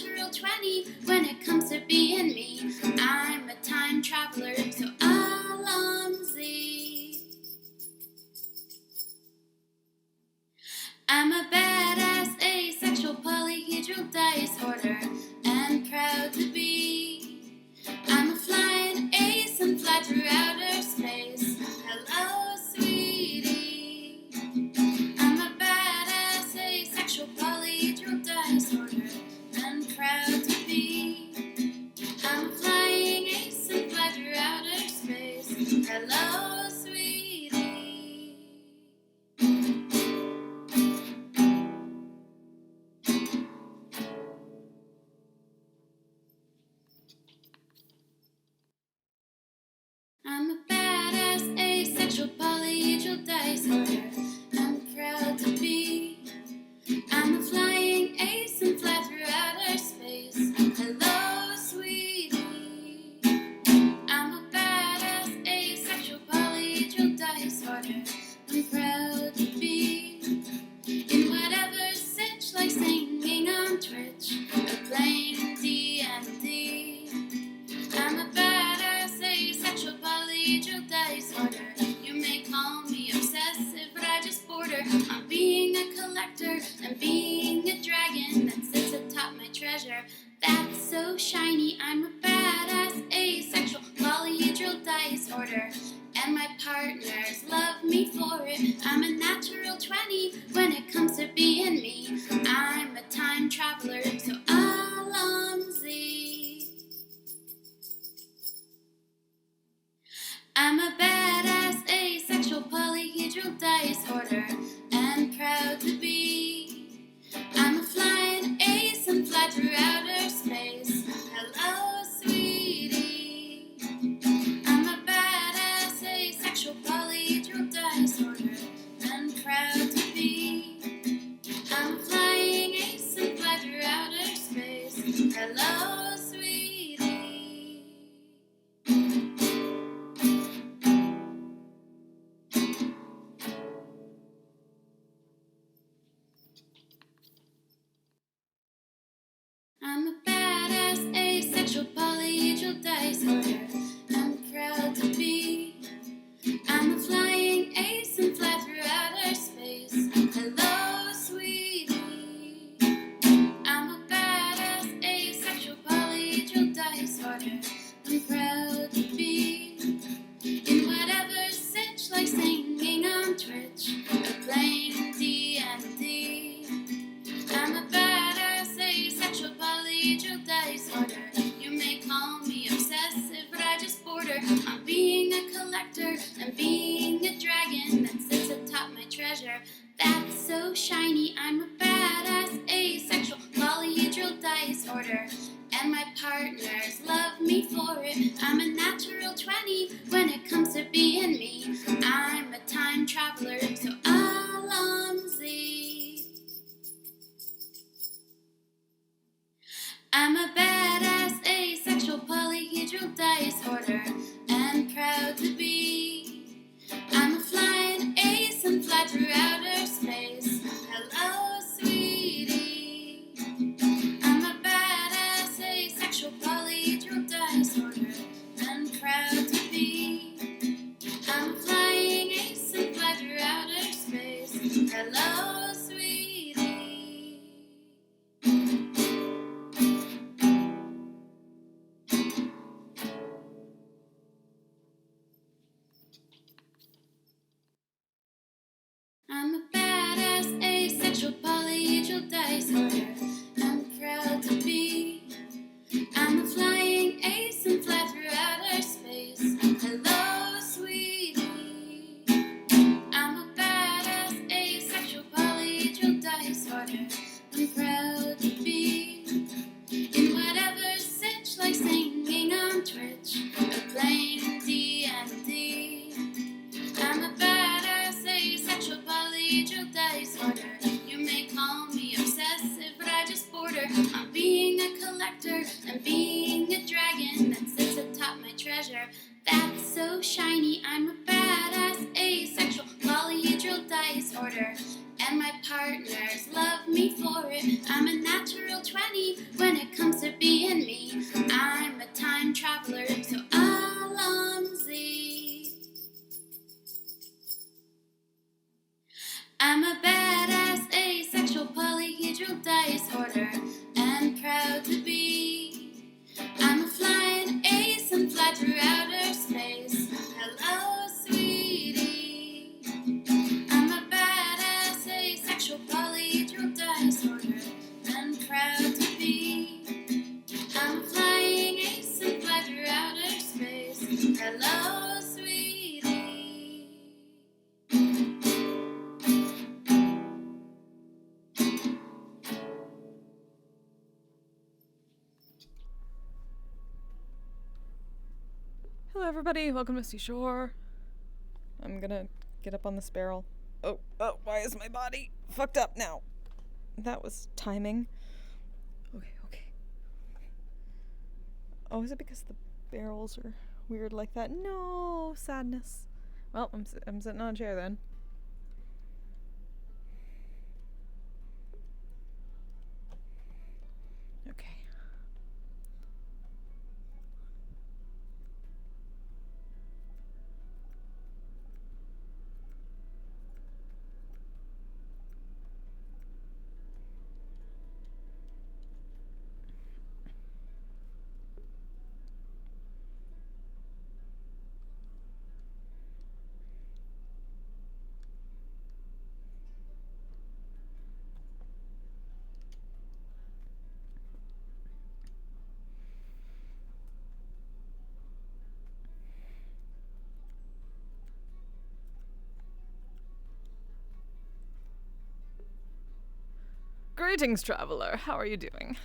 natural 20 when it comes to being me. I'm a time traveler, so Alonzi. I'm a badass, asexual, polyhedral disorder, and proud to be. I'm a flying ace and fly through outer space. Hello, sweetie. I'm a badass, asexual, polyhedral disorder, and proud to be. I'm a flying ace and fly through outer space. Hello, sweetie. I'm a badass, asexual, polyhedral disorder, I'm proud to be. I'm a flying ace and fly through outer space. Hello, sweetie. I'm a badass, asexual, polyhedral disorder, I'm proud to be. In whatever sitch, like singing on Twitch or playing D&D. I'm a badass, asexual, polyhedral disorder. You may call me obsessive, but I just border on being a collector and being a dragon that sits atop my treasure. That's so shiny. I'm a badass, asexual, polyhedral disorder, and my partners love me for it. I'm a natural 20 when it comes to being me. I'm a time traveler, so Alonzi. I'm a badass, asexual, polyhedral disorder, and proud to be. I'm a flying ace and fly through outer space. Hello, sweetie. I'm a badass, asexual, polyhedral disorder, and proud to be. I'm a flying ace and fly through outer space. Hello, sweetie. I'm a badass, asexual, polyhedral disorder, I'm proud to be. I'm a flying ace and fly through outer space. Hello, sweetie. I'm a badass, asexual, polyhedral disorder, I'm proud to be. In whatever sitch, like singing on Twitch or playing D&D. I'm a badass, asexual, polyhedral disorder. You may call me obsessive, but I just border on being a collector and being a dragon that sits atop my treasure. That's so shiny. I'm a badass, asexual, polyhedral disorder, and my partners love me for it. I'm a natural 20 when it comes to being me. I'm a time traveler, so Alonzi. I'm a badass, asexual, polyhedral disorder, and proud to be. I'm a flying ace and fly through outer space. Hello, sweetie. I'm a badass, asexual, polyhedral disorder, and proud to be. I'm a flying ace and fly through outer space. Hello, sweetie. I'm a badass, asexual, polyhedral disorder, I'm proud to be. I'm a flying ace and fly through outer space. Hello, sweetie. I'm a badass, asexual, polyhedral disorder, I'm proud to be. In whatever sitch, like singing on Twitch or playing D&D. I'm a badass, asexual, polyhedral disorder. You may call me obsessive, but I just border on being a collector and being a dragon that sits atop my treasure. That's so shiny. I'm a badass, asexual, polyhedral disorder, and my partners love me for it. I'm a natural 20 when it comes Hello everybody, welcome to Seashore. I'm gonna get up on this barrel. Oh, why is my body fucked up now? That was timing. Okay. Oh, is it because the barrels are weird like that? No, sadness. Well, I'm sitting on a chair then. Okay. Greetings, traveler. How are you doing?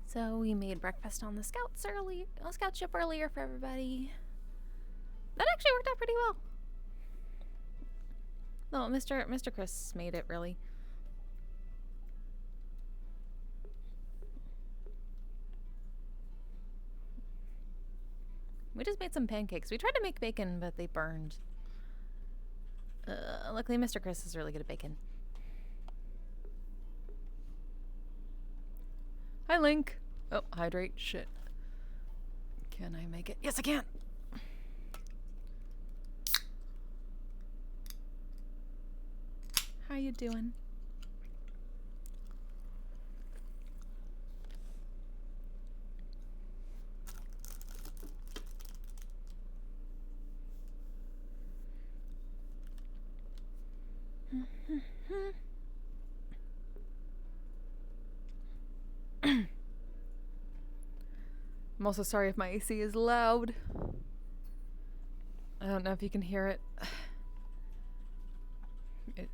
So we made breakfast on the scout ship earlier for everybody. That actually worked out pretty well. No, Mr. Chris made it really. We just made some pancakes. We tried to make bacon, but they burned. Luckily, Mr. Chris is really good at bacon. Hi, Link. Oh, hydrate. Shit. Can I make it? Yes, I can. How you doing? I'm also sorry if my AC is loud. I don't know if you can hear it. Hi,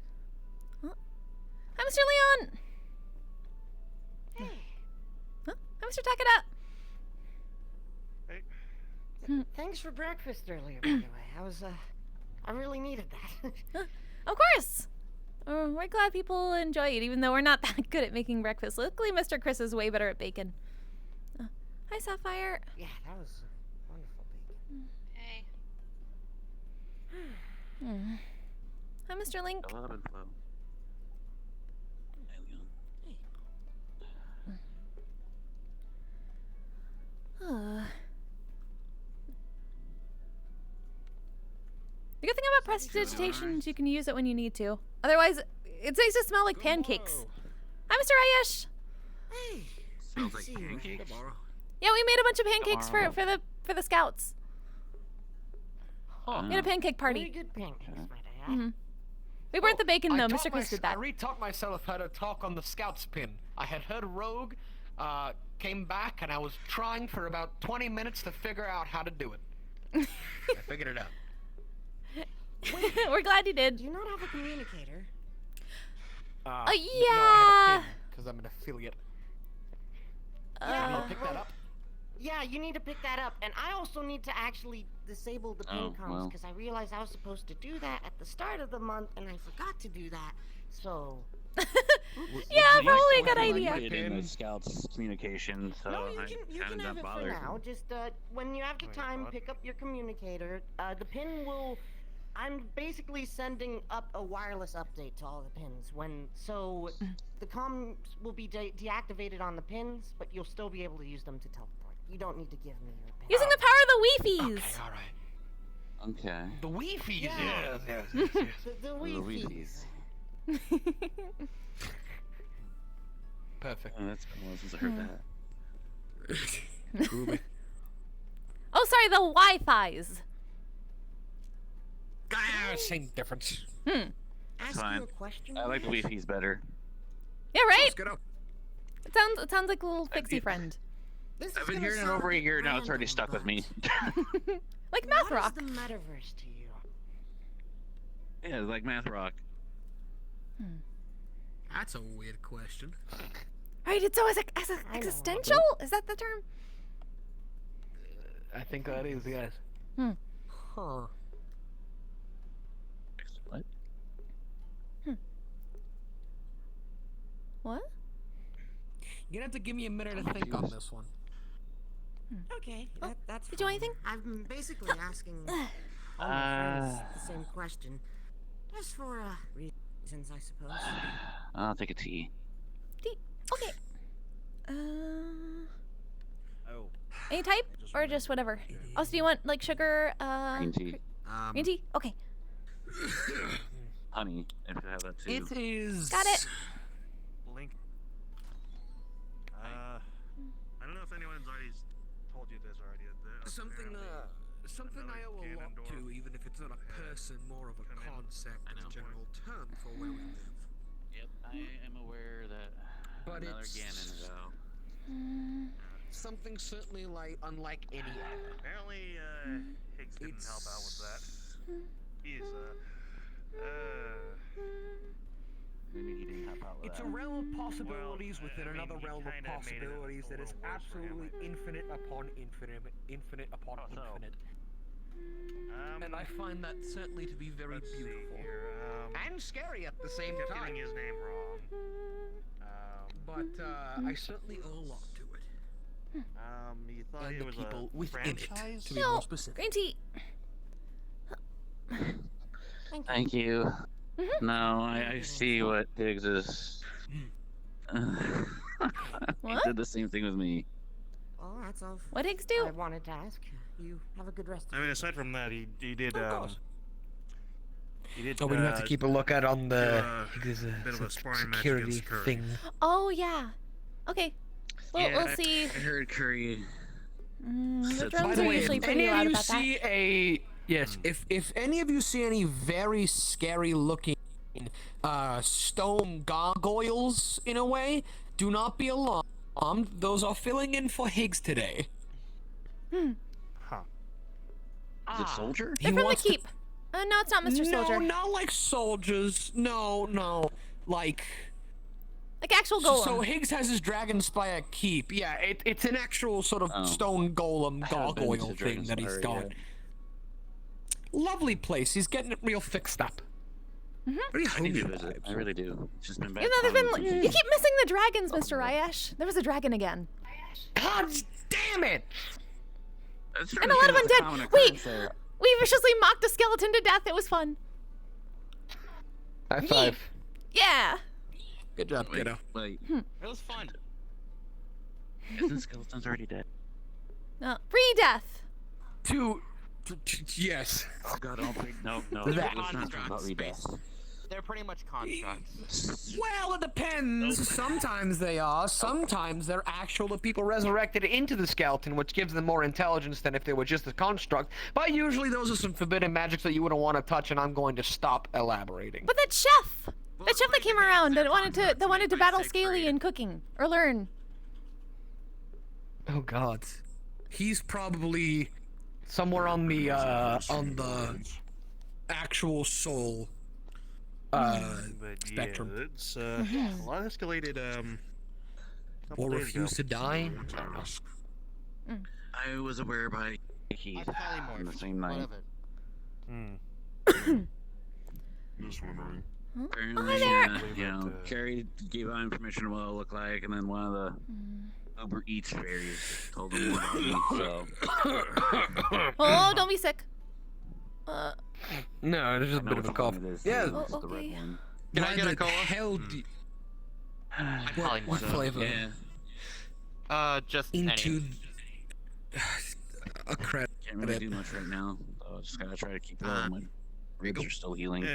Mr. Leon! Hey. Huh? Hi, Mr. Takeda! Hey. Thanks for breakfast earlier, by the way. I really needed that. Of course! We're glad people enjoy it, even though we're not that good at making breakfast. Luckily, Mr. Chris is way better at bacon. Hi, Sapphire. Yeah, that was wonderful bacon. Hey. Hi, Mr. Link. Hey, Leon. The good thing about prestidigitation is you can use it when you need to. Otherwise, it tastes to smell like pancakes. Hi, Mr. Ayesh. Hey. Smells like See you pancakes. tomorrow. Yeah, we made a bunch of pancakes for the scouts. Huh. We had a pancake Very party. good pancakes, might I add. We burnt the bacon though. I Mr. Chris did that. I retaught myself how to talk on the Scouts pin. I had heard Rogue, came back, and I was trying for about 20 minutes to figure out how to do it. I figured it out. We're glad you did. Do you not have a communicator? No, yeah. I had a pin, because I'm an affiliate. You need to pick that up? Yeah, you need to pick that up, and I also need to actually disable the pin Oh, comms well. because I realized I was supposed to do that at the start of the month, and I forgot to do that. So Yeah, probably a good idea. It in the scouts communication, so no, you I can haven't have got it bothered. for now. Just when you have the Wait, time, what? pick up your communicator. The pin will I'm basically sending up a wireless update to all the pins. So the comms will be deactivated on the pins, but you'll still be able to use them to teleport. You don't need to give me your pin. Using the power of the Wi-Fi's. Okay, all right. Okay. The Wi-Fi. Yeah. Yes. The The Wi-Fi's. Wi-Fi's. Perfect. Oh, that's been a while since I heard that. Ruby. Oh, sorry, the Wi-Fi's. Same difference. Ask Fine. you a question. I like the Wi-Fi's better. Yeah, right? Let's get up. It sounds like a little fixie friend. This is I've been gonna hearing it sound over a year now. It's already random, stuck with me. Like Math What Rock. is the metaverse to you? Yeah, it's like Math Rock. That's a weird question. Right, it's always like know. existential? Is that the term? I think that is, yes. Huh. What? What? You're gonna have to give me a minute to think on this one. Okay, that's Did you want fine. anything? I've been basically asking all my friends the same question. Just for reasons, I suppose. I'll take a tea. Okay. Oh. Any type? Or just whatever? Also, do you want, like, sugar, Green tea. green tea? Okay. Honey, if you have that too. It is. Got it. Link. I don't know if anyone's already told you this already. Something I owe a lot to, even if it's not a person, more of a concept and a general term for where we live. Yep, I am aware that But another it's Ganon ago. something certainly unlike any other. Apparently, Higgs didn't help out with that. He's Maybe he didn't help out with It's that. a realm of possibilities Well, within I mean, another he realm of kinda made it possibilities a that is little worse for him. absolutely infinite upon infinite upon Oh, so- infinite. And I find that certainly to be very let's see beautiful. here. And scary at the same Kept time. getting his name wrong. But I certainly owe a lot to it. You thought And it the was people a within it, franchise? to be No, more specific. green tea. Thank you. No, I see what Higgs is. He What? did the same thing with me. Well, that's all What Higgs I do? wanted to ask. You have a good rest of I mean, aside from that, he did Of course. he did. So we have to keep a lookout on the bit of a sparring match security against Curry. thing. Oh, yeah. Okay. Well, Yeah, we'll see. I heard Curry. The By drones the are way, usually if pretty any of loud you about that. see if any of you see any very scary looking stone gargoyles in a way, do not be alarmed. Those are filling in for Higgs today. Huh. Is it Soldier? They're from the keep. No, it's not Mr. Soldier. No, not like soldiers. No. Like Like actual golem. so Higgs has his dragon spire keep. Yeah, it's an actual sort of Oh. stone golem I haven't been to gargoyle thing Dragon's that he's Spire got. yet. Lovely place. He's getting it real fixed up. Very I need homey to visit. I vibes. really do. It's just been bad. Even though there's times been, and you keep missing the dragons, Mr. Ryesh. There was a dragon again. God damn it! That's And a lot of that's a undead. common Wait, occurrence there. we viciously mocked a skeleton to death. It was fun. High five. Yeah. Good job, Wait, kiddo. wait. It was fun. Isn't Skeleton's already dead? No, free death. Yes. Oh god, oh wait, no. That- Let's not talk about redeath. They're pretty much constructs. Well, it depends. Sometimes they are. Sometimes they're actual people Resurrected into the skeleton, which gives them more intelligence than if they were just a construct. But usually those are some forbidden magics that you wouldn't want to touch, and I'm going to stop elaborating. But that chef that came around that wanted to battle Scaly in cooking or learn. Oh God. He's probably Somewhere on the actual soul But spectrum. yeah, it's a lot escalated. Couple or days refuse ago. to die. I was aware by Keith on the same night. Apparently, Carrie gave out information on what it looked like, and then one of the Uber Eats fairies told him more about me, so... Oh, don't be sick. No, there's just a bit of a cough. Yeah. Oh, okay. Can I get a cola? Hell do you... What flavor? Just Into... a credit. Can't really do much right now. So I just gotta try to keep it low. My ribs are still healing.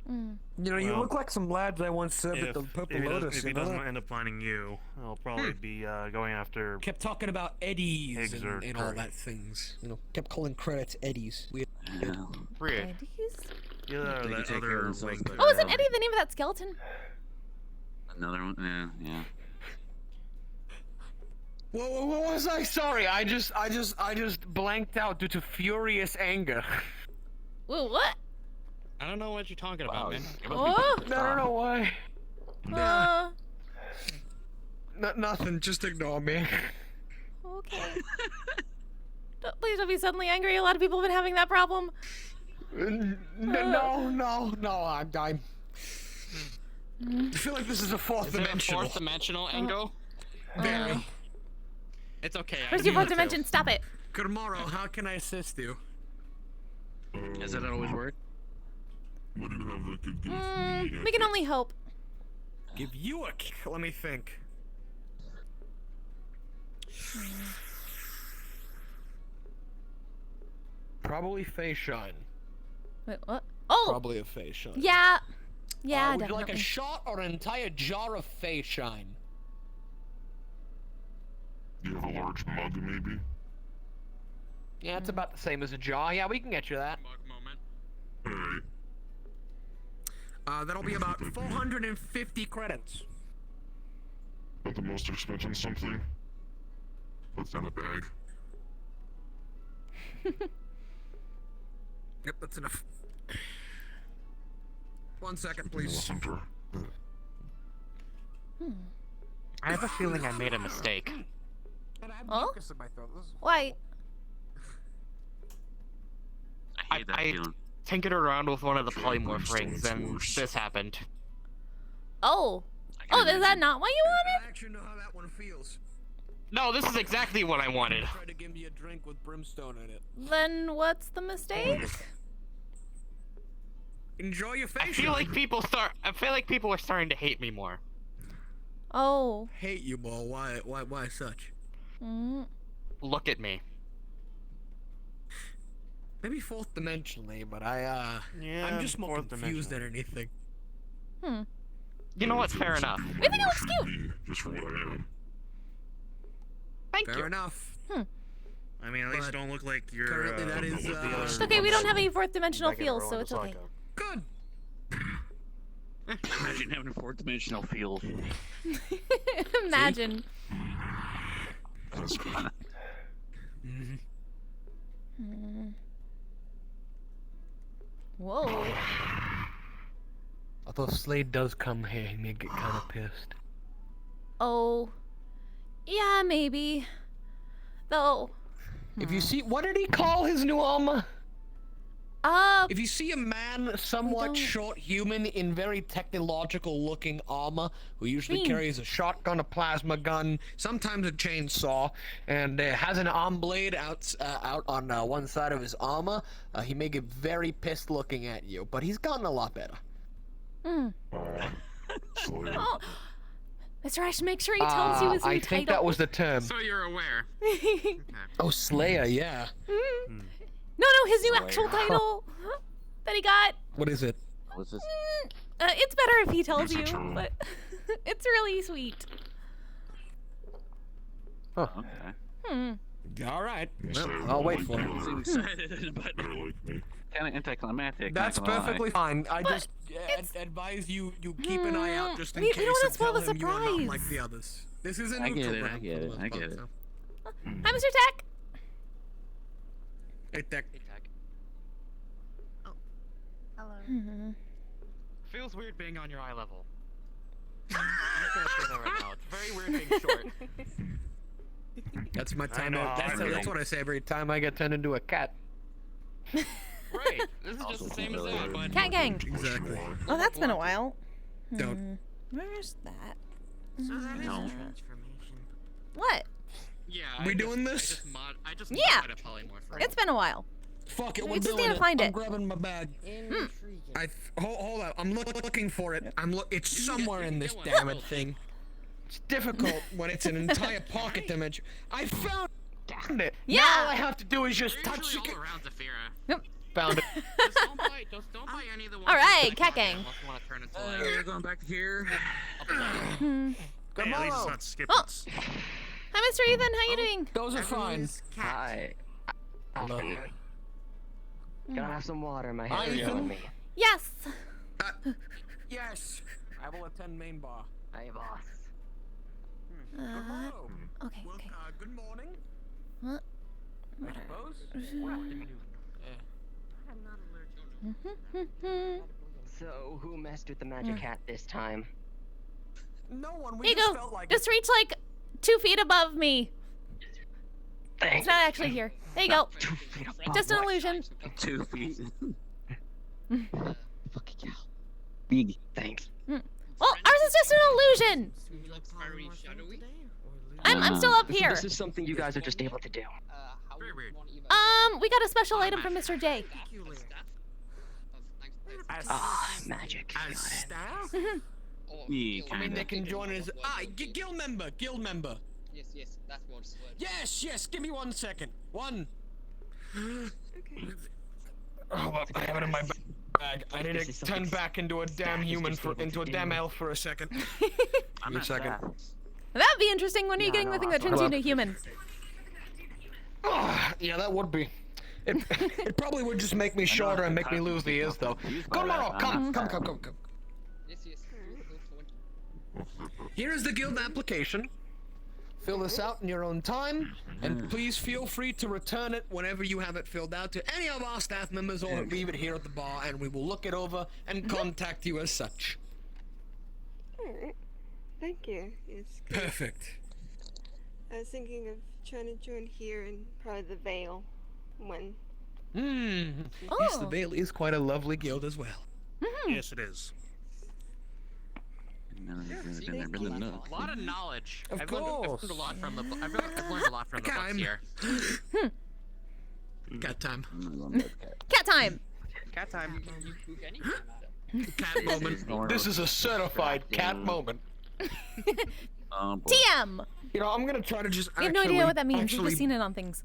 You know, you look like some lads I once served at the Purple Lotus. If he doesn't end up finding you, he'll probably be going after. Kept talking about Eddies and all that things. You know, kept calling credits Eddies. Yeah. Weird. Yeah, that other link. Oh, isn't Eddie the name of that skeleton? Another one? Yeah. What was I? Sorry, I just blanked out due to furious anger. Whoa, what? I don't know what you're talking about, man. Oh! I don't know why. Nothing, just ignore me. Okay. Please don't be suddenly angry. A lot of people have been having that problem. No, I feel like this is a fourth dimensional. Fourth dimensional angle? Very. It's okay. Where's your fourth dimension? Stop it. Kurmaro, how can I assist you? Does that always work? We can only hope. Give you a kick. Let me think. Probably face shine. Wait, what? Oh! Probably a face shine. Yeah. Yeah, would definitely. you like a shot or an entire jar of face shine? Do you have a large mug, maybe? Yeah, it's about the same as a jar. Yeah, we can get you that. Mug moment. Alright. That'll be about 450 credits. But the most expensive something? What's in a bag? Yep, that's enough. 1 second, please. I have a feeling I made a mistake. Oh? Why? I hate that feeling. Tinkered around with one of the polymorph rings, and this happened. Oh. Oh, is that not what you wanted? I actually know how that one feels. No, this is exactly what I wanted. Try to give me a drink with brimstone in it. Then what's the mistake? Enjoy your face. I feel like people are starting to hate me more. Oh. Hate you more. Why such? Look at me. Maybe fourth dimensionally, but I'm just more confused than anything. You know what? Fair enough. I think it looks cute. Just for what I am. Thank you. Fair enough. I mean, at least don't look like you're. Currently, that is. It's okay, we don't have any fourth dimensional feels, so it's okay. Good. Imagine having a fourth dimensional feel. Imagine. That's good. Whoa. Although Slade does come here, he may get kind of pissed. Oh. Yeah, maybe. Though. If you see, what did he call his new armor? If you see a man, somewhat short human in very technological-looking armor, who usually carries a shotgun, a plasma gun, sometimes a chainsaw, and has an arm blade out on one side of his armor, he may get very pissed looking at you, but he's gotten a lot better. Oh. Mr. Ash, make sure he tells you his new I title. think that was the term. So you're aware. Oh, Slayer, yeah. No, his new actual title that he got. What is it? What's this? It's better if he tells you, but it's really sweet. Oh. Okay. All right. Well, I'll wait for it. I'm excited, but kind of anticlimactic. That's perfectly fine. I just advise you keep an eye out just in case. We don't want to spoil the and tell him you are not surprise. like the others. This is a I neutral get it. ground I for get the it. most I part, get it. so. Hi, Mr. Tech. Hey, Tech. Feels weird being on your eye level. I'm not gonna say that right now. It's very weird being short. That's my time. know, That's what I say every time I get turned into a cat. Right. This is just the same as that, but Cat gang. Exactly. Oh, that's been a while. Don't. Where's that? So that is No. a transformation. What? yeah. We doing this? I just Yeah. modified a polymorph ring. It's been a while. Fuck it, We we're just doing need to it. find I'm it. grabbing my bag. Hold up. I'm looking for it. It's somewhere in this damn it thing. It's difficult when it's an entire pocket dimension. I found it. Yeah. Now all I have to do is just touch Usually it. all around Zafira. Yep. Found it. Just don't buy any of the ones. All right, in the cat back gang. unless you want to turn into We're going back to here. Hey, at least it's not Skippets. Hi, Mr. Ethan. How you doing? Those are fine. Hi. Hello. Gotta have some water. My Hi, hair is Ethan. on me. Yes. Yes. I will attend main bar. Hey, boss. Tomorrow. Okay. Well, Okay. good morning. What? I suppose. So, who messed with the magic hat this time? No one. We Here you just go. felt like Just reach like 2 feet above me. Thanks. It's not actually here. There you go. 2 feet above Just an what? illusion. 2 feet. Fucking hell. Big. Thanks. Well, ours is just an illusion. I'm still up here. This is something you guys are just able to do. Very weird. We got a special item from Mr. J. Magic. As staff? Yeah, I mean, kinda. they can join as guild member. Yes, that's what's Yes. Give me 1 second. One. Oh, I have it in my bag. I need to turn back into a damn human into a damn elf for a second. I'm Give me a not second. that. That'd be interesting. When are you getting the thing that turns you into a human? Yeah, that would be. It probably would just make me shorter and make me lose the ears, though. Come on, come. Yes. Here is the guild application. Fill this out in your own time, and please feel free to return it whenever you have it filled out to any of our staff members, or leave it here at the bar, and we will look it over and contact you as such. Alright. Thank you. It's good. Perfect. I was thinking of trying to join here in probably the Vale when. Yes, the Vale is quite a lovely guild as well. Yes, it is. A lot of knowledge. Of I've course. learned a lot from the. I've learned a lot from the books here. Cat time. Cat time. Cat time. Cat moment. This is a certified cat moment. TM. You know, I'm gonna try to just. We have no idea what that means. We've just seen it on things.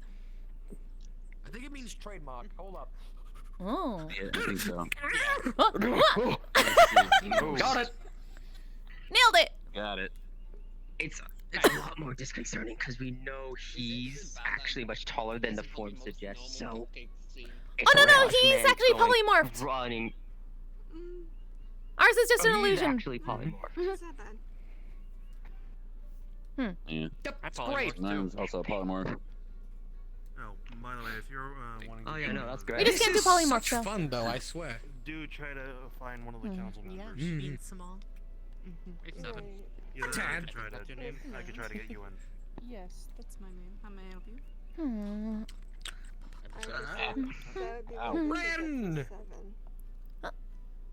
I think it means trademark. Hold up. Oh. Yeah, I think so. Got it. Nailed it. Got it. It's a lot more disconcerting because we know he's actually much taller than the form suggests. So. Oh no, he's actually polymorphed. Running. Ours is just an He's illusion. actually polymorphed. It's not bad. Yeah. Yep, that's great. Mine's also a polymorph. Oh, by the way, if you're wanting Oh to yeah, join, no, that's We great. just can't do polymorph, Such so. fun, though. I swear. do try to find one of the council members. Yeah, small. It's 7. Either Tad. That's your name? I could try to get you in. Yes, that's my name. How may I help you? That would be wonderful if Ren! it's 7.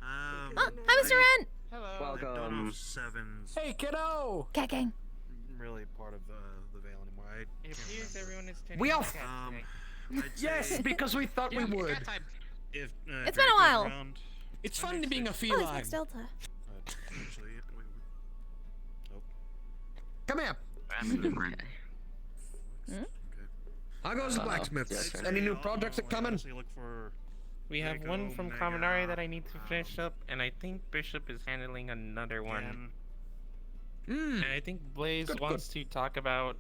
Hi, Mr. Ren. I don't know Welcome. if 7's Hey, kiddo. Cat gang. really part of the Vale anymore. It appears everyone is turning We into are. cats today. I'd Yes, say because we thought we would. Cat time. if, It's been a while. Around, It's fun to being a Oh, it's feline. Max Delta. actually, nope. Come here. That's different. How goes the blacksmith? Any new projects that coming? Look for We have one from Kaminari that I need to finish up, and I think Bishop is handling another one. And I think Blaze wants to talk about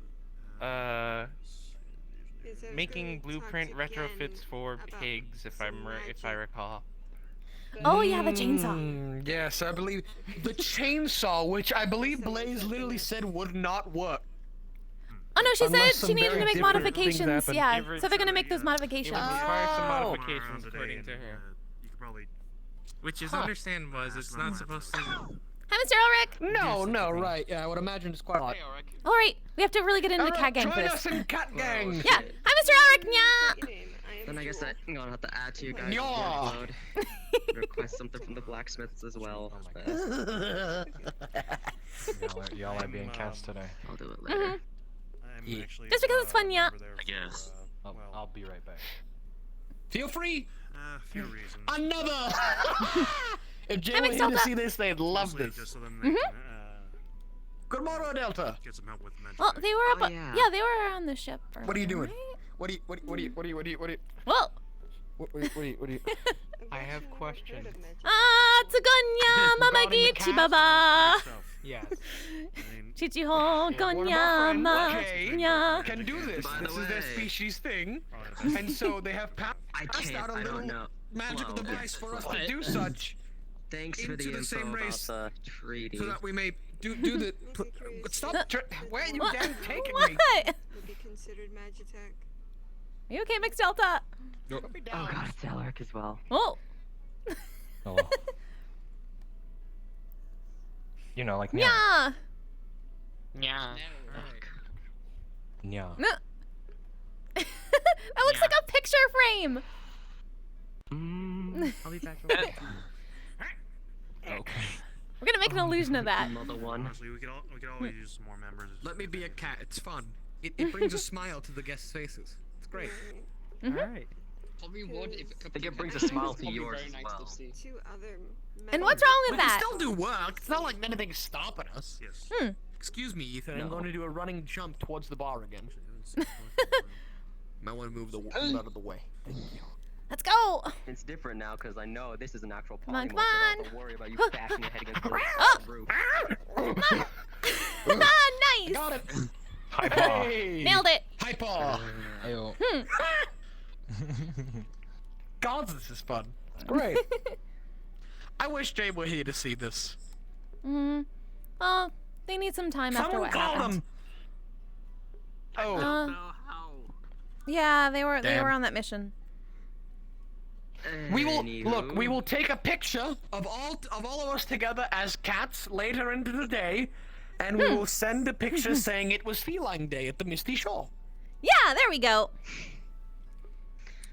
making blueprint retrofits for pigs, if I recall. Oh yeah, the chainsaw. Yes, I believe the chainsaw, which I believe Blaze literally said would not work. Oh no, she Unless said some she needed very to make different things modifications. happen. Yeah, so they're gonna make those It modifications. would require some Oh. modifications, according to her. You could probably. Which is understandable, as it's not supposed to. Hi, Mr. Ulrich. No, right. Yeah, I would imagine it's quite a lot. All right, we have to really get into the Alright, cat gang for join this. us in cat gang. Yeah. Hi, Mr. Ulrich. Yeah. Then I guess I'm gonna have to add to you guys' Yeah. workload. Request something from the blacksmiths as well. Y'all are being cats today. I'll do it later. I'm Yeah. actually, Just because it's fun, yeah. over there I guess. I'll be right back. Feel free. A few reasons. Another. If Jay were here to see this, they'd love this. Just so then they can, Good morning, Delta. get some help with mental. Well, they were up. yeah. Yeah, they were on the ship. What are you doing? right? What are you? Whoa! I have questions. Ah, tsugonya mamagichi baba. Yes. Chichi ho gonya ma. Jay can do this. By the This is their way- species thing, and so they have passed out a I don't little know. magical Well, device for us what? to do such. Thanks for Into the the info same about race, the treaty. so that we may do the. Stop! Where are you What? damn taking What? me? Would be considered Magitech. Are you okay, Mixed Delta? Oh god, it's Alaric as well. Oh. Oh. You know, like Yeah. Yeah. Yeah. No. That looks like a picture frame. I'll be back. Okay. We're gonna make an illusion of that. Another one. Honestly, we could always use some more members. Let me be a cat. It's fun. It brings a smile to the guests' faces. It's great. Alright. Probably would if I think it brings a smile to yours as well. Two other And what's wrong with We can that? still do work. It's not like anything's stopping us. Yes. Excuse me, Ethan. I'm No. going to do a running jump towards the bar again. Might want to move the out of the way. Thank you. Let's go. It's different now because I know this is an actual Come on, polymorph. come I don't on. have to worry about you bashing your head against the Oh. roof. Nice. Got it. Hi, Paul. Hey. Nailed it. Hi, Paul. Ayo. God, this is fun. Great. I wish Jay were here to see this. Well, they need some time after Someone what called happened. him. Oh. How? Yeah, they were Damn. on that mission. We will Anywho. look. We will take a picture of all of us together as cats later into the day, and we will send a picture saying it was Feline Day at the Misty Shore. Yeah, there we go.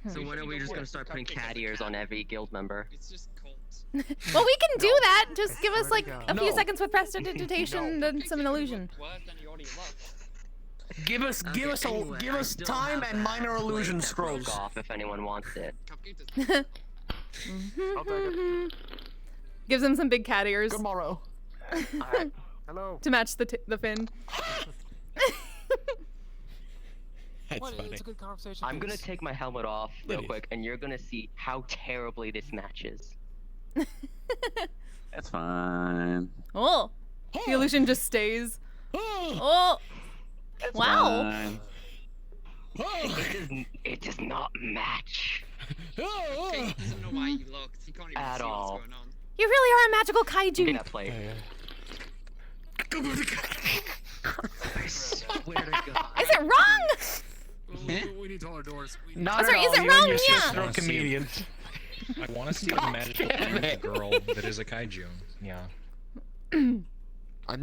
So when are we just gonna start putting cat ears on every guild member? It's just cult. Well, we can do that. Just give us like a few No. seconds with prestidigitation and some illusion. Worse than you already love. Give us Anyway, give I us still time have and that minor blade illusion that broke scrolls. off if anyone wants it. Computers. Gives them some big cat ears Good morrow. Alright. Hello. to match the fin. That's What? funny. It's a good conversation. I'm gonna take my helmet off real It is. quick, and you're gonna see how terribly this matches. That's fine. Oh, the illusion just stays. Oh, wow. Fine. It does not match He doesn't know why he looked. He can't even at see all. what's going on. You really are a magical Give kaiju. me that plate. I swear to God. Is it wrong? We need taller doors. Not Sorry, at is all. it You and wrong? your Yeah. sister are Wanna see it. comedians. I want to see a magical plant girl that is a kaiju. Yeah. I'm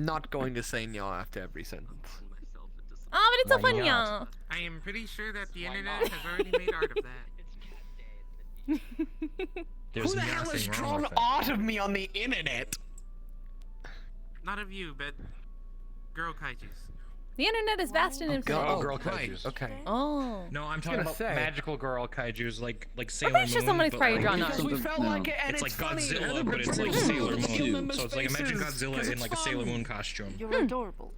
not going to say no after every sentence. Oh, but it's so Why fun, not? I am pretty sure that the internet has already made art of that. There's Who the hell has nothing wrong drawn with that. art of me on the internet? Not of you, but girl kaijus. The internet is vast and infinite. Girl right. kaijus. Okay. Oh. No, I'm talking gonna about say. magical girl kaijus, like Sailor pretty sure Moon. somebody's but probably like, drawn Because art. we felt like it, and It's like funny. Godzilla, but it's like It's Sailor guild Moon. members' So it's like imagine faces, 'cause Godzilla in it's like a Sailor fun. Moon costume. You're adorable.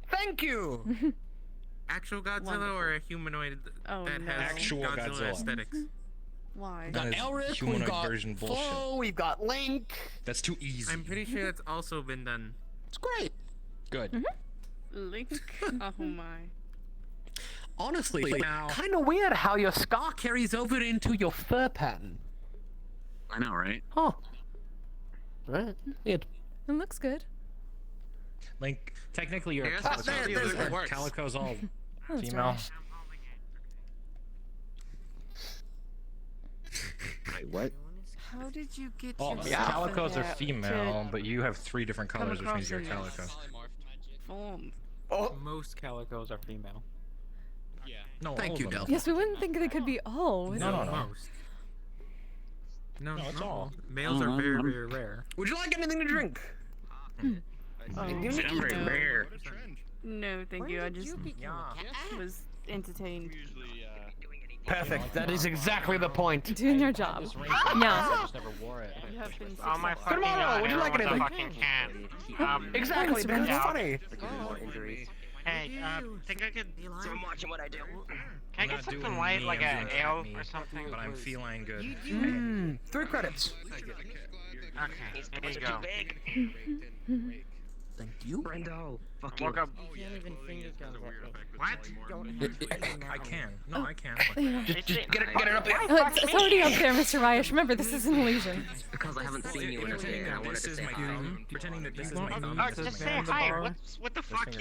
Thank you. Actual Godzilla Wonderful. or a humanoid Oh, that no. has Actual Godzilla Godzilla. aesthetics? Why? That is Elric, we've humanoid got version bullshit. Flo, we've got Link. That's too easy. I'm pretty sure that's also been done. It's great. Good. Link? Oh my. Honestly, Now- kind of weird how your scar carries over into your fur pattern. I know, right? Huh. Right. Weird. It looks good. Like technically, your Yeah, that's how the other works. calico's all Oh, that's female. trash. Wait, what? How did you get Well, yourself calicos in are that female, but you have 3 different come colors, which means across you're a in calico. Polymorph magic. form? Oh, Most calicos are female. Yeah. No, Thank all you, of them. Del. Yes, we wouldn't think they could be. Oh, No. Most. No, No, it's no. all. Males are very, very rare. would you like anything to drink? Oh, Rare. no, thank you. I just Yeah. was entertained. Perfect. That is exactly the point. Doing their job. Yeah. Oh my fucking Tomorrow, god, would you like everyone's a anything? fucking cat. Exactly, Mr. because it's Brindle. funny. More injuries. Hey, think I could... So I'm watching what I do. Can I I'm get not something doing light, me, like I'm an doing ale me. or something? But I'm feline good. 3 credits. Okay, there you go. Thank you. Brendo, fuck you. Woke up. What? I can. No, I can. Just get it up there. It's already up there, Mr. Ryesh. Remember, this is an illusion. Because I haven't seen you in a bit, and I wanted to say hi. Pretending that this is my thumb. Oh, just say hi. What the fuck you?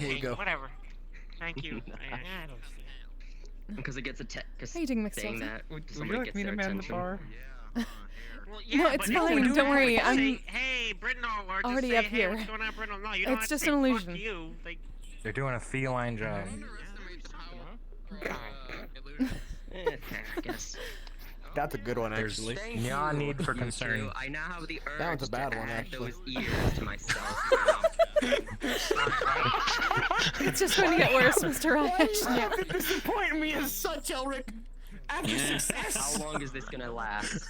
Here you Okay, go. whatever. Thank you. Because it gets a text. How you doing, Mixed saying Salsa? that Would somebody gets their attention. No, it's fine. Don't worry. I'm hey, Britnell, or just already say, up hey, here. what's going on, Britnell? No, you don't It's have just to an say, illusion. Fuck you. Like, They're doing a feline job. I guess. That's a good one, actually. Thank No you. need for You concern. two. I now have the urge That one's a bad to one, add actually. those ears to myself now. It's just going to get worse, Mr. Ryesh. You have to disappoint me as such, Elric. After success. How long is this gonna last?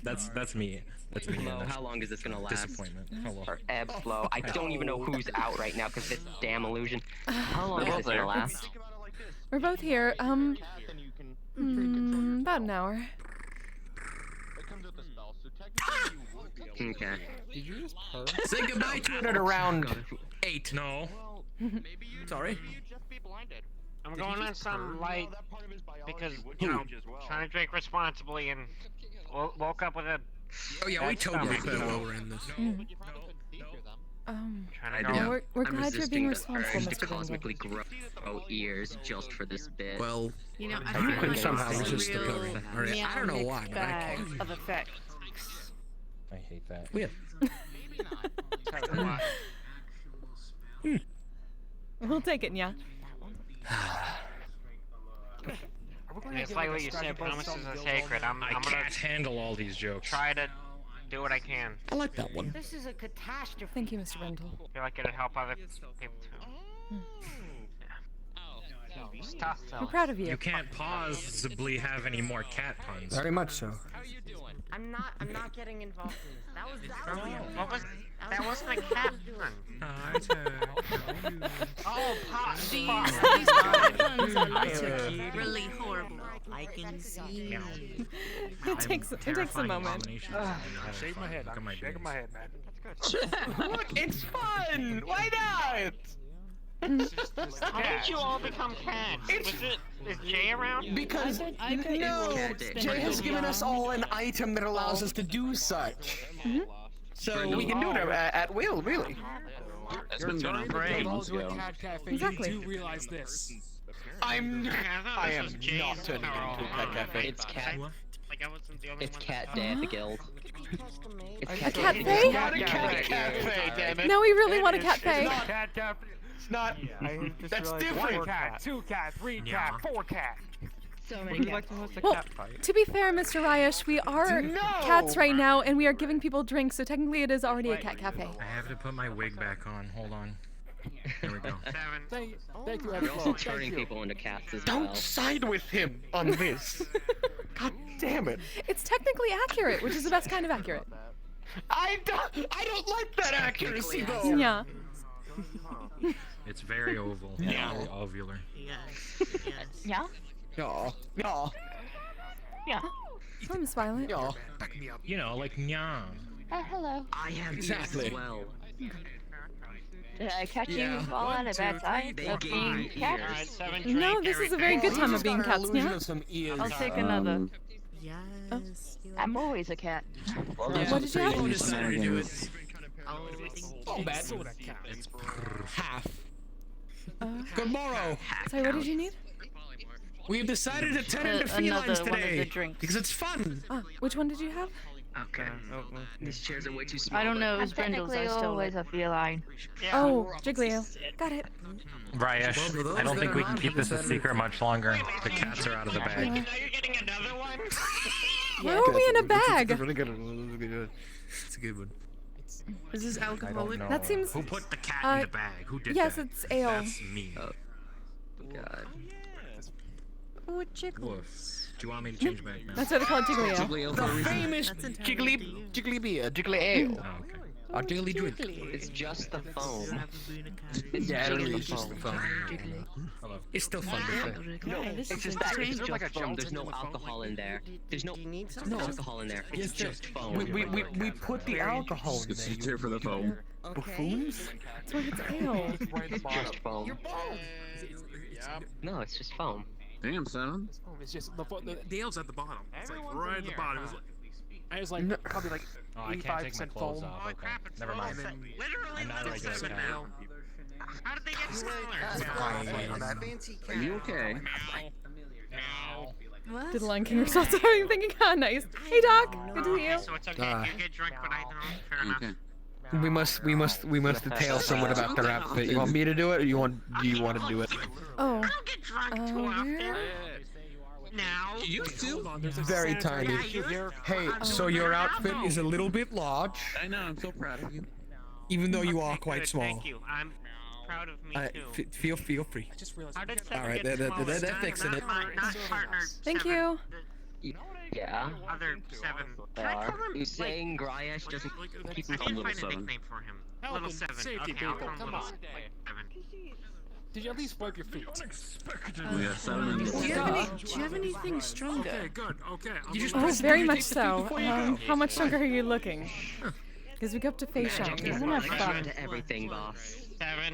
That's me. That's me. Flo, how long is this gonna last? Disappointment. Hello. Or ebb flow. I don't even know who's out right now because this damn illusion. How long is this gonna last? We're both here. About an hour. Okay. Did you just purr? Say goodbye to it at around 8. No. Sorry. I'm going on some light because, you know, trying to drink responsibly and woke up with a... Oh yeah, we totally bet while we're in this. Trying to Well, go... we're I'm glad you're being resisting the responsible, urge to Mr. Brindle. cosmically grow ears just for this bit. Well, You know, I You feel can like somehow it's a resist the real covering. Alright, I don't know why, but I bag can. of effects. I hate that. We'll take it, yeah. It's like what you said, promises are sacred. I'm I gonna can't handle all these jokes. try to do what I can. I like that one. This is a catastrophe. Thank you, Mr. Brindle. I feel like it'll help other people too. It's tough though. We're proud of you. You can't possibly have any more cat puns. Very much so. I'm not getting involved in this. That wasn't a cat pun. Oh, pop. These puns are like really horrible. I can see. It takes a moment. Shake my head. I'm shaking my head, man. Look, it's fun. Why not? How did you all become cats? Is Jay around? Because Cat dick. Jay has given us all an item that allows us to do such. So we can do it at will, really. That's been going on for 2 months ago. Exactly. You do realize this. I am not turning into a cat cafe. It's cat. Like I wasn't the only It's one. cat day at the guild. It's A cat cafe? day. Not a cat cafe, damn it. No, we really want a cafe. It's not. That's different. 1 cat, 2 cat, 3 cat, 4 cat. So many cats. Well, to be fair, Mr. Ryesh, we are cats right now, and we are giving people drinks, so technically it is already a cat cafe. I have to put my wig back on. Hold on. There we go. Thank you, You're also turning people into cats as well. Don't side with him on this. God damn it. It's technically accurate, which is the best kind of accurate. I don't like that accuracy though. Yeah. It's very oval. Yeah. Very ovular. Yeah? No. No. Yeah. Oh, Miss Violet. No. You know, like nya. Hello. I have Exactly. ears as well. Did I catch Yeah. you all at a bad time They of gave being me cats? ears. No, this is a very good time of being cats, Illusion yeah? of some ears. I'll take another. Yes. I'm always a cat. What did you have? Decided to do it. Oh, bad. It's Half. Good morrow. Sorry, what did you need? We've decided to turn into Another felines one of the today drinks. because it's fun. Which one did you have? Okay. These chairs are way too small. I don't know, it but- was Brindle's, I stole it. A feline. Oh, Jiggly. Got it. Ryesh, I don't think we can keep this a secret much longer. The cats are out of the bag. Now you're getting another one? Why are we in a bag? Really good. it's a good one. Is this alcoholic? That seems. Who put the cat in the bag? Who did yes, that? it's ale. That's me. God. Oh, jiggles. Woof. Do you want me to change back now? That's what they call it, Jiggly Ale. Jiggly Ale The for a reason? famous jiggly beer, jiggly ale. Oh, okay. A jiggly drink. It's just the foam. It's Yeah, it really jiggly is just the foam. It's still fun to say. No, this it's is just that it's strange. just foam. There's no alcohol in there. There's no alcohol in there. It's just foam. We put the alcohol in It's there. here for the phone. Buffoons? That's why it's ale. It's just foam. No, it's just foam. Damn, Seven. It's just the Dale's at the bottom. It's like right at the bottom. It's like, I was like probably like Oh, I can't take my 85% clothes foam. off. Okay. Never mind. Literally, I'm not look at regular seven cat. now. How did they get smaller? Are you okay? What? Did Lion King yourself? I'm thinking, ah, nice. Hey, Doc. Good to see you. So it's okay. You get drunk, but I don't. Fair enough. Okay. We must detail someone about their outfit. You want me to do it, or do you want to do it? Oh. I don't get drunk too often. Now. You too? Very tiny. Hey, so your outfit is a little bit large, I know. I'm so proud of you. even though you are quite Good, small. Thank you. I'm proud of me too. Feel free. I just realized. How did All right, Seven get smaller? they're fixing it. Not partner. Thank Seven. you. Yeah. Other Seven. They Can I are. call him, You saying Gryash doesn't keep I him can't from find a Seven. nickname for him. Health Little and Seven. safety Okay, I'll people, call him come Little on. Seven. Did you at least wipe your feet? We got 7 in Do the you have anything stronger? Okay, good. Okay. Oh, very much so. How much stronger are you looking? Because we go up to face shop. We're gonna have fun. to everything, boss. Seven.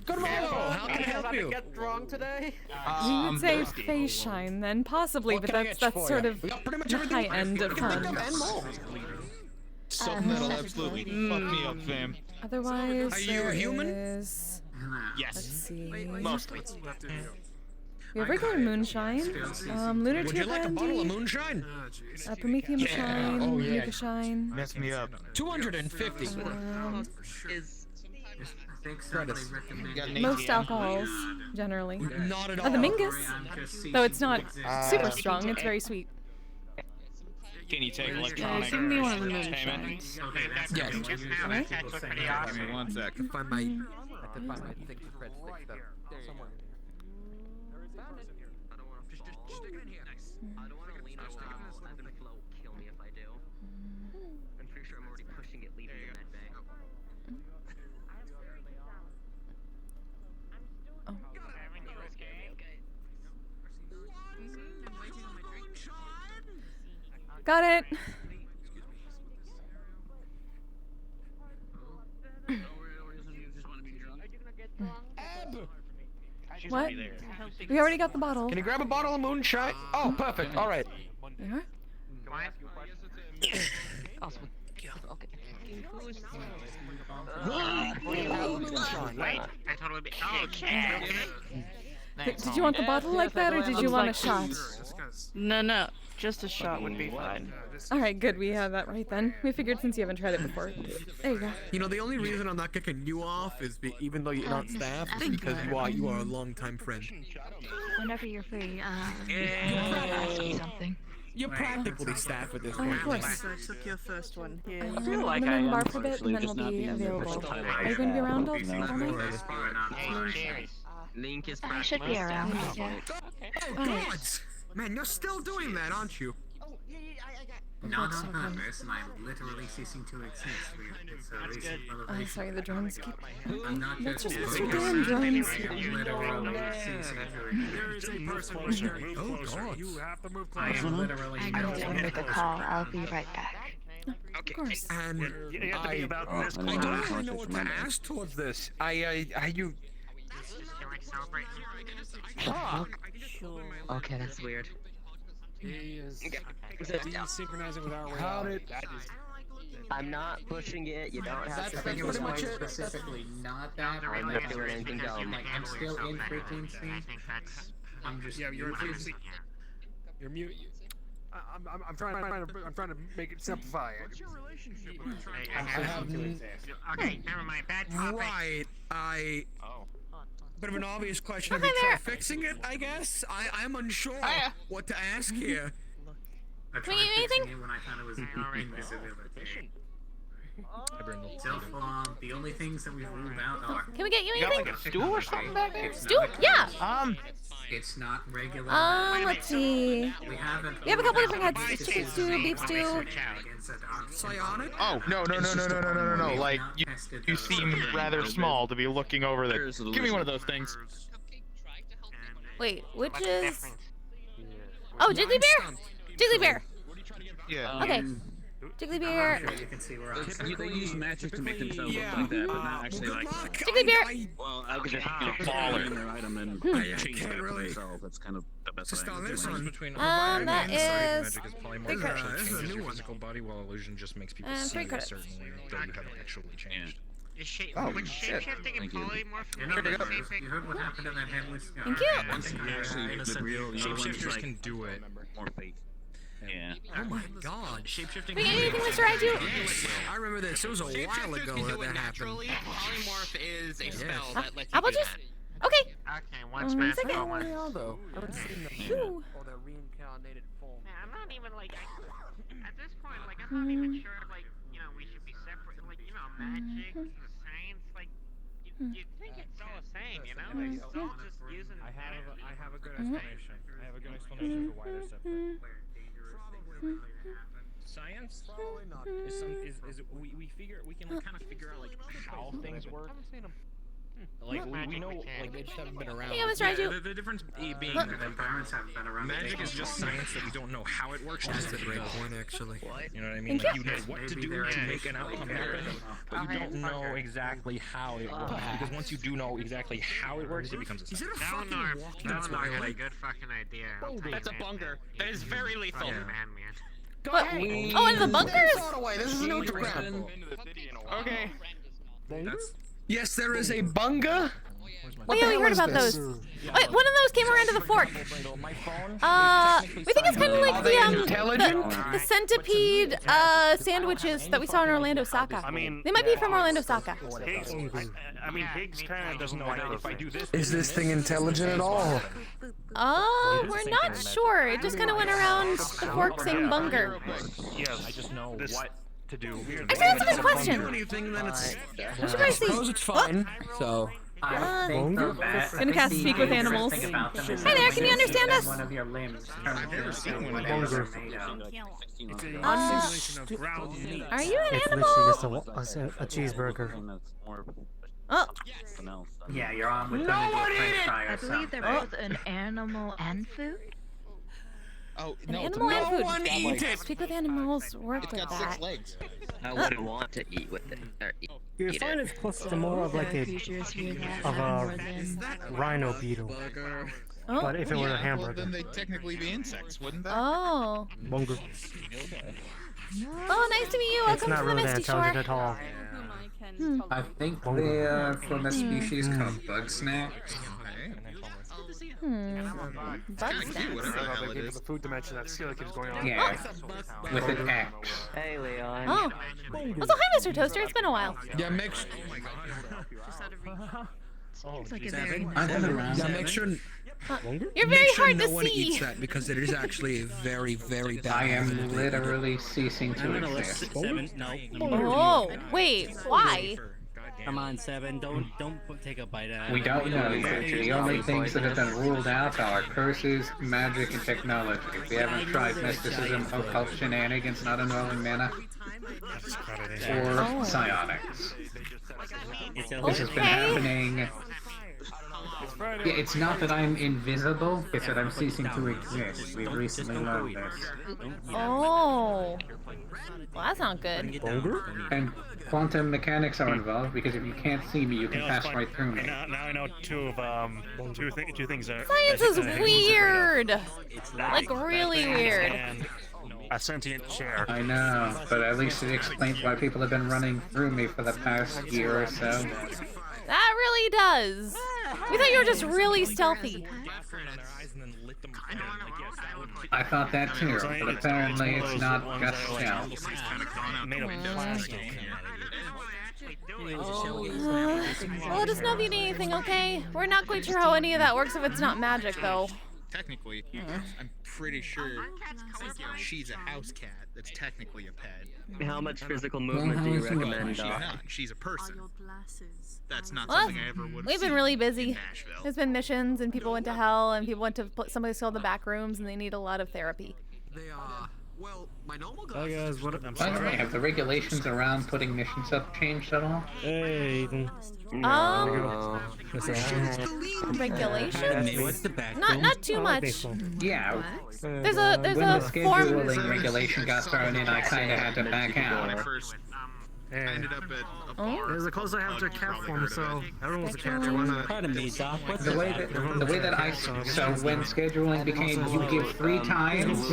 Good morning. How can I help you? Get drunk today? You would say face shine then, possibly, What but can I that's get for sort you? of We got pretty much the everything high end of we can think fun. of and more. Something that'll absolutely fuck me up, fam. Otherwise, Are you a there human? is- Let's Yes. see. Mostly. We have regular moonshine, lunar Would you tear like a bottle of brandy, moonshine? promethium Yeah. shine, Oh, yeah. yucca shine. Mess me up. 250. Credits. Most alcohols, generally. Not at The all. Mingus, though it's not super strong, it's very sweet. Can you take electronic give me one of the entertainment? moonshines. Okay, that's Yes. just now. Alright. That's pretty awesome. 1 sec. Find my. I have to find my thing for Fred stick stuff. Somewhere. Just stick it in here. I don't want to lean over. The flow will kill me if I do. I'm pretty sure I'm already pushing it, leaving the med bay. Oh. Got it. What? We already got the bottle. Can you grab a bottle of moonshine? Oh, perfect. All right. Yeah? Awesome. Okay. Wait, I totally. Oh, okay. Did you want the bottle like that, or did you want a shot? No, just a shot would be fine. Alright, good, we have that right then. We figured since you haven't tried it before. There you go. You know, the only reason I'm not kicking you off is even though you're not staff, is because you are a longtime friend. Whenever you're free, something. You're practically staff at this Oh, point. of course. So I took your first one. Yeah. I'm gonna in the bar for a bit, and then we'll be available. Are you going to be around all night? Link is I should be around, yeah. Oh, God! Man, you're still doing that, aren't you? Not on purpose, and I'm literally ceasing to exist. It's a reason for the I'm sorry, the drones keep... I'm not That's just just Mr. Damn drones. I'm literally ceasing to There is a person moving Oh, closer. God. You have to move I closer. am literally I need to make a call. I'll be right back. Of course. And You have to be about this I don't really know what to ask towards this. You... Okay, that's weird. He is desynchronizing with our way. How did... I'm not pushing it. You don't have to I think it think was it quite was specifically not that. I'm not doing anything dumb. Like, I'm still in frequency. I'm just. Yeah, you're frequency. You're mute. I'm trying to make it simplify it. What's your relationship with I have... Okay, never mind. Bad topic. Right, Oh. Bit of an obvious question. Have you tried fixing it, I guess? I'm unsure what to ask here. I tried fixing it when I thought it was invisibility. So far, the only things that we've ruled out are. Can we get you You got anything? like a stool or something back there? Stool? Yeah. It's not regular. Let's see. We haven't. We have a couple different heads. Chicken stew, beef stew. Psionic? Oh, no. Like, you seem rather small to be looking over there. Give me one of those things. Wait, which is... Oh, Jiggly Bear? Jiggly Bear. Yeah. Okay. Jiggly Bear. They use magic to make themselves look like that, but not actually like. Jiggly Bear. Well, I could just baller in their item and change that for themselves. That's kind of the best way. That is Magic is 3 polymorph. credits. Changes your physical body, while illusion just makes people see 3 a credits. certain way, though you haven't actually changed. Would shapeshifting and polymorph You heard what happened to that headless guy? Thank you. Once you actually the real Shapeshifters can do it. More fake. Yeah. Oh my god. Shapeshifting. Wait, anything, Mr. I do? I remember this. It was a while ago that happened. Polymorph is a spell that lets you Apple do juice? that. Okay. Okay, once math second. going. Though. I haven't seen them yet. Ooh. Or their reincarnated form. Man, I'm not even like at this point, like I'm not even sure like we should be separate. Like magic, science, like you think it's all the same, It's all just using. I have a good explanation. I have a good explanation for why they're separate. Science is we can kind of figure out like how things work. Like we know, like they just haven't been around. Hey, Mr. Raju. The difference being The parents haven't been around. magic is just science that we don't know how it works. That's a great point, actually. You know what I mean? Like you know what to do to make an outcome happen, but you don't know exactly how it works. Because once you do know exactly how it works, it becomes a science. That's why a good fucking idea. That's a bunger. That is very lethal. What? Oh, in the bunkers? This is no crap. Okay. Yes, there is a bunga. Oh yeah, we heard about those. Wait, one of those came around to the fork. We think it's kind of like the centipede sandwiches that we saw in Orlando Saka. They might be from Orlando Saka. Higgs kind of doesn't know that if I do this. Is this thing intelligent at all? We're not sure. It just kind of went around the fork saying bunger. Yes, I just know what to do. Actually, that's a good question. We should probably see. suppose it's fine. So. I think the best. Gonna cast Speak with Animals. Hi there, can you understand us? One of your limbs. I've never seen one. It's an simulation of ground meat. Are you an It's animal? literally just a cheeseburger. Oh. Yeah, you're on with Nobody French eat it! fry or I believe they're something. both an animal and food. Oh, An no, animal and food. one eat it! Speak with Animals work It's with got that. 6 legs. I wouldn't want to eat with it. Or You find it's close to more of like a rhino beetle. Oh. But if it were a hamburger. Then they'd technically be insects, wouldn't they? Oh. Bunga. Oh, nice to meet you. It's Welcome not to the really that Misty Shore. intelligent at all. I think they are from a species called bug snack. Bug snacks. The food dimension that still keeps going on. Yeah, with an X. Hey, Leon. Oh. Also, hi, Mr. Toaster. It's been a while. Yeah, make sure. Seems like a very I've been around. Yeah, make sure. You're very Make sure hard no to one eats see. that because it is actually a very, very bad. I am literally ceasing to exist. Oh, wait, why? Come on, Seven. Don't take a bite out of it. We don't know yet. The only things that have been ruled out are curses, magic, and technology. We haven't tried mysticism, occult shenanigans not involving mana, or psionics. This has been happening. Yeah, it's not that I'm invisible, it's that I'm ceasing to exist. We've recently learned this. Oh. Well, that's not good. And quantum mechanics are involved because if you can't see me, you can pass right through me. Now I know two things are. Science is weird. Like, really weird. And a sentient chair. I know, but at least it explains why people have been running through me for the past year or so. That really does. We thought you were just really stealthy. I thought that too, but apparently it's not just stealth. Made of plastic. Well, let us know if you need anything, okay? We're not quite sure how any of that works if it's not magic, though. technically, I'm pretty sure she's a house cat. That's technically a pet. How much physical movement do you recommend, She's Doc? not. She's a person. That's not Well, something I ever would. we've been really busy. There's been missions, and people went to hell, and people went to somebody saw the back rooms, and they need a lot of therapy. They are. Well, my normal Hi guys, what up? By the way, have the regulations around putting missions up changed at all? Hey, Ethan. Regulations? What's the back? Not too much. Yeah. There's a when the form. scheduling regulation got thrown in, I kind of had to back out. I ended up at a bar. There's a close I have to a cat form, so everyone's a cat. Why not? Pardon me, Doc. What's The way that I so when scheduling became you give 3 times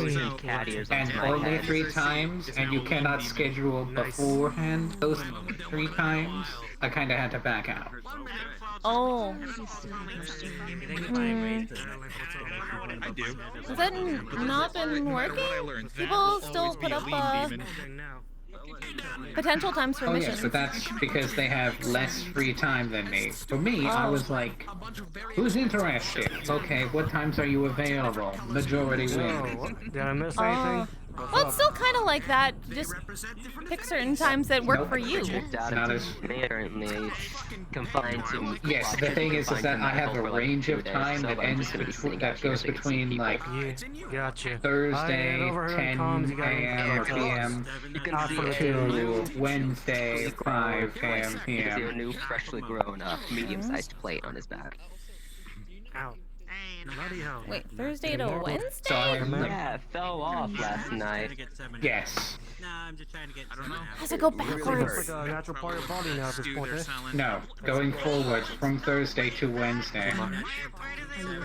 and only 3 times, and you cannot schedule beforehand those 3 times, I kind of had to back out. Oh. I do. Has that not been working? People still put up potential times for Oh missions. yes, but that's because they have less free time than me. For me, I was like, who's interested? Okay, what times are you available? Majority wins. Did I miss anything? Well, it's still kind of like that. Just pick certain times that work for you. Not as Apparently confined to. Yes, the thing is that I have a range of time that ends that goes between like Thursday 10 a.m. or p.m. to Wednesday 5 a.m. Because p.m. a new, freshly grown up, medium-sized plate on his back. Ow. Wait, Thursday to Wednesday? So Yeah, it fell off last night. Yes. Has to go backwards. It's like a natural part of your body now at this point, eh? No, going forward from Thursday to Wednesday.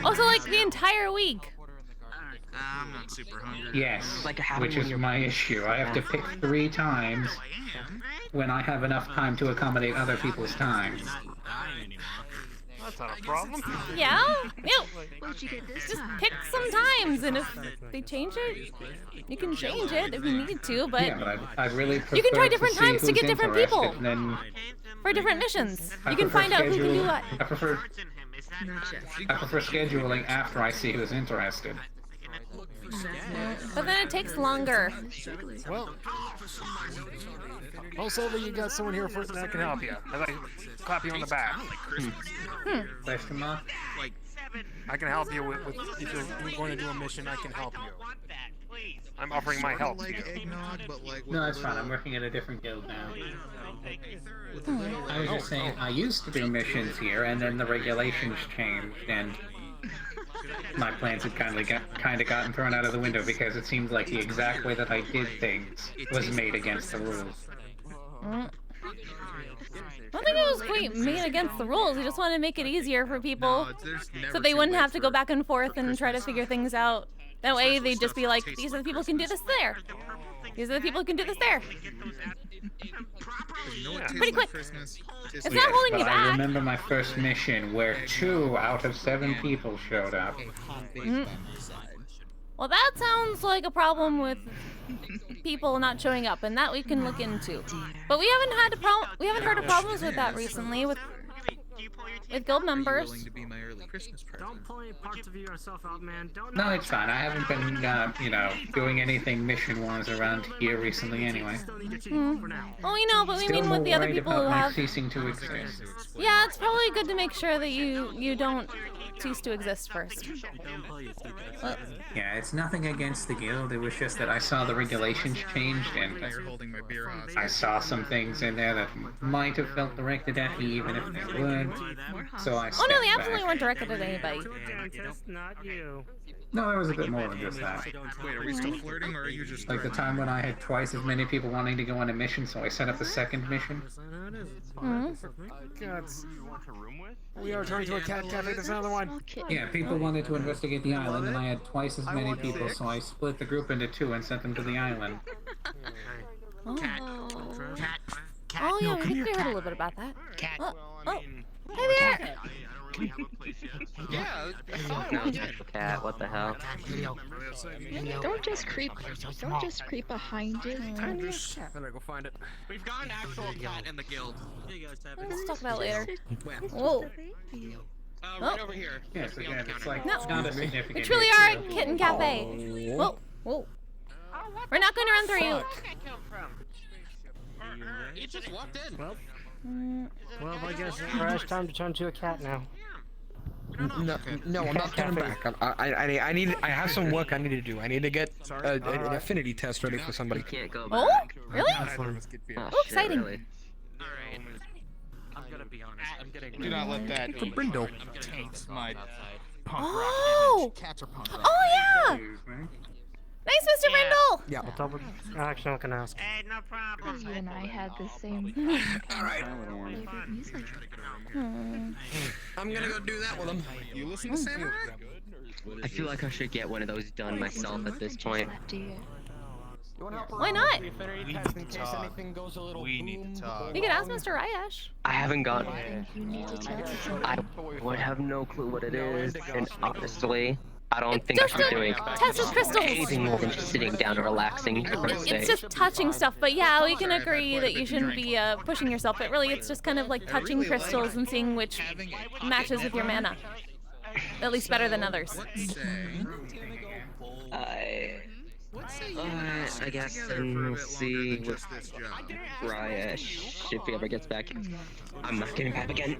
Also, like the entire week. I'm not super hungry. Yes, which is my issue. I have to pick 3 times when I have enough time to accommodate other people's times. That's not a problem. Yeah? Just pick some times, and if they change it, you can change it if you need to, but Yeah, but I'd really prefer you can try different to see times to who's get different people interested than- for different missions. I You can prefer find out who can do scheduling- what. I prefer scheduling after I see who's interested. But then it takes longer. Well, Silver, you got someone here first that can help you. As I clap you on the back. Question mark? I can help you with if you're going to do a mission. I can help you. I'm offering my help to you. No, that's fine. I'm working at a different guild now. I was just saying, I used to do missions here, and then the regulations changed, and my plans had kind of gotten thrown out of the window because it seemed like the exact way that I did things was made against the rules. I don't think it was quite made against the rules. We just wanted to make it easier for people so they wouldn't have to go back and forth and try to figure things out. That way they'd just be like, these are the people who can do this there. These are the people who can do this there. Pretty quick. It's not holding you I back. remember my first mission where 2 out of 7 people showed up. Well, that sounds like a problem with people not showing up, and that we can look into. But we haven't had we haven't heard of problems with that recently with guild members. Don't pull any parts of yourself out, man. No, it's fine. I haven't been, doing anything mission-wise around here recently anyway. Well, we know, but we mean with the other people who have. Ceasing to exist. Yeah, it's probably good to make sure that you don't cease to exist first. Yeah, it's nothing against the guild. It was just that I saw the regulations changed, and I saw some things in there that might have felt directed at me, even if they weren't. So I. Oh no, they absolutely weren't directed at anybody. Not you. No, there was a bit more than just that. Wait, are we still flirting, or are you just like the time when I had twice as many people wanting to go on a mission, so I set up a second mission? We are turning to a cat cafe. There's another one. Yeah, people wanted to investigate the island, and I had twice as many people, so I split the group into 2 and sent them to the island. Oh yeah, we heard a little bit about that. Hey there! Yeah, cat, what the hell? Don't just creep behind you. Better go find it. We've got an actual cat in the guild. Let's talk about it later. Whoa. Right over here. Yes, again, it's like No. not a significant We truly are a issue. kitten cafe. Whoa, whoa. We're not going to run through you. You just walked in. Well, I guess it's time to turn to a cat now. No, I'm not coming back. I have some work I need to do. I need to get an affinity test ready for somebody. Can't go Oh, back. really? Oh, exciting. Really? Alright. I'm gonna be honest. I'm getting. Do not let that brindle taint my Oh! Cats are punk rock. Oh, yeah! Nice, Mr. Brindle! Yeah. Actually, I can ask. Hey, no problem. You and I had the same favorite music. I'm gonna go do that with him. You listen to Samurai? I feel like I should get one of those done myself at this point. Why not? In case anything goes a little We need to talk. You can ask Mr. Ryesh. I haven't got. You need to tell I would have no clue what it is, and honestly, I don't think I Just should be a doing test of crystals. anything more than just sitting down and relaxing for Christ's It's sake. just touching stuff, but yeah, we can agree that you shouldn't be pushing yourself, but really it's just kind of like touching crystals and seeing which matches with your mana. At least better than others. I guess we'll see with Ryesh if he ever gets back. I'm not getting back again.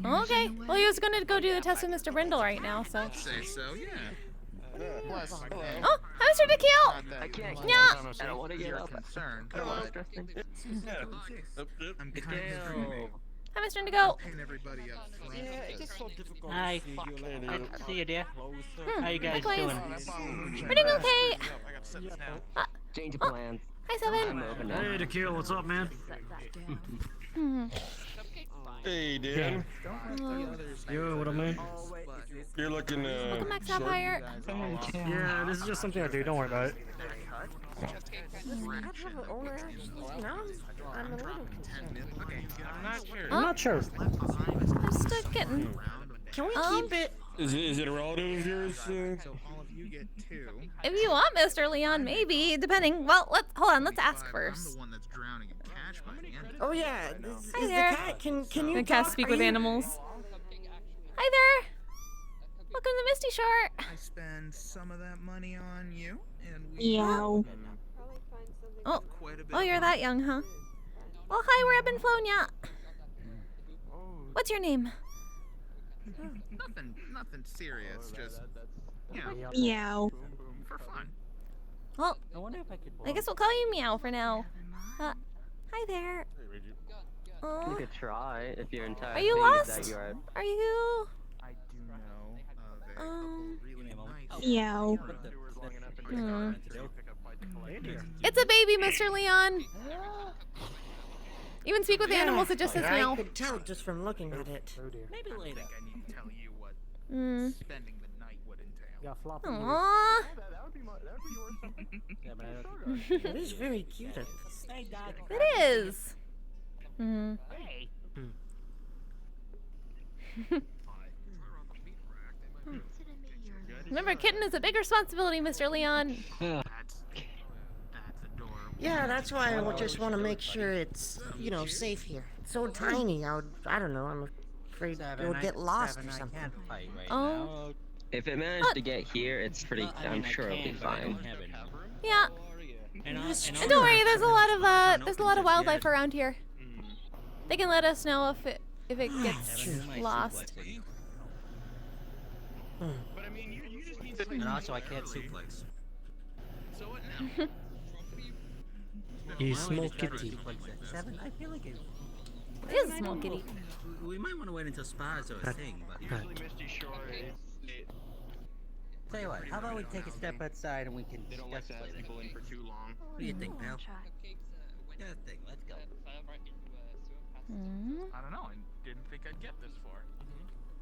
Okay, well he was gonna go do the test with Mr. Brindle right now, so. Say so, yeah. Oh, hi Mr. Nikhil! I can't. Yeah. I don't want to get up. Concerned. I'm Hi Mr. Indigo. Hi. See you, dear. How you guys likewise. doing? We're doing okay. Change of plans. Hi Seven. Hey, Nikhil, what's up, man? Hey, Dan. Yo, what up, man? You're looking, Welcome back, Sapphire. Yeah, this is just something I do. Don't worry about it. I'm not sure. I'm still getting. Can we keep it? Is it a relative of yours? If you want, Mr. Leon, maybe, depending. Well, hold on. Let's ask first. Oh yeah. Hi Is there. the cat? Can you The cat talk? speak Are with you- animals. Hi there. Welcome to Misty Short. I spend some of that money on you, and we Meow. Oh, you're that young, huh? Well, hi, we're Ebb and Flonia. What's your name? nothing serious, just Meow. for fun. Well, I guess we'll call you Meow for now. Hi there. You could try if you're entirely. Are you lost? That you are. Are you? I do know really nice. Meow. It's a baby, Mr. Leon. Even speak with the animals, it just says meow. I could tell just from looking at it. Maybe later. I think I need to tell you what spending the night would entail. Aww. It is very cute. It is. Remember, kitten is a big responsibility, Mr. Leon. Yeah, that's why I just want to make sure it's, safe here. It's so tiny. I don't know. I'm afraid it would get lost or something. Oh. If it managed to get here, it's pretty. I'm sure it'll be fine. Yeah. And don't worry, there's a lot of wildlife around here. They can let us know if it gets lost. And also, I can't suplex. So what now? You small kitty. 7? I feel like it. It is a small kitty. We might want to wait until spas are a thing, but. Tell you what, how about we take a step outside and we can discuss it later. People in for too long. What do you think, pal? Yeah, thing. Let's go. I don't know. I didn't think I'd get this far.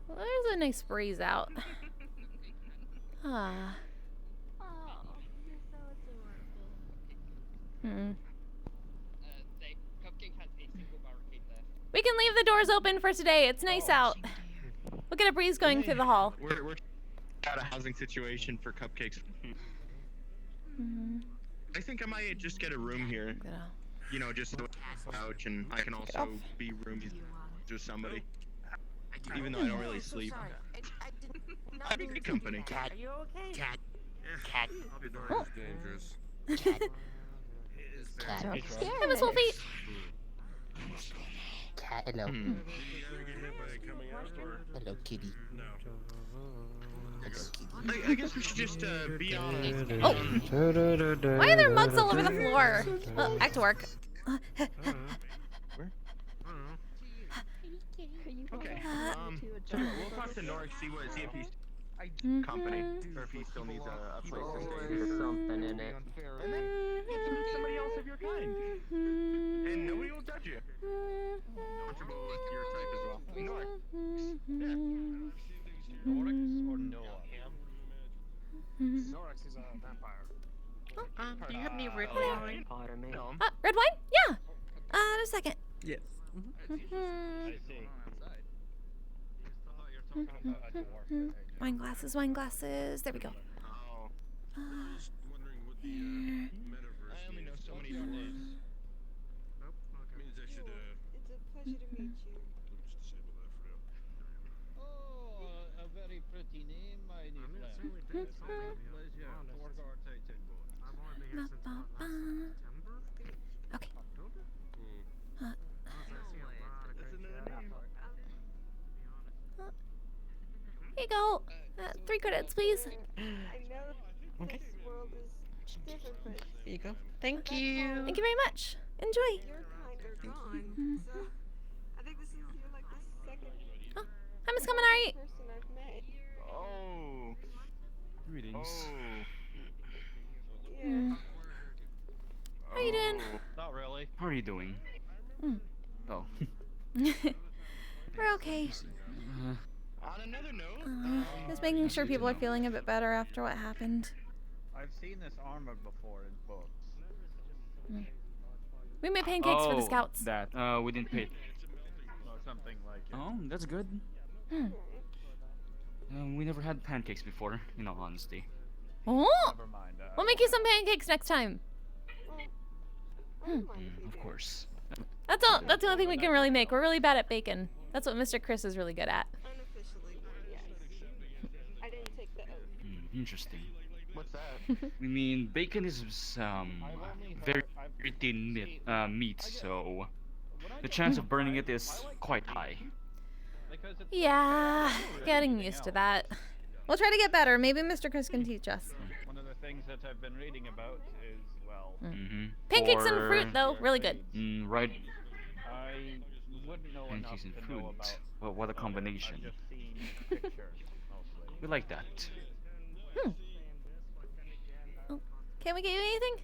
Well, there's a nice breeze out. Ah. We can leave the doors open for today. It's nice out. Look at a breeze going through the hall. We're out of housing situation for cupcakes. I think I might just get a room here. Just a couch, and I can also be roomies with somebody. I even though I don't really sleep. I'm in good company. Are you okay? Cat. Cat. Oh. Dangerous. Cat. Hi, Miss Wolfie. Cat, hello. Hello, kitty. I guess we should just be on. Oh! Why are there mugs all over the floor? Back to work. Okay. We'll talk to Norik, see if he's company, or if he still needs a place to stay. There's something in it. And then meet somebody else of your kind, and nobody will judge you. Comfortable with your type as well. Norik. Yeah. Norik or Noah? Norik is a vampire. Do you have any red wine? Red wine? Yeah. In a second. Yes. Mm-hmm. I see. Wine glasses, wine glasses. There we go. I only know so many names. Means I should It's a pleasure to meet you. Oh, a very pretty name, my new friend. Pleasure. Forgot I take Okay. Here you go. 3 credits, please. I know this world is different, but Here you go. Thank you. Thank you very much. Enjoy. your kind are gone. So I think you're like the second Oh, hi, Miss Kaminari. person I've met. Oh. Greetings. Oh. Yeah. How you doing? Not really. How are you doing? Oh. We're okay. On another note, Just making sure people are feeling a bit better after what happened. I've seen this armor before in books. We made pancakes for the scouts. That. We didn't pay. Or something like it. Oh, that's good. We never had pancakes before, in all honesty. Oh! Never mind. We'll make you some pancakes next time. Of course. That's the only thing we can really make. We're really bad at bacon. That's what Mr. Chris is really good at. Unofficially, yes. I didn't take the oath. Interesting. what's that? I mean, bacon is very thin meat, so the chance of burning it is quite high. Yeah, getting used to that. We'll try to get better. Maybe Mr. Chris can teach us. One of the things that I've been reading about is, well... Pancakes and fruit, though, really good. Right. I wouldn't know Pancakes and enough to fruit. know about... Well, what a combination. I've just seen pictures, mostly. We like that. Oh, can we get you anything?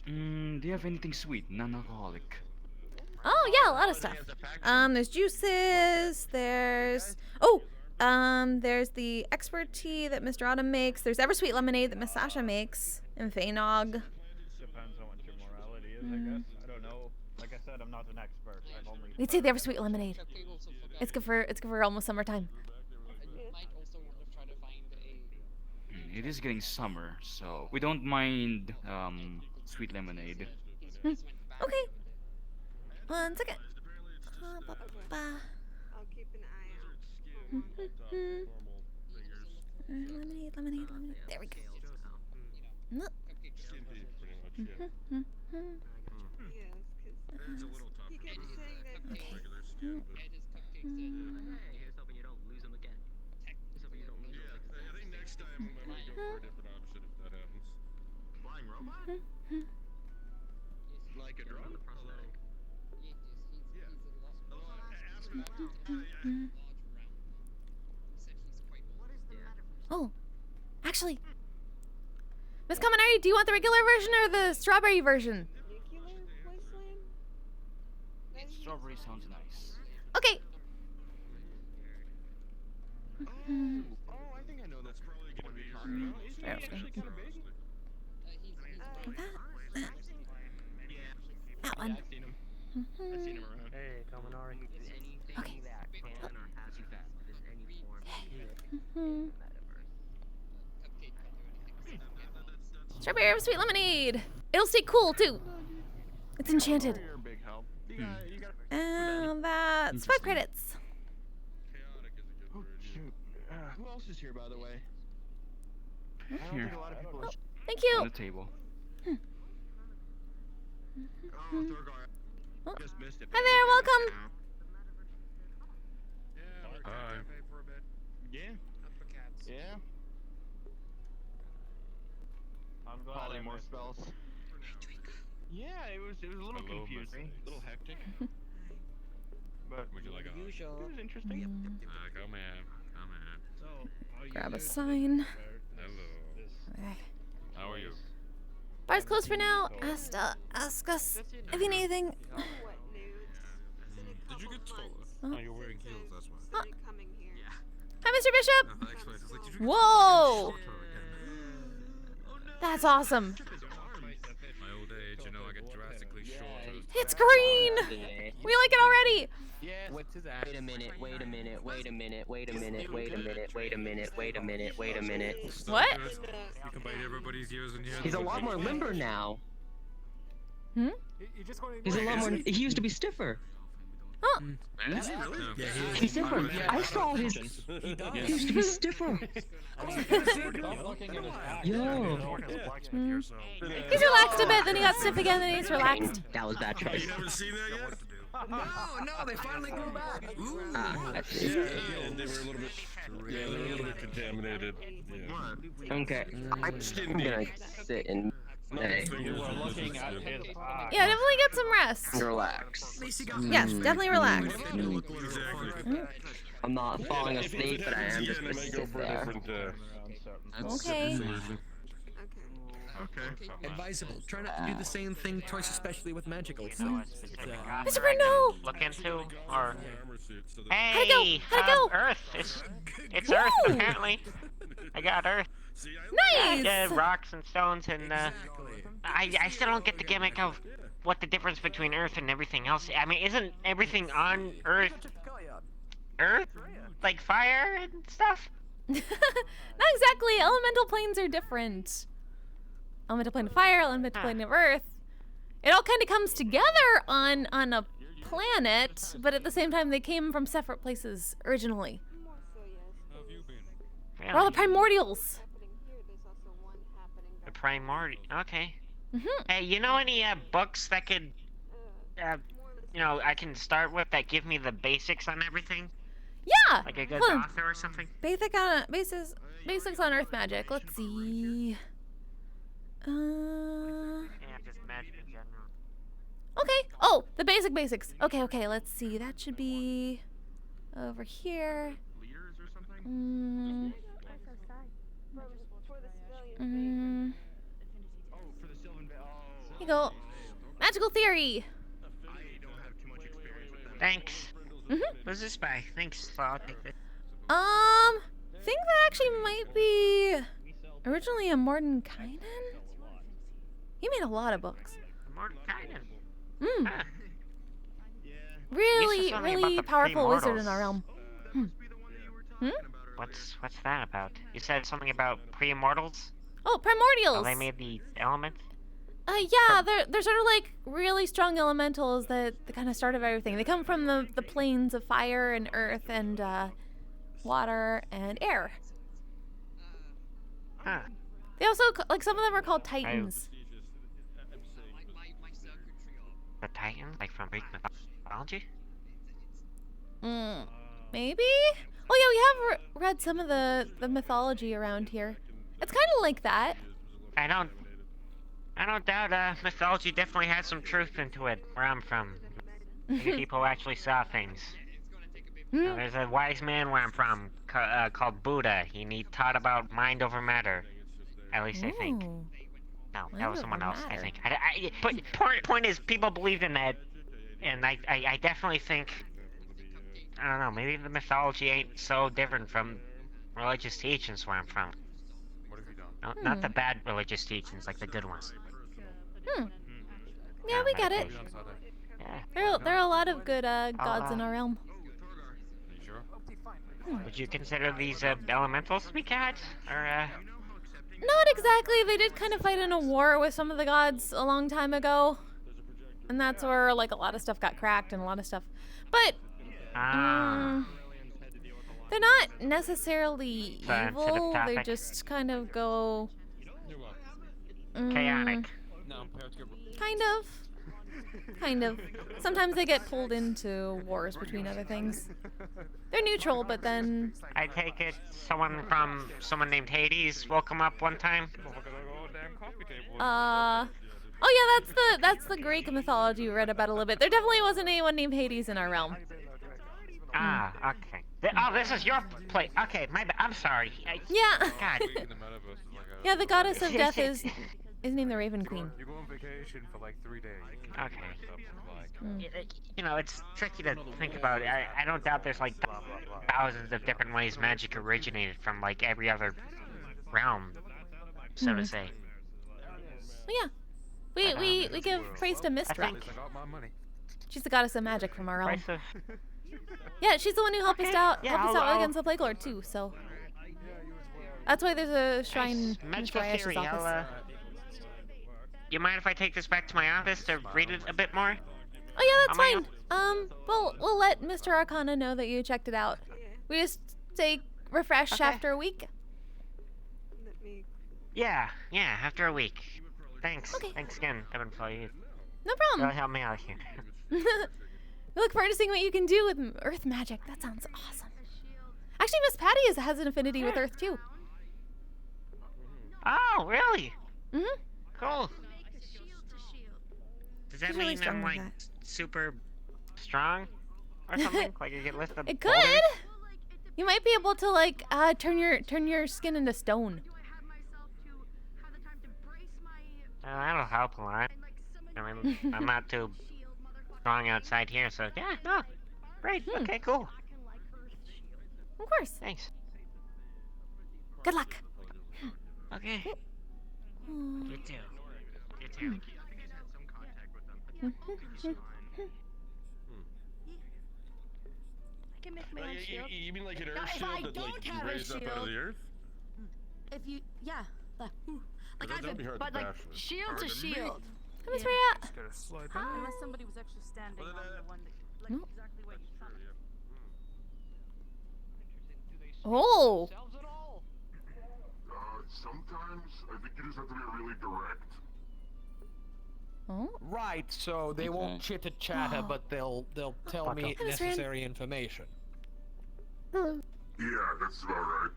Do you have anything sweet, non-alcoholic? Oh yeah, a lot of stuff. There's juices. There's there's the expert tea that Mr. Autumn makes. There's Eversweet lemonade that Miss Sasha makes, and Feynog. Depends on what your morality is, I guess. I don't know. Like I said, I'm not an expert. I've only... We'd say the Eversweet lemonade. It's good for almost summertime. It is getting summer, so we don't mind sweet lemonade. Okay. 1 second. I'll keep an eye out. Lemonade. There we go. No. Yes, because he kept saying that. Okay. Here's hoping you don't lose them again. Here's hoping you don't lose them again. I think next time I might go for a different option if that happens. Flying robot? Like a drone? Oh, actually, Miss Kaminari, do you want the regular version or the strawberry version? Strawberry sounds nice. Okay. Oh, I think I know that's probably gonna be hard. Isn't it actually kind of big? That one. I've seen him. I've seen him around. Hey, Kaminari. Okay. Strawberry sweet lemonade. It'll stay cool too. It's enchanted. You're a big help. And that's 5 credits. Oh, shoot. Who else is here, by the way? I don't Here. think a lot of people are... Thank you. On the table. Oh, Thorgar. Just missed it. Hi there, welcome. Hi. Yeah. Yeah. I'm glad Polly more spells. Yeah, it was a little confusing, a little hectic. But would you like a hug? it was interesting. Come in. So, Grab a sign. Hello. Okay. How are you? Bar's closed for now. Ask us if you need anything. Did you get taller? Oh. Oh, you're wearing heels, that's why. Huh. Hi, Mr. Bishop. Whoa! That's awesome. My old age, you know, I get drastically shorter. It's green. We like it already. What's his ass? Wait a minute, wait a minute, wait a minute, wait a minute, wait a minute, wait a minute, wait a minute, wait a minute. What? You can bite everybody's ears and hair. He's a lot more limber now. Hmm? He's a lot more. He used to be stiffer. Huh? Is he really? Yeah, he's stiffer. I saw his. He used to be stiffer. Yo. He's relaxed a bit, then he got stiff again, then he's relaxed. That was bad choice. You never seen that yet? No, they finally grew back. That's Yeah, it. they were a little bit. Yeah, they were a little bit contaminated. Yeah. Okay, I'm gonna sit and. Hey. Yeah, definitely get some rest. Relax. Yes, definitely relax. I'm not falling asleep, but I am just gonna sit there. Okay. Okay. Advisable. Try not to do the same thing twice, especially with magical things. Mr. Bruno! Look into, or... How'd it go? How'd it go? Earth. It's Earth, apparently. I got Earth. Nice! Rocks and stones, and, I still don't get the gimmick of what the difference between Earth and everything else. I mean, isn't everything on Earth... Like fire and stuff? Not exactly. Elemental planes are different. Elemental plane of fire, elemental plane of earth. It all kind of comes together on a planet, but at the same time they came from separate places originally. Really? We're all the primordials. The primordial. Okay. Mm-hmm. Hey, you know any books that could, you know, I can start with that give me the basics on everything? Yeah. Like a good Hold on. author or something? Basics on earth magic. Let's see. Yeah, just magic in general. Okay. Oh, the basics. Okay. Let's see. That should be over here. Here you go. Magical theory. Thanks. Who's this by? Thanks. I'll take this. Think that actually might be originally a Mordenkainen. He made a lot of books. Mordenkainen. Hmm. Really about the powerful wizard in pre-mortals. our realm. What's that about? You said something about pre-immortals? Oh, primordials. Oh, they made the elements? Yeah, they're sort of like really strong elementals that kind of started everything. They come from the planes of fire and earth and water and air. Huh. They also, like, some of them are called titans. The Titans? Like from Greek mythology? Maybe? Oh yeah, we have read some of the mythology around here. It's kind of like that. I don't doubt mythology definitely has some truth into it where I'm from. Maybe people actually saw things. There's a wise man where I'm from called Buddha. He taught about mind over matter. At least I think. No, that was someone else, I think. But point is, people believed in that, and I definitely think, I don't know, maybe the mythology ain't so different from religious teachings where I'm from. No, not the bad religious teachings, like the good ones. Yeah, we get it. Yeah. There are a lot of good gods in our realm. Would you consider these elementals to be gods? Or, Not exactly. They did kind of fight in a war with some of the gods a long time ago. and that's where like a lot of stuff got cracked and a lot of stuff. But they're not necessarily evil. They just kind of go chaotic. Kind of. Sometimes they get pulled into wars between other things. They're neutral, but then... I take it someone named Hades woke him up one time? Oh yeah, that's the Greek mythology we read about a little bit. There definitely wasn't anyone named Hades in our realm. Ah, okay. Oh, this is your place. Okay, my bad. I'm sorry. Yeah. God. Yeah, the goddess of death is named the Raven Queen. You go on vacation for like 3 days. Okay. You know, it's tricky to think about. I don't doubt there's like thousands of different ways magic originated from like every other realm, so to say. Well, yeah. We give praise to Misty. She's the goddess of magic from our realm. Yeah, she's the one who helped us out against the Plague Lord too, so that's why there's a shrine in Mr. Ayesh's office. You mind if I take this back to my office to read it a bit more? Oh yeah, that's fine. We'll let Mr. Arcana know that you checked it out. We just say refresh after a week. Yeah, after a week. Thanks. Thanks again, Evan, for you. No problem. That'll help me out here. We look forward to seeing what you can do with Earth magic. That sounds awesome. Actually, Miss Patty has an affinity with Earth too. Oh, really? Mm-hmm. Cool. Does that mean I'm like super strong or something? Like you get listed? It could. You might be able to like turn your skin into stone. That'll help a lot. I mean, I'm not too strong outside here, so yeah, no, great. Okay, cool. Of course. Thanks. Good luck. Okay. You too. You too. I can make my own shield. You mean like an Now, earth if shield I that don't like you have a raise up out of shield- the earth? If you, yeah, like That'd be hard but to like bash with. shield to shield. Come Miss Rhea. Unless somebody was actually standing on the one that, like exactly what you found. Oh. Sometimes I think you just have to be really direct. Oh. Right, so they won't chitter chatter, but they'll tell me necessary information. Yeah, that's about right.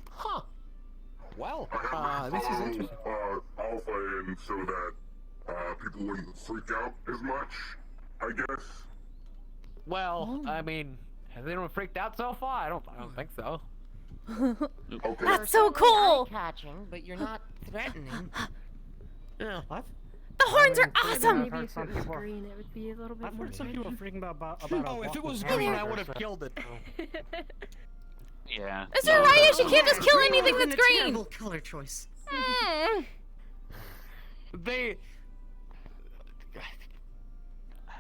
Huh. Well, I this is follow, interesting. Alpha in so that people wouldn't freak out as much, I guess. Well, I mean, have anyone freaked out so far? I don't think so. Okay. That's so cool. Catching, but you're not threatening. Yeah. What? The horns are awesome. Maybe if it was green, it would be a little bit more. I've heard some people freaking about Oh, if it was green, I would have killed it. Yeah. Mr. Reyes, you can't just kill anything that's green. Terrible color choice. They.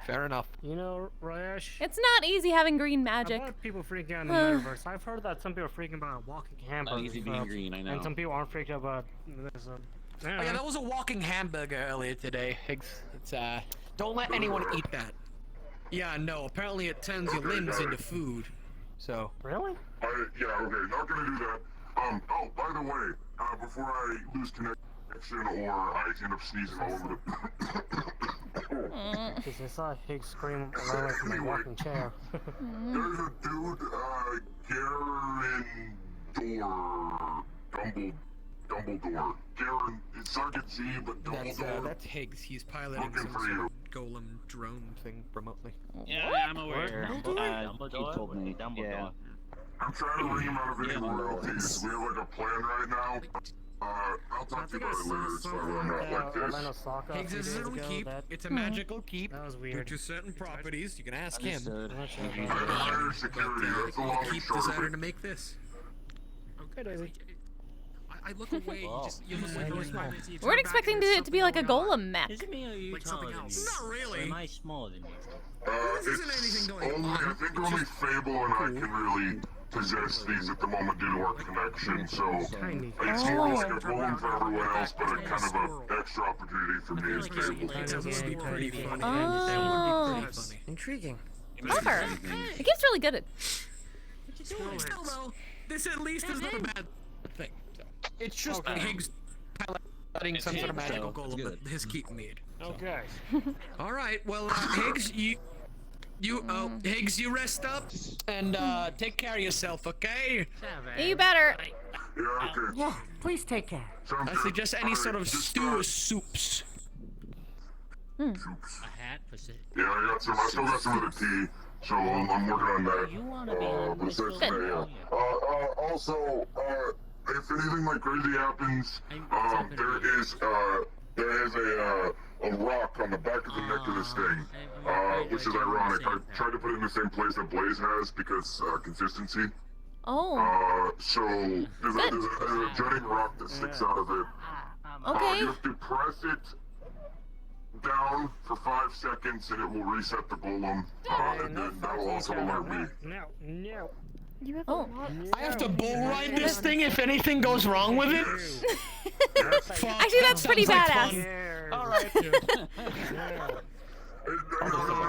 Fair enough. You know, Rayesh. It's not easy having green magic. About people freaking out in the metaverse. I've heard that some people are freaking about walking hamburgers. Not easy being green, I know. And some people aren't freaked out about this. Oh yeah, that was a walking hamburger earlier today, Higgs. It's don't let anyone eat that. Yeah, no. Apparently, it turns your limbs into food. So. Really? Yeah, okay, not gonna do that. Oh, by the way, before I lose connection or I end up sneezing all over Because I saw Higgs scream around like from a walking chair. There's a dude, Dumbledore. Garen, it's not a G, but Dumbledore. That's Higgs. He's piloting Looking some for sort you. of golem drone thing remotely. Yeah, I'm aware. He told me. Yeah. I'm trying to ring him out of any royalties. We have like a plan right now. I'll talk to you about it later, so I'm not like this. Higgs is a keep. It's a magical keep. That was Due weird. to certain properties, you can ask him. Higher security, that's a long Keep short of decided it. to make this. Okay, Daisy. I look away. You look like you're smaller. We weren't expecting it to be like a golem mech. Is it me or are you Like taller something than else. me? Not Or really. am I smaller than you? It's anything going only, on. I think only Fable and I can really possess these at the moment due to our connection, so it's Oh. more like a golem for everyone else, but a kind of an extra opportunity for me to be able to. Oh. Intriguing. Clever. It keeps really good at. Still though, this at least is not a bad thing. So. It's just Higgs piloting some sort of magical golem that his keep made. So. Okay. All right. Well, Higgs, Higgs, you rest up and take care of yourself, okay? You better. Yeah, okay. Yeah, please take care. I suggest any sort of stew or soups. A hat for sit. Yeah, I still got some of the tea, so I'm working on that. But aside from that, yeah. Also, if anything like crazy happens, there is a rock on the back of the neck of this thing, which is ironic. I tried to put it in the same place that Blaze has because consistency. Oh. So there's a jutting rock that sticks out of it. Okay. You have to press it down for 5 seconds and it will reset the golem, and then that will also alert me. No. You have I have to bull ride this thing if anything goes wrong with it? Actually, that's pretty badass. Alright.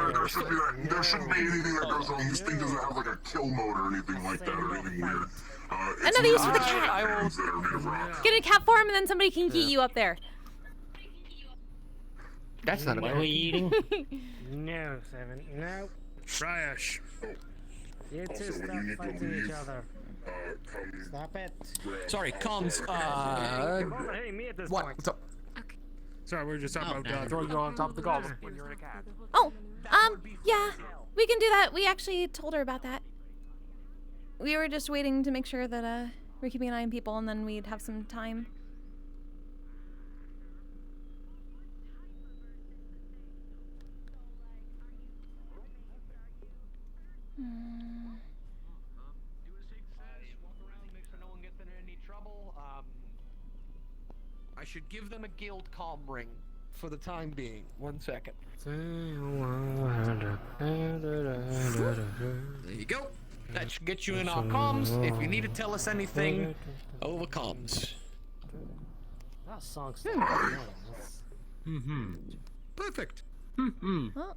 There shouldn't be anything that goes wrong. This thing doesn't have like a kill mode or anything like that or anything weird. Another use for the cat. Get a cat form and then somebody can eat you up there. That's not a bad. What are we eating? No, Seven. No. Trash. You two stop fighting each other. Stop it. Sorry, comms. Hey, me at this What? point. What's up? Sorry, we were just talking about throwing you on top of the golem when you're in a cat. Oh, yeah, we can do that. We actually told her about that. We were just waiting to make sure that we're keeping an eye on people, and then we'd have some time. I should give them a guild comm ring for the time being. 1 second. There you go. That should get you in our comms. If you need to tell us anything, over comms. That song's Perfect. Oh.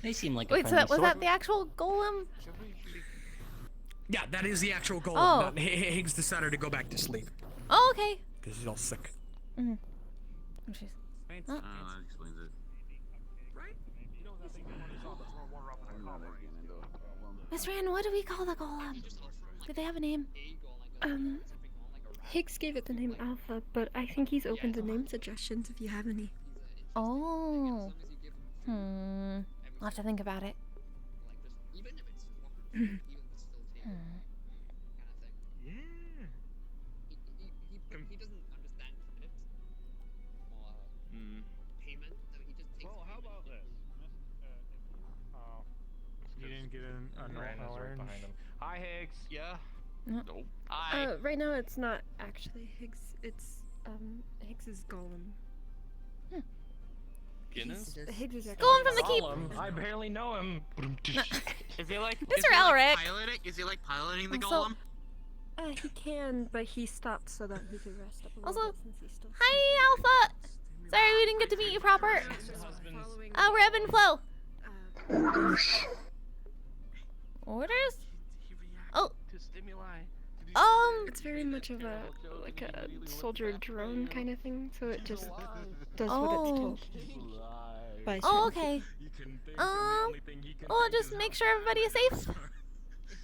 They seem like a Wait, so was that the actual golem? Yeah, that is the actual golem. Oh. But Higgs decided to go back to sleep. Oh, okay. Because he's all sick. Mm-hmm. Oh, jeez. That explains it. Miss Rand, what do we call the golem? Did they have a name? Higgs gave it the name Alpha, but I think he's open to name suggestions if you have any. Oh. I'll have to think about it. Well, how about this? You didn't get an orange. Behind him. Hi, Higgs. Yeah. Nope. Right now it's not actually Higgs. It's Higgs's golem. Guinness? Higgs is actually Golem from the keep. I barely know him. Is he like Mr. Elric. Is he like piloting the Also- golem? He can, but he stopped so that he could rest up a little Also, bit since he's still. Hi, Alpha. Sorry we didn't get to meet you proper. We're ebb and flow. Orders? Oh. It's very much of a soldier drone kind of thing, so it just does what it's told. By Oh, certain okay. Well, just make sure everybody is safe.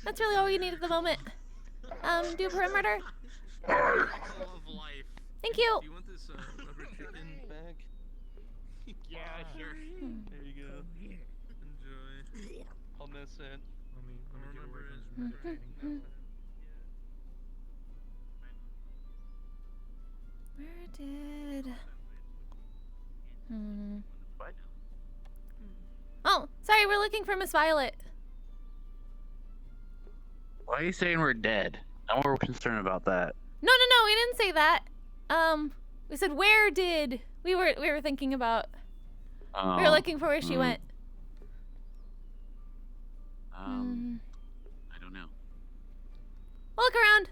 That's really all we need at the moment. Do perimeter. Thank you. Do you want this rubber chicken bag? Yeah, sure. There you go. Enjoy. I'll miss it. Let me get away from Where did... What? Oh, sorry, we're looking for Miss Violet. Why are you saying we're dead? I'm more concerned about that. No, we didn't say that. We said where did... We were thinking about... we were looking for where she went. I We'll look around.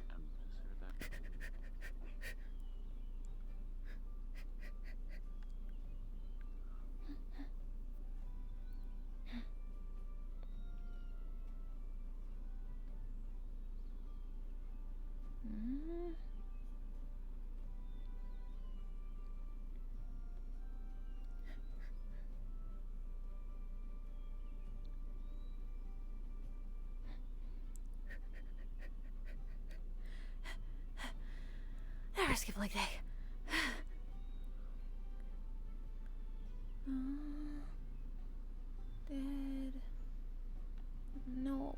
Never skip a leg day. Dead. Nope.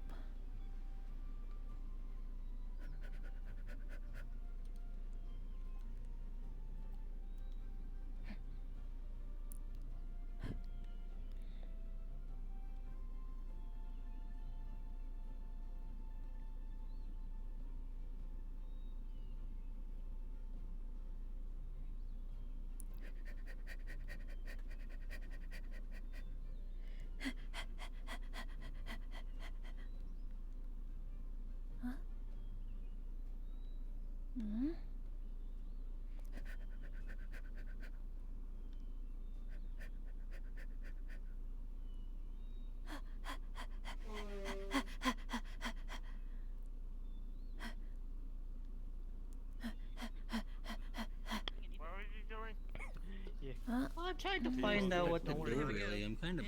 Well, I'm trying to find out what to do, really. I'm kind of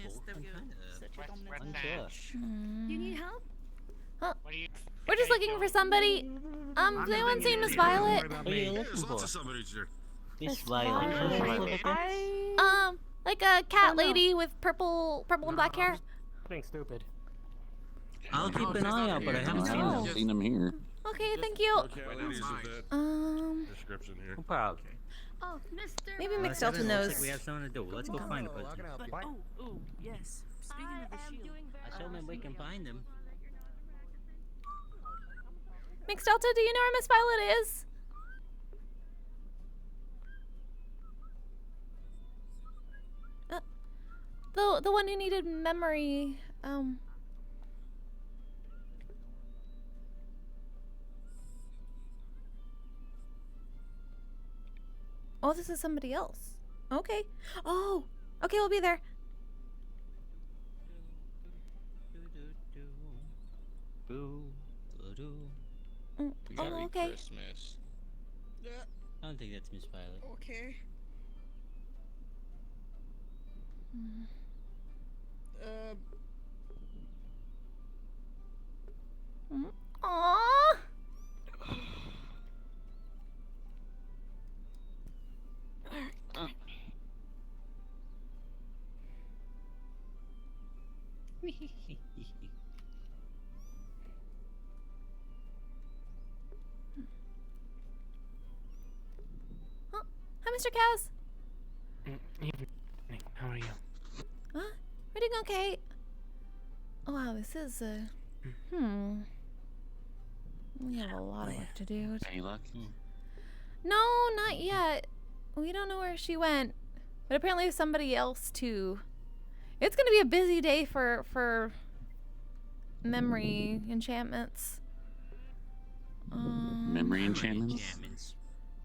unsure. You need help? Huh. We're just looking for somebody. Has anyone seen Miss Violet? What are you looking for? Miss Violet. Like a cat lady with purple and black hair. Being stupid. I'll keep an eye out, but I haven't seen I've seen them here. Okay, thank you. Description here. No problem. Oh, Mister. Maybe Well, Mixed Delta knows. Looks like we have something to do. Let's go find the person. Oh, yes. Speaking of the shield. Assuming we can find him. Mixed Delta, do you know where Miss Violet is? The one who needed memory. Oh, this is somebody else. Okay. Oh, okay, we'll be there. Oh, okay. Christmas. I don't think that's Miss Violet. Okay. Aww. Oh, hi, Mr. Cows. Evening. How are you? Huh? We're doing okay. Oh, wow, this is we have a lot of work to do. Any luck? No, not yet. We don't know where she went, but apparently there's somebody else too. It's gonna be a busy day for memory enchantments. Memory enchantments?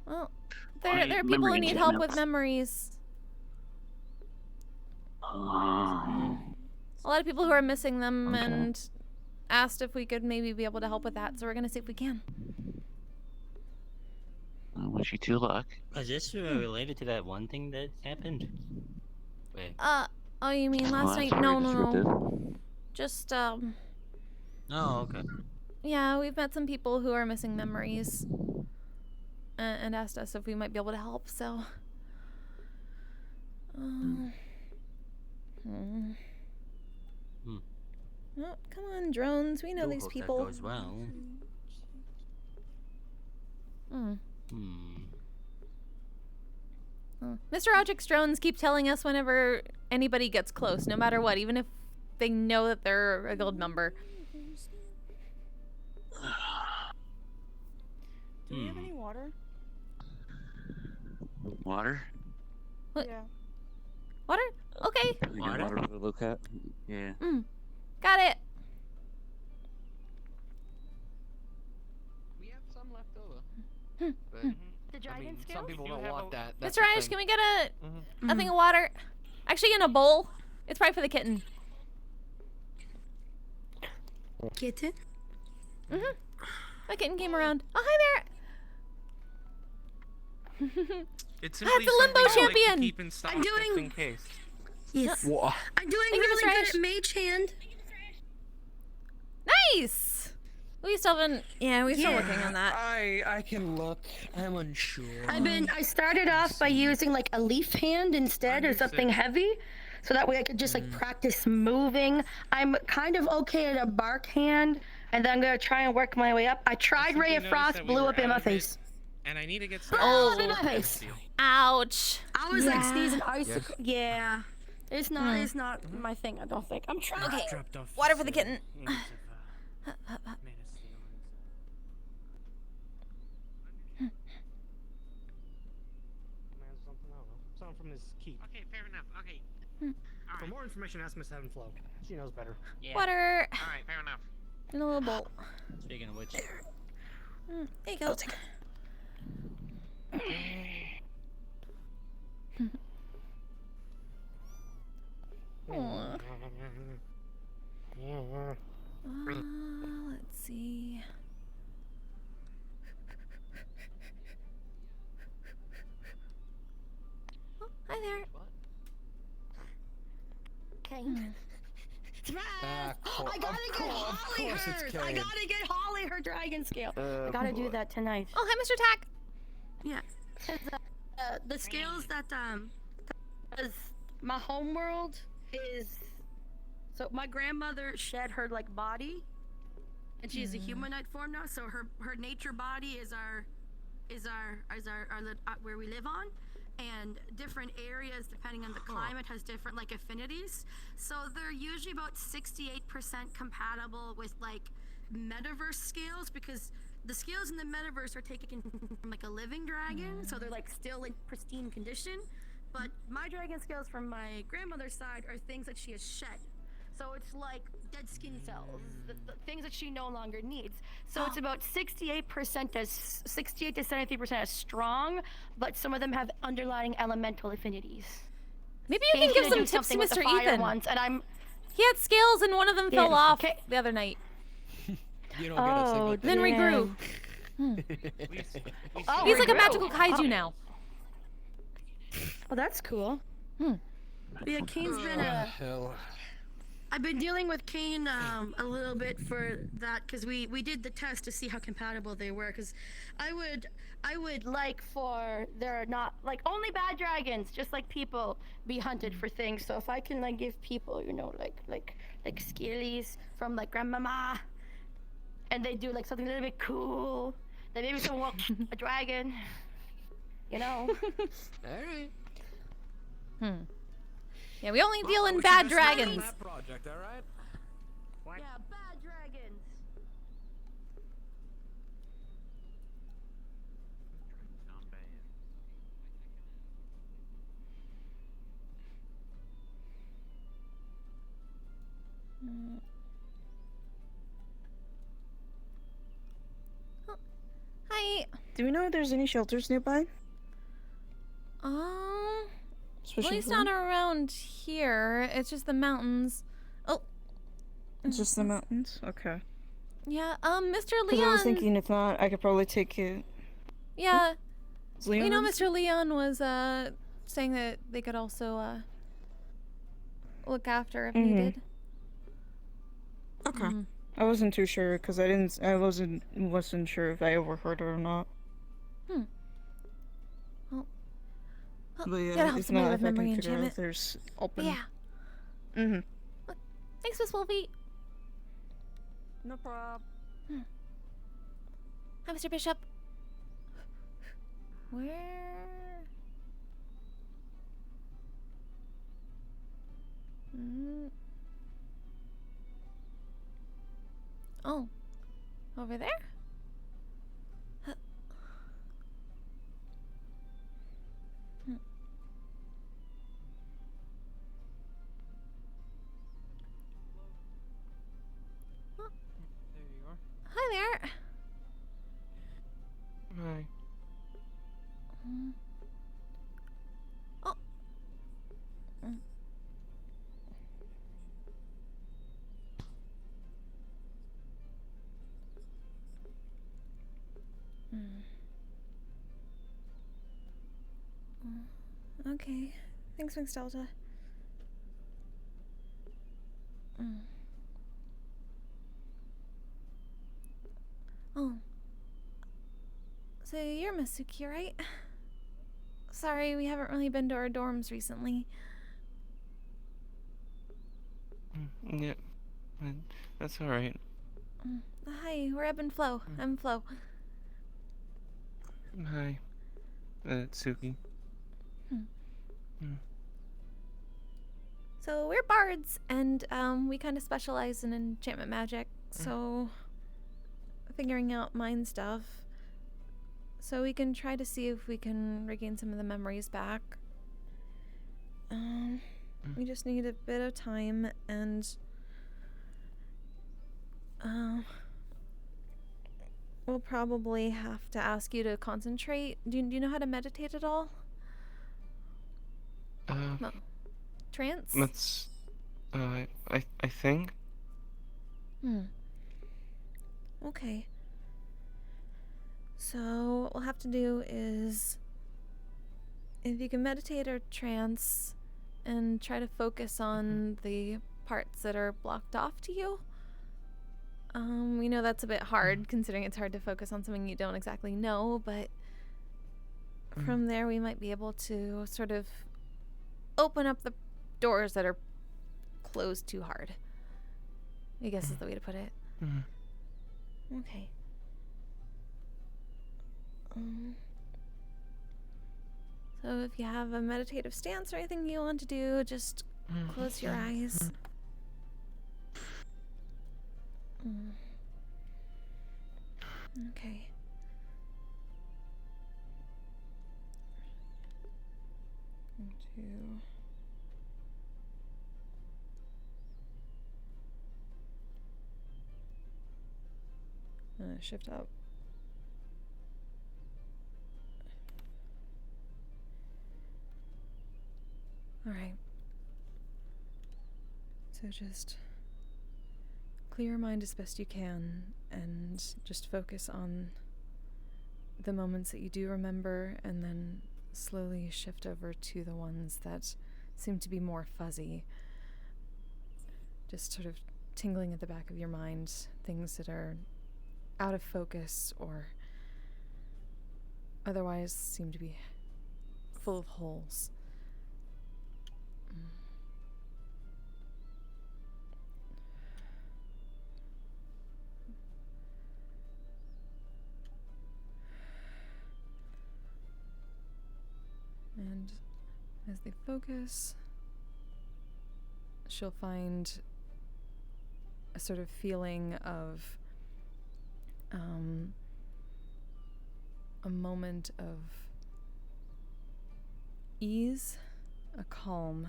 Well, there are people who need help with memories. A lot of people who are missing them and asked if we could maybe be able to help with that, so we're gonna see if we can. I wish you two luck. Is this related to that one thing that happened? Wait. Oh, you mean last night? No. Just, Oh, okay. yeah, we've met some people who are missing memories. And asked us if we might be able to help, so... Oh, come on, drones. We know these people. That goes well. Mr. Object's drones keep telling us whenever anybody gets close, no matter what, even if they know that they're a guild member. Do we have any water? Water? What? Yeah. Water? Okay. Water for the low cat? Yeah. Got it. But, I mean, some people don't want that. That's Mr. the Irish, thing. can we get a thing of water? Actually, in a bowl. It's probably for the kitten. Kitten? My kitten came around. Oh, hi there. It's Ah, it's the limbo something I like to champion. keep in stock I'm doing- just in case. Yes. Whoa. I'm doing Thank you, really Mr. good Irish. at Mage Hand. Nice. We still haven't. Yeah, we're still working on that. I can look. I'm unsure. I started off by using like a leaf hand instead or something heavy. So that way I could just like practice moving. I'm kind of okay at a bark hand, and then I'm gonna try and work my way up. I tried Ray of Frost, blew up in my face. And I need to get started. Oh, in my face. Ouch. I was like sneezing icicle. Yeah. It's not my thing, I don't think. I'm trying. Okay. Water for the kitten. Something from this keep. Okay, fair enough. Okay. For more information, ask Miss Heaven Flow. She knows better. Yeah. Water. Alright, fair enough. In a little bowl. Speaking of which. There you go. Aw. Let's see. Oh, hi there. Kane. Surprise! I gotta get Holly hers! I gotta get Holly her dragon scale. I gotta do that tonight. Oh, hi, Mr. Tack. Yeah. 'Cause, the scales that cause my homeworld is so my grandmother shed her like body, and she's a humanoid form now. So her nature body is our where we live on, and different areas depending on the climate has different like affinities. So they're usually about 68% compatible with like metaverse scales, because the scales in the metaverse are taken from like a living dragon, so they're like still in pristine condition. But my dragon scales from my grandmother's side are things that she has shed. So it's like dead skin cells, the things that she no longer needs. So it's about 68% as 68 to 73% as strong, but some of them have underlying elemental affinities. Maybe you can give some tips to Mr. Ethan. Once, and he had scales and one of them fell off the other night. You don't get a single then regrew. He's like a magical kaiju now. Oh, that's cool. Yeah, Kane's been I've been dealing with Kane a little bit for that, because we did the test to see how compatible they were, because I would like for there not like only bad dragons, just like people, be hunted for things. So if I can like give people, you know, like skillies from like grandmama, and they do like something a little bit cool, then maybe someone will a dragon, you know. Alright. Yeah, we only deal in bad dragons. That project, all right? What? Yeah, bad dragons. Oh, hi. Do we know if there's any shelters nearby? Well, he's not around here. It's just the mountains. Oh. It's just the mountains? Okay. Yeah, Mr. Leon. Because I was thinking if not, I could probably take it. Yeah. Leon? You know, Mr. Leon was, saying that they could also, look after if needed. Okay. I wasn't too sure, because I wasn't sure if I overheard it or not. But yeah, gotta help if somebody not, with if I memory can figure out enchantment. if there's open. Yeah. Thanks, Miss Wolfie. No problem. Hi, Mr. Bishop. Where? Oh. Over there? There you are. Hi there. Hi. Okay. Thanks, Mixed Delta. Oh. So you're Masuki, right? Sorry, we haven't really been to our dorms recently. Yeah, that's alright. Hi, we're Ebb and Flow. I'm Flo. Hi, Suki. So we're bards, and we kind of specialize in enchantment magic. So figuring out mind stuff, so we can try to see if we can regain some of the memories back. We just need a bit of time, and we'll probably have to ask you to concentrate. Do you know how to meditate at all? No. Trance? That's, I think. Okay. So what we'll have to do is, if you can meditate or trance and try to focus on the parts that are blocked off to you. We know that's a bit hard, considering it's hard to focus on something you don't exactly know, but from there we might be able to sort of open up the doors that are closed too hard, I guess is the way to put it. Okay. So if you have a meditative stance or anything you want to do, just close your eyes. Okay. Shift up. All right. So just clear your mind as best you can and just focus on the moments that you do remember, and then slowly shift over to the ones that seem to be more fuzzy. Just sort of tingling at the back of your mind, things that are out of focus or otherwise seem to be full of holes. And as they focus, she'll find a sort of feeling of a moment of ease, a calm,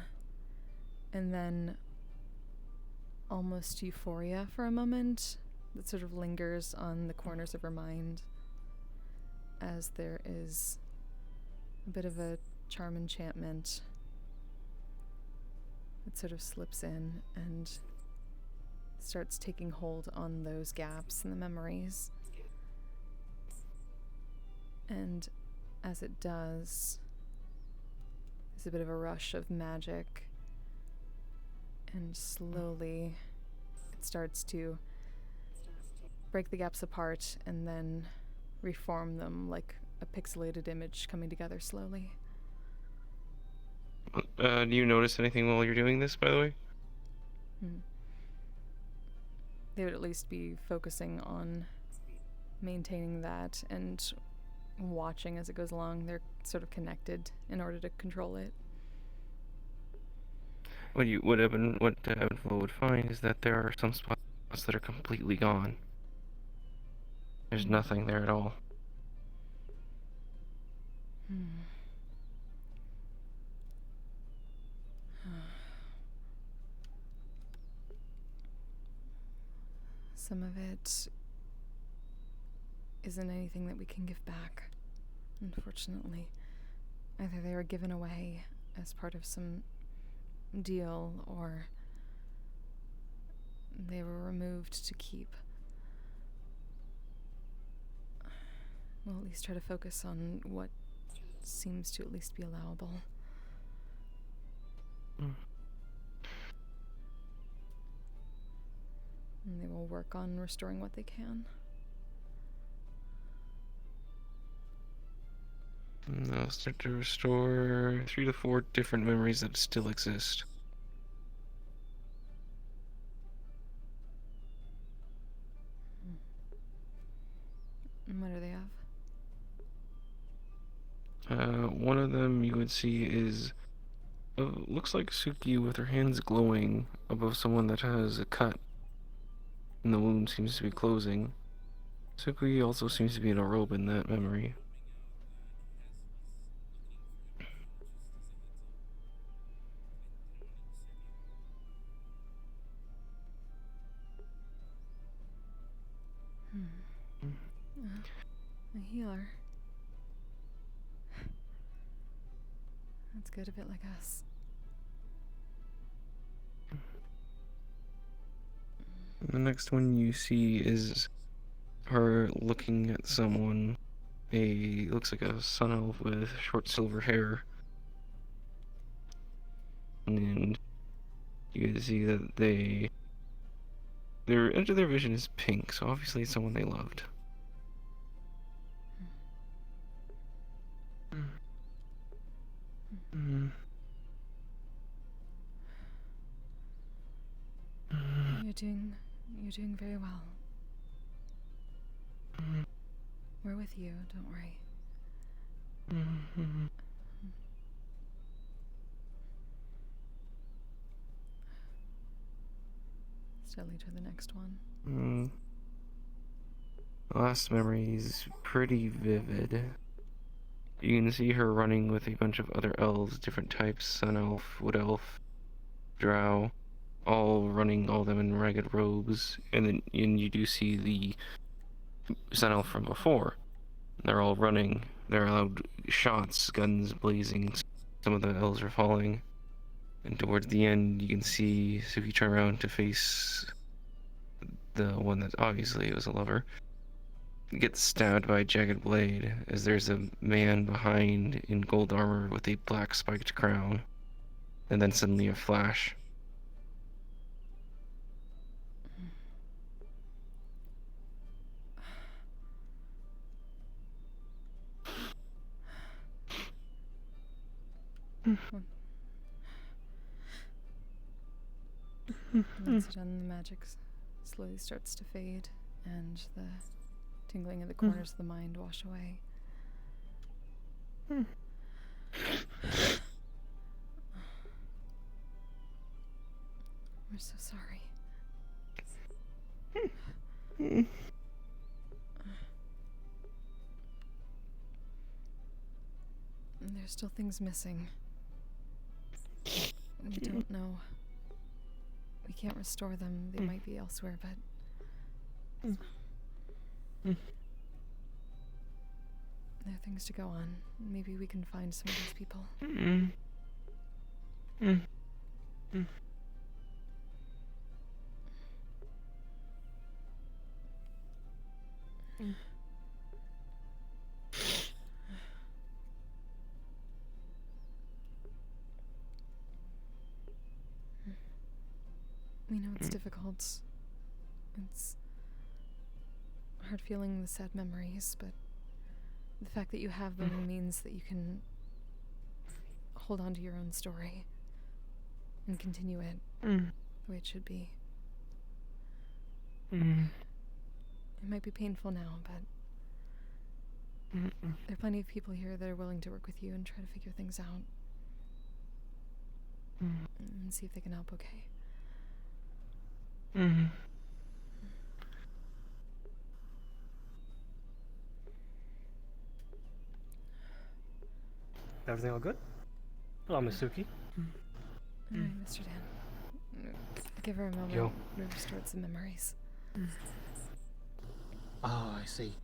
and then almost euphoria for a moment that sort of lingers on the corners of her mind, as there is a bit of a charm enchantment that sort of slips in and starts taking hold on those gaps in the memories. And as it does, there's a bit of a rush of magic, and slowly it starts to break the gaps apart and then reform them like a pixelated image coming together slowly. Do you notice anything while you're doing this, by the way? They would at least be focusing on maintaining that and watching as it goes along. They're sort of connected in order to control it. What Ebb and Flow would find is that there are some spots that are completely gone. There's nothing there at all. Some of it isn't anything that we can give back, unfortunately. Either they were given away as part of some deal, or they were removed to keep. We'll at least try to focus on what seems to at least be allowable. And they will work on restoring what they can. And I'll start to restore 3 to 4 different memories that still exist. And what do they have? One of them you would see is looks like Suki with her hands glowing above someone that has a cut, and the wound seems to be closing. Suki also seems to be in a robe in that memory. A healer. That's good, a bit like us. The next one you see is her looking at someone. Looks like a sun elf with short silver hair. And you can see that their edge of their vision is pink, so obviously it's someone they loved. You're doing very well. We're with you, don't worry. Steadily to the next one. The last memory is pretty vivid. You can see her running with a bunch of other elves, different types, sun elf, wood elf, drow, all running, all of them in ragged robes, and you do see the sun elf from before. They're all running. There are loud shots, guns blazing. Some of the elves are falling. And towards the end, you can see Suki turn around to face the one that obviously was a lover. Gets stabbed by a jagged blade as there's a man behind in gold armor with a black spiked crown. And then suddenly a flash. Once you're done, the magic slowly starts to fade, and the tingling in the corners of the mind wash away. We're so sorry. There's still things missing. We don't know. We can't restore them. They might be elsewhere, but there are things to go on. Maybe we can find some of these people. We know it's difficult. It's hard feeling the sad memories, but the fact that you have them means that you can hold on to your own story and continue it the way it should be. It might be painful now, but there are plenty of people here that are willing to work with you and try to figure things out and see if they can help, okay? Everything all good? Hello, Miss Suki. Alright, Mr. Dan. Give her a moment Yo. to restore some memories. Oh, I see.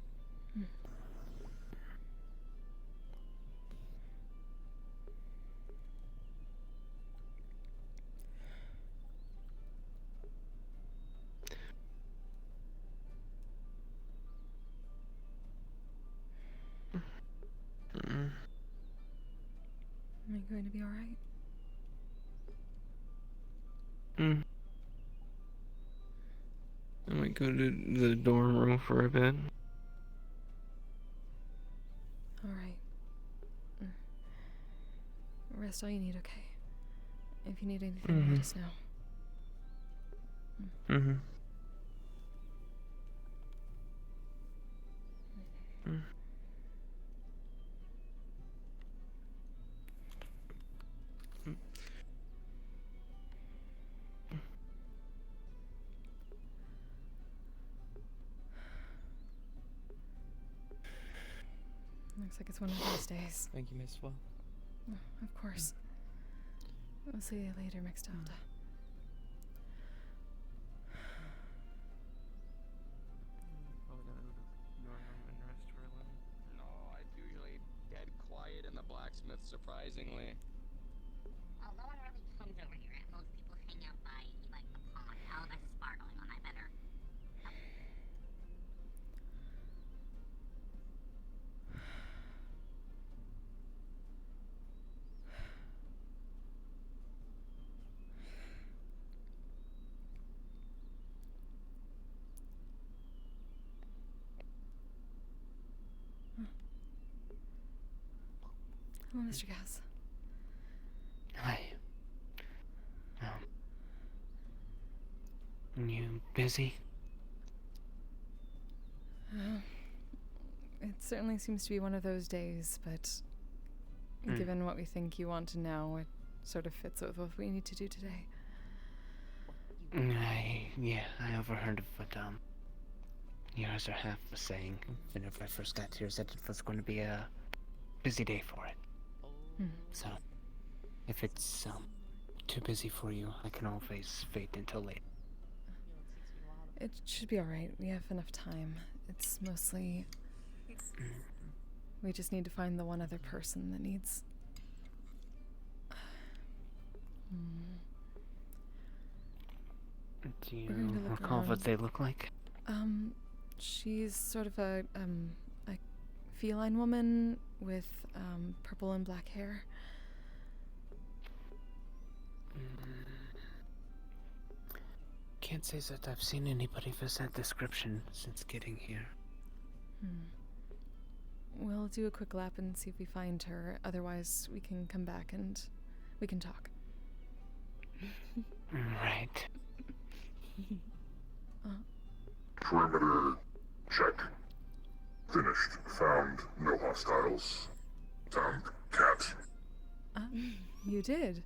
Am I going to be alright? I might go to the dorm room for a bit. Alright. Rest all you need, okay? If you need anything, let us know. Looks like it's one of those days. Thank you, Miss Well. Oh, of course. I'll see you later, Mixed Delta. Probably gonna go to your room and rest for a little. No, it's usually dead quiet in the blacksmith, surprisingly. Oh, no one really comes over here. Most people hang out by, like, the pond. Oh, there's a spark going on. I better... Hello, Mr. Gas. Hi. You busy? It certainly seems to be one of those days, but given what we think you want to know, it sort of fits with what we need to do today. I overheard of what, you guys are half saying. Whenever I first got here, said it was going to be a busy day for it. So, if it's, too busy for you, I can always wait until late. It should be alright. We have enough time. It's mostly... we just need to find the one other person that needs... Do you recall what they look like? She's sort of a feline woman with, purple and black hair. Can't say that I've seen anybody with that description since getting here. We'll do a quick lap and see if we find her. Otherwise, we can come back and we can talk. Right. Perimeter check. Finished. Found no hostiles. Found cat. You did.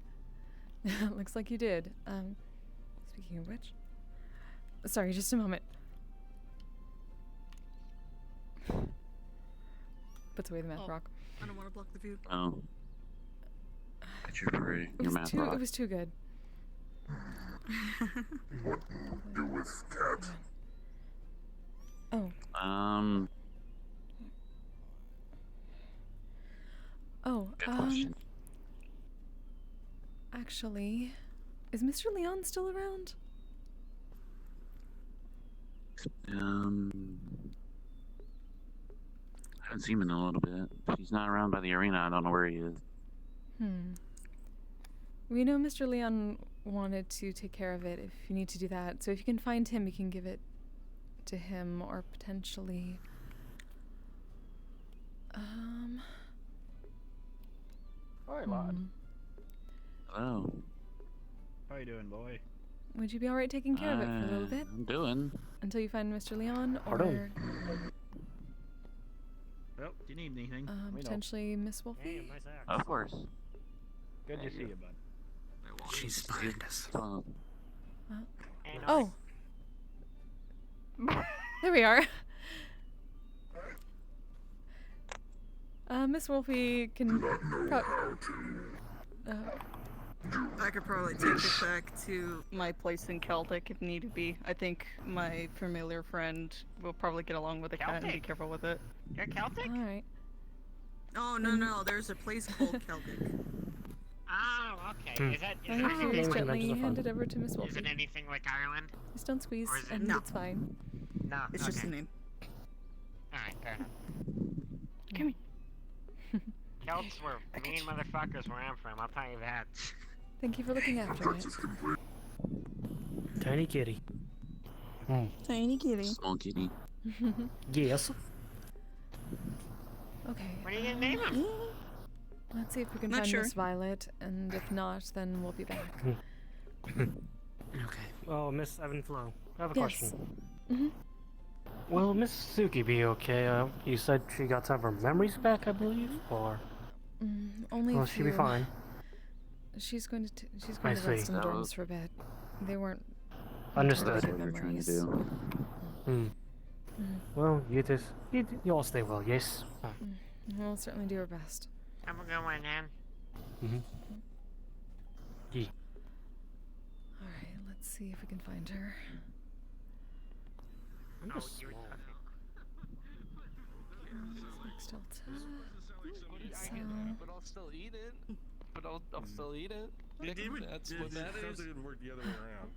Looks like you did. Speaking of which... Sorry, just a moment. Puts away the math rock. I don't want to block the view. Oh. It's your math rock. It was too good. What do with cat? Oh. Good question. Actually, is Mr. Leon still around? I haven't seen him in a little bit. If he's not around by the arena, I don't know where he is. We know Mr. Leon wanted to take care of it if you need to do that. So if you can find him, you can give it to him or potentially... Hi, lad. Hello. How you doing, boy? Would you be alright taking care of it for a little bit? I'm doing. Until you find Mr. Leon, or... Well, do you need anything? Potentially Miss Wolfie? Of course. Good to see you, bud. She's behind us. Oh. There we are. Miss Wolfie can... I could probably take it back to my place in Celtic if need be. I think my familiar friend will probably get along with the cat and be careful with it. You're Celtic? Alright. Oh, no, there's a place called Celtic. Oh, okay. Is that Please gently hand it over to Miss Wolfie. Is it anything like Ireland? Just don't squeeze, and it's fine. No. It's just a name. Alright, fair enough. Come here. Celts were mean motherfuckers where I'm from, I'll tell you that. Thank you for looking after it. Tiny kitty. Tiny kitty. Small kitty. Yes. Okay. What are you gonna name him? Let's see if we can Not find sure. Miss Violet, and if not, then we'll be back. Okay. Oh, Miss Evanflow, I have a Yes. question. Will Miss Suki be okay? You said she got some of her memories back, I believe, or Only will a she be few. fine? She's going to I rest see. in the dorms for a bit. They weren't Understood. entirely good memories. Well, you all stay well, yes? We'll certainly do our best. Have a good one, man. Yeah. Alright, let's see if we can find her. Next Delta. But I'll still eat it. But I'll still eat it. That's what that is. It would work the other way around.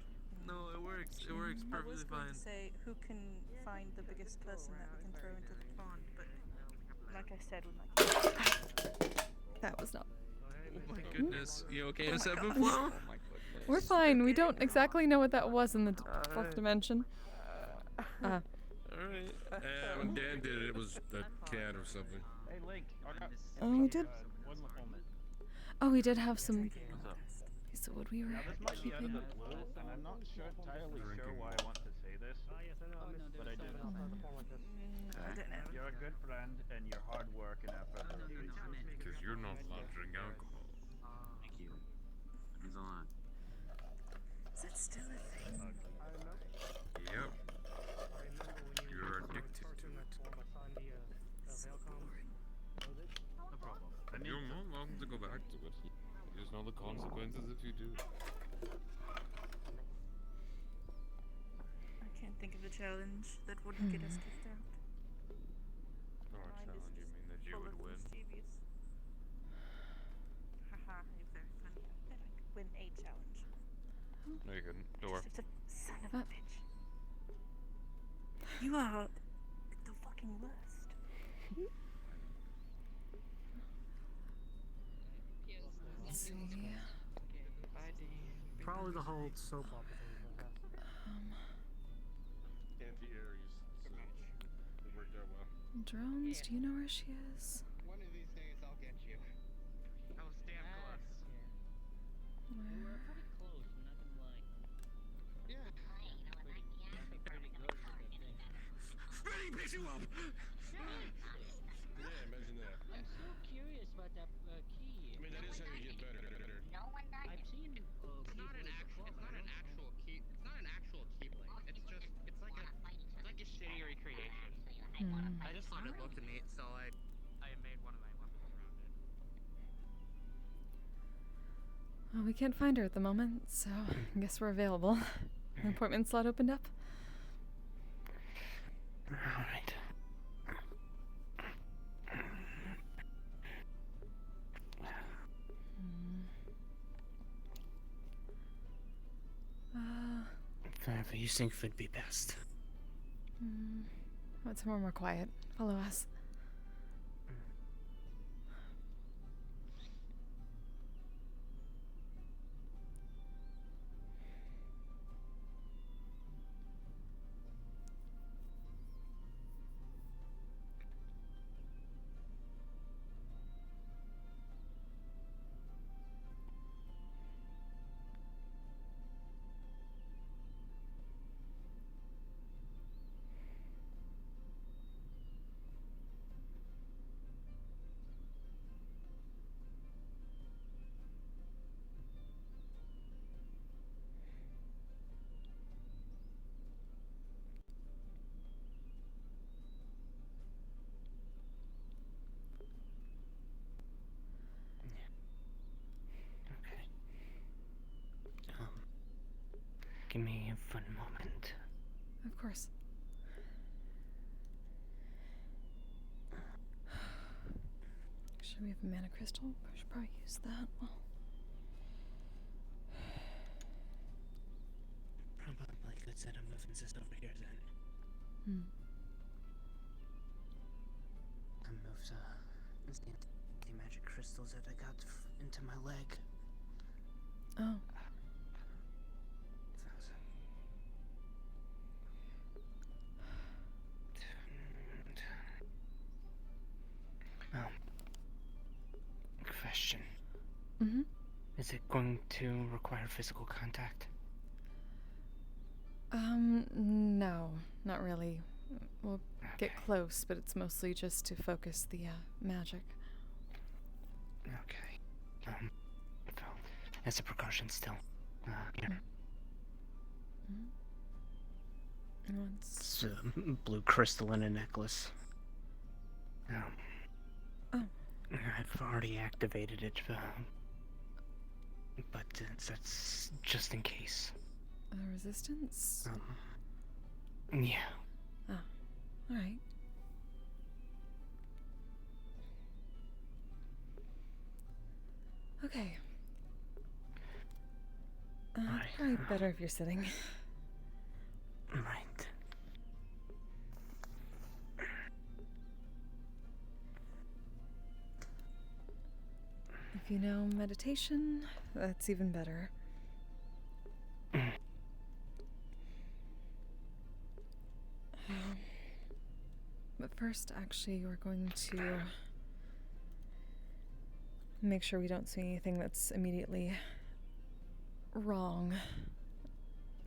No, it works. It works I was perfectly going fine. to say who can find the biggest person that we can throw into the pond, but like I said, we might. That was not. Oh my goodness. You okay, Miss God. Evanflow? We're fine. We don't exactly know what that was in the fourth dimension. Alright. When Dan did it, it was a cat or something. Hey, Link. Oh, we did. Oh, we did have some. So what we were keeping. And I'm not entirely sure why I want to say this, but I do. You're a good friend, and your hard work and effort. Because you're not allowed to drink alcohol. Thank you. Means a lot. Is it still a thing? Yep. You're addicted to it. You're not welcome to go back to it. You just know the consequences if you do. I can't think of a challenge that wouldn't get us kicked out. Or a challenge, you mean that you would win? Haha, you're very funny. I bet I could win a challenge. No, you couldn't. Don't worry. Just a son of a bitch. You are the fucking worst. Let's see. Probably the whole soap opera thing. Anti-Aries, so it worked out well. Drones, do you know where she is? One of these days I'll get you. Oh, stay up close. Where? Pretty close, I'm not gonna lie. Yeah. Pretty good. Freddy, pick you up! Yeah, imagine that. I'm so curious about that key. I mean, that is how you get better. I've seen It's not an actual key. It's not an actual keyblade. It's like a shitty recreation. I just thought it looked neat, so I made one of my weapons around it. Well, we can't find her at the moment, so I guess we're available. An appointment slot opened up. Alright. Whatever you think would be best. What's somewhere more quiet? Follow us. Give me a fun moment. Of course. Should we have a mana crystal? I should probably use that. Well, Probably good set of movements is over here then. That moves, is the anti-magic magic crystals that I got into my leg. Oh. Question. Mm-hmm. Is it going to require physical contact? No, not really. We'll get close, but it's mostly just to focus the magic. Okay. As a precaution still. Yeah. It's a blue crystal in a necklace. I've already activated it, but that's just in case. Resistance? Yeah. Oh, alright. Okay. Probably better if you're sitting. Right. If you know meditation, that's even better. But first, actually, we're going to make sure we don't see anything that's immediately wrong.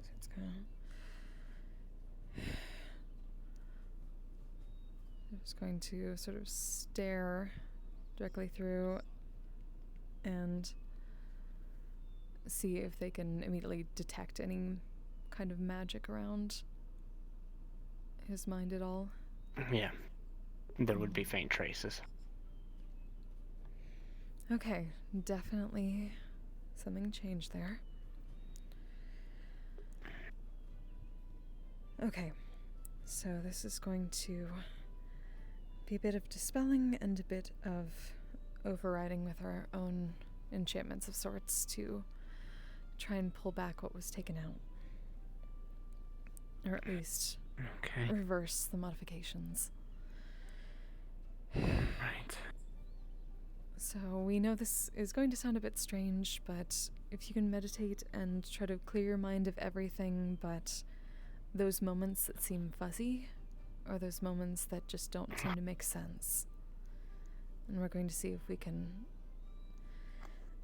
So it's gonna... I'm just going to sort of stare directly through and see if they can immediately detect any kind of magic around his mind at all. Yeah. There would be faint traces. Okay, definitely something changed there. Okay, so this is going to be a bit of dispelling and a bit of overriding with our own enchantments of sorts to try and pull back what was taken out. Or at least reverse the modifications. Right. So we know this is going to sound a bit strange, but if you can meditate and try to clear your mind of everything but those moments that seem fuzzy, or those moments that just don't seem to make sense. And we're going to see if we can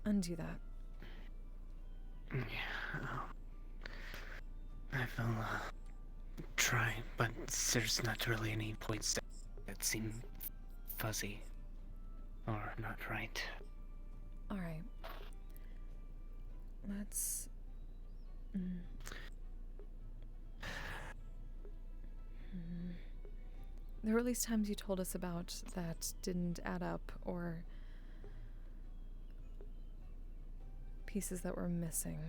undo that. Yeah. I will try, but there's not really any points that seem fuzzy or not right. Alright. Let's... There were at least times you told us about that didn't add up, or pieces that were missing.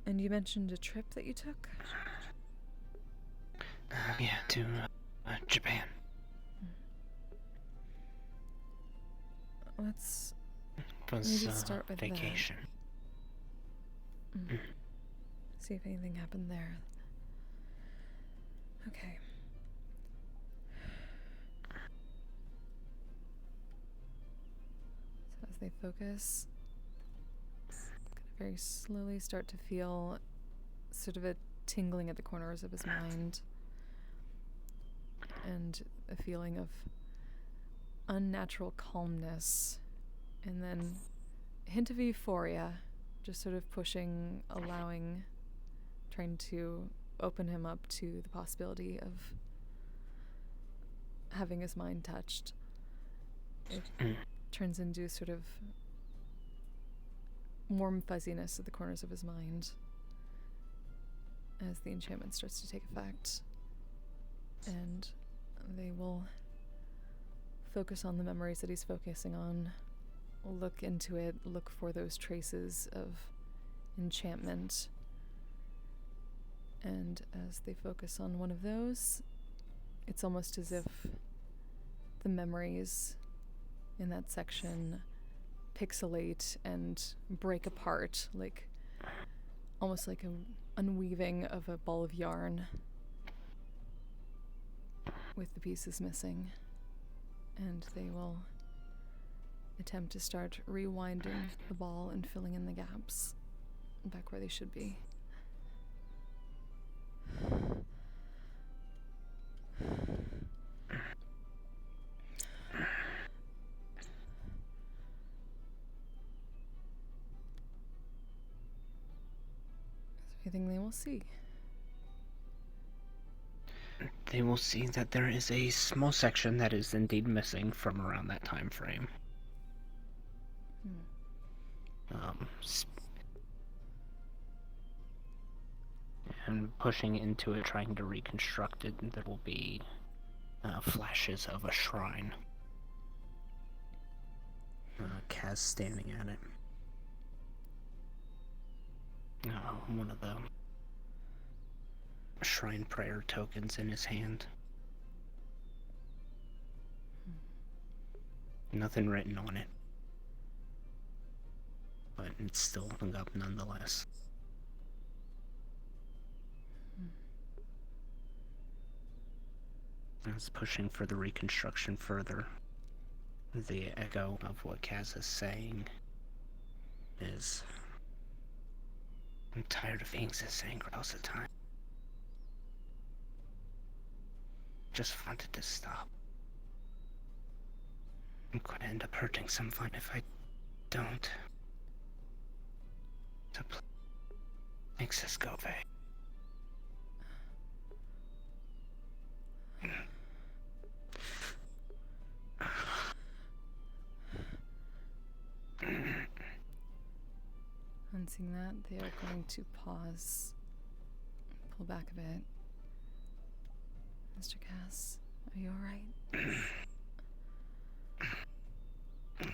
And you mentioned a trip that you took? Yeah, to Japan. Let's maybe start with vacation. See if anything happened there. Okay. So as they focus, gonna very slowly start to feel sort of a tingling at the corners of his mind and a feeling of unnatural calmness, and then a hint of euphoria, just sort of pushing, allowing, trying to open him up to the possibility of having his mind touched. It turns into sort of warm fuzziness at the corners of his mind as the enchantment starts to take effect, and they will focus on the memories that he's focusing on, look into it, look for those traces of enchantment. And as they focus on one of those, it's almost as if the memories in that section pixelate and break apart, like almost like an unweaving of a ball of yarn with the pieces missing. and they will attempt to start rewinding the ball and filling in the gaps back where they should be. Anything they will see. They will see that there is a small section that is indeed missing from around that time frame. And pushing into it, trying to reconstruct it, there will be flashes of a shrine. Kaz standing at it. One of the shrine prayer tokens in his hand. Nothing written on it, but it's still hung up nonetheless. It's pushing for the reconstruction further. The echo of what Kaz is saying is, I'm tired of being this angry all the time. Just wanted to stop. I'm gonna end up hurting someone if I don't. So please, makes this go away. On seeing that, they are going to pause, pull back a bit. Mr. Cass, are you alright?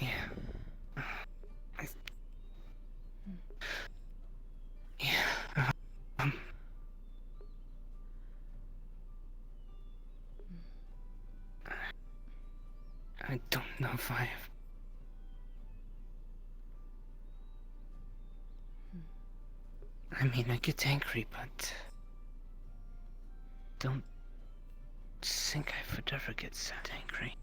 Yeah. I don't know if I have. I mean, I get angry, but don't think I would ever get that angry.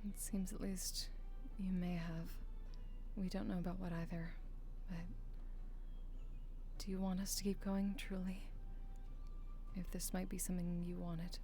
It seems at least you may have. We don't know about what either, but do you want us to keep going, truly? If this might be something you wanted.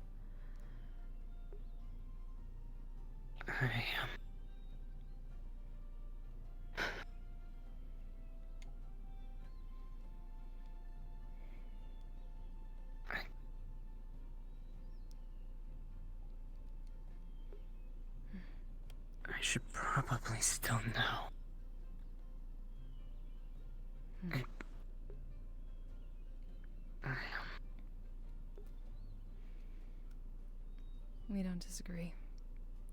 I should probably still know. We don't disagree.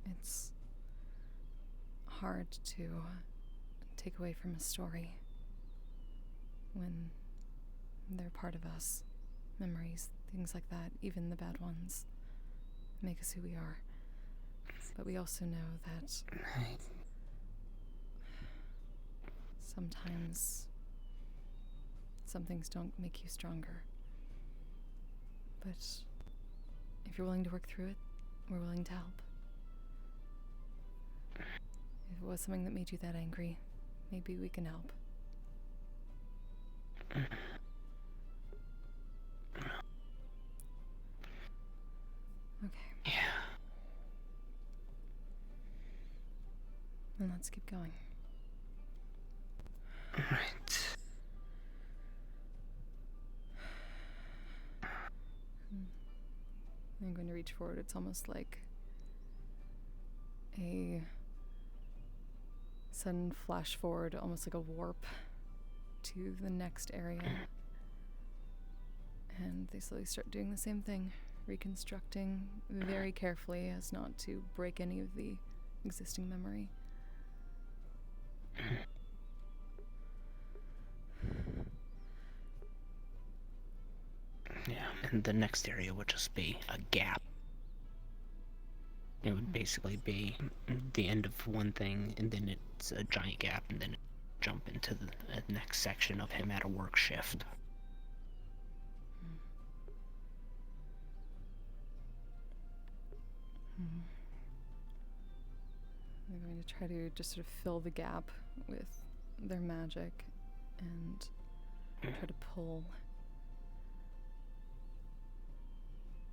It's hard to take away from a story when they're part of us. Memories, things like that, even the bad ones, make us who we are. But we also know that sometimes some things don't make you stronger. But if you're willing to work through it, we're willing to help. If it was something that made you that angry, maybe we can help. Okay. Yeah. Then let's keep going. Right. I'm going to reach forward. It's almost like a sudden flash forward, almost like a warp to the next area. And they slowly start doing the same thing, reconstructing very carefully as not to break any of the existing memory. Yeah, and the next area would just be a gap. It would basically be the end of one thing, and then it's a giant gap, and then jump into the next section of him at a work shift. They're going to try to just sort of fill the gap with their magic and try to pull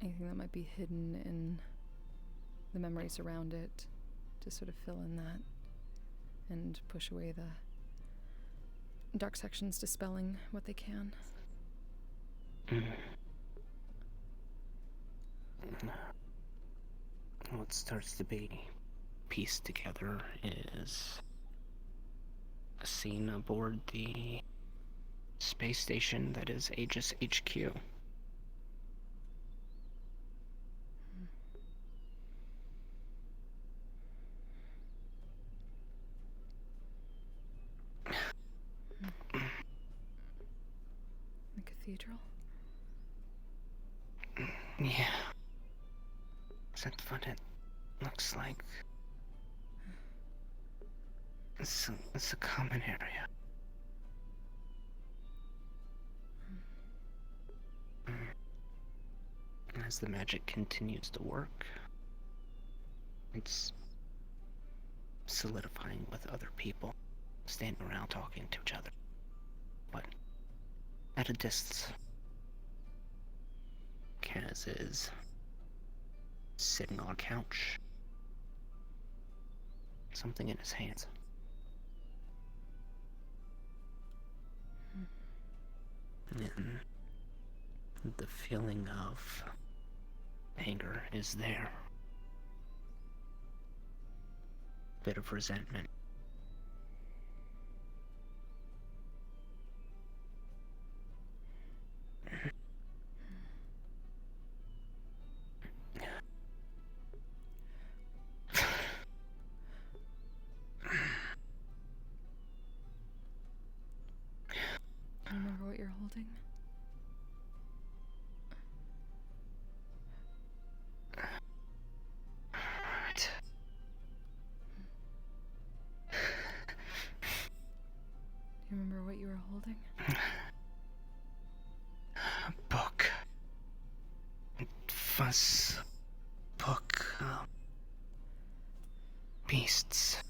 anything that might be hidden in the memories around it to sort of fill in that and push away the dark sections, dispelling what they can. What starts to be pieced together is a scene aboard the space station that is Aegis HQ. The cathedral? Yeah. That's what it looks like. It's a common area. And as the magic continues to work, it's solidifying with other people, standing around talking to each other, but at a distance. Kaz is sitting on a couch, something in his hands. And the feeling of anger is there. Bit of resentment. Remember what you're holding? Right. Do you remember what you were holding? A book. Fuss. Book. Beasts.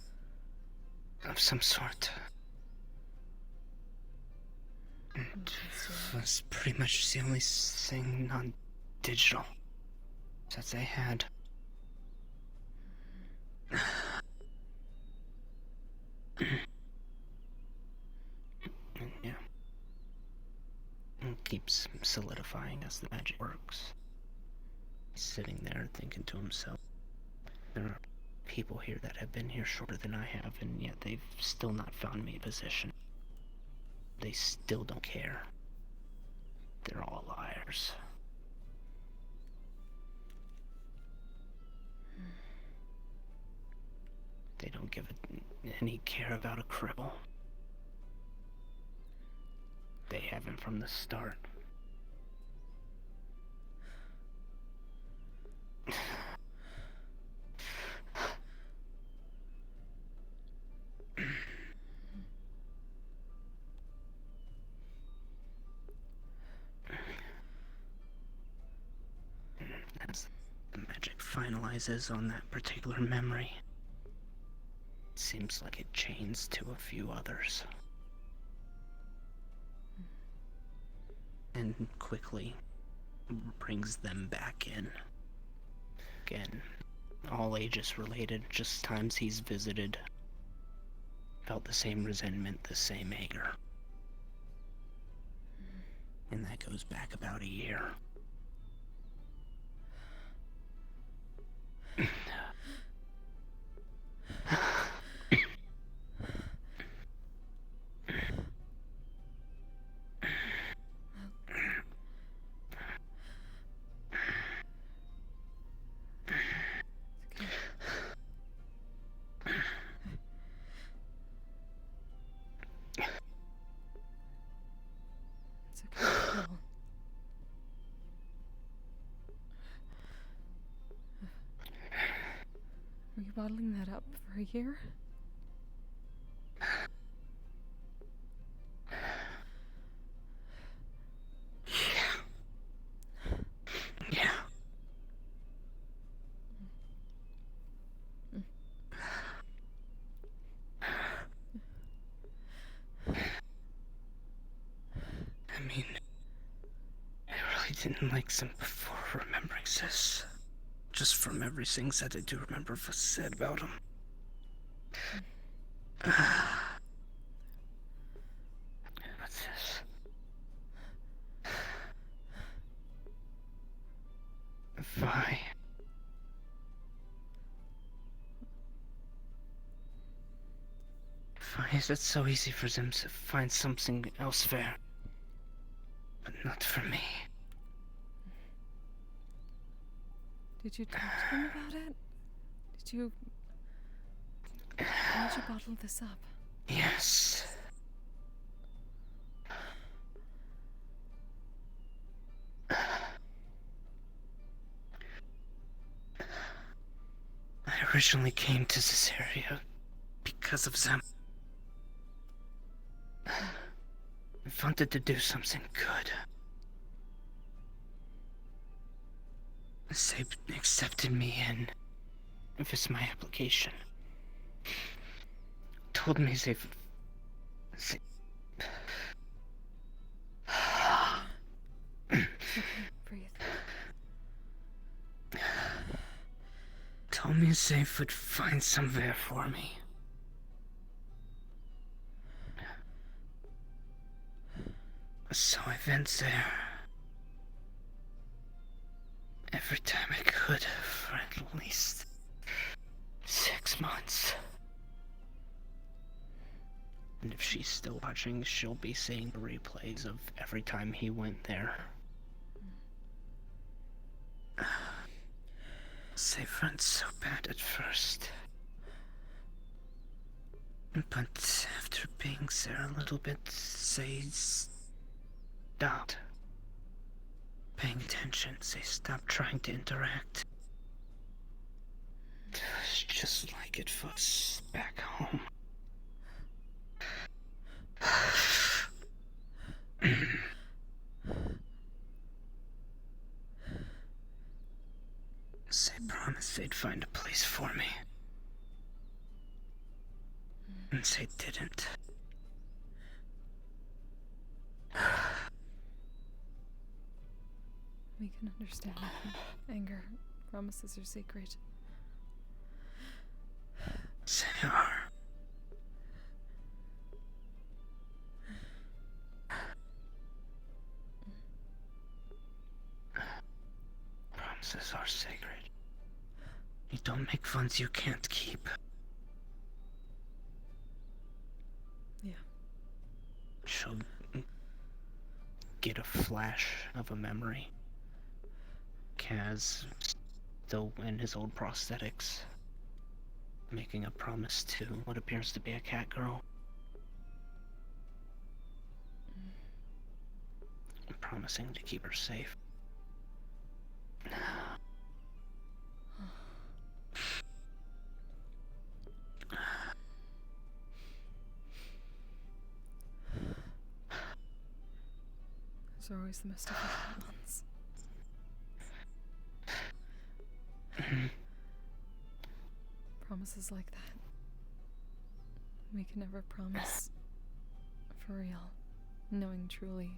Of some sort. It was pretty much the only thing non-digital that they had. Yeah. It keeps solidifying as the magic works. He's sitting there thinking to himself, there are people here that have been here shorter than I have, and yet they've still not found me a position. They still don't care. They're all liars. They don't give any care about a cripple. They haven't from the start. As the magic finalizes on that particular memory, it seems like it chains to a few others. And quickly brings them back in. Again, all ages related, just times he's visited. Felt the same resentment, the same anger. And that goes back about a year. It's okay. No. Were you bottling that up for a year? mean, I really didn't like Zim before remembering this. Just from everything that I do remember was said about him. What's this? Vi. Why is it so easy for them to find something elsewhere? But not for me. Did you talk to them about it? Did you... Why did you bottle this up? Yes. I originally came to this area because of them. I wanted to do something good. They accepted me in with my application. Told me they Breathe. told me they would find somewhere for me. So I went there. Every time I could for at least 6 months. And if she's still watching, she'll be seeing replays of every time he went there. They weren't so bad at first. But after being there a little bit, they stopped paying attention. They stopped trying to interact. It's just like it was back home. They promised they'd find a place for me. And they didn't. We can understand that. Anger. Promises are sacred. They are. Promises are sacred. You don't make ones you can't keep. Yeah. She'll get a flash of a memory. Kaz, still in his old prosthetics, making a promise to what appears to be a cat girl. Promising to keep her safe. Those are always the most difficult ones. Promises like that. We can never promise for real, knowing truly.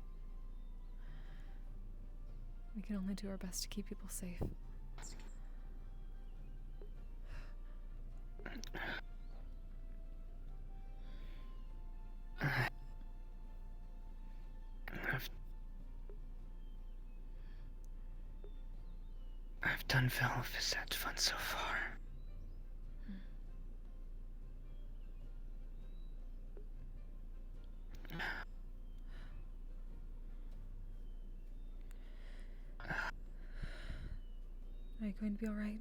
We can only do our best to keep people safe. I've done well with that fun so far. Are you going to be alright?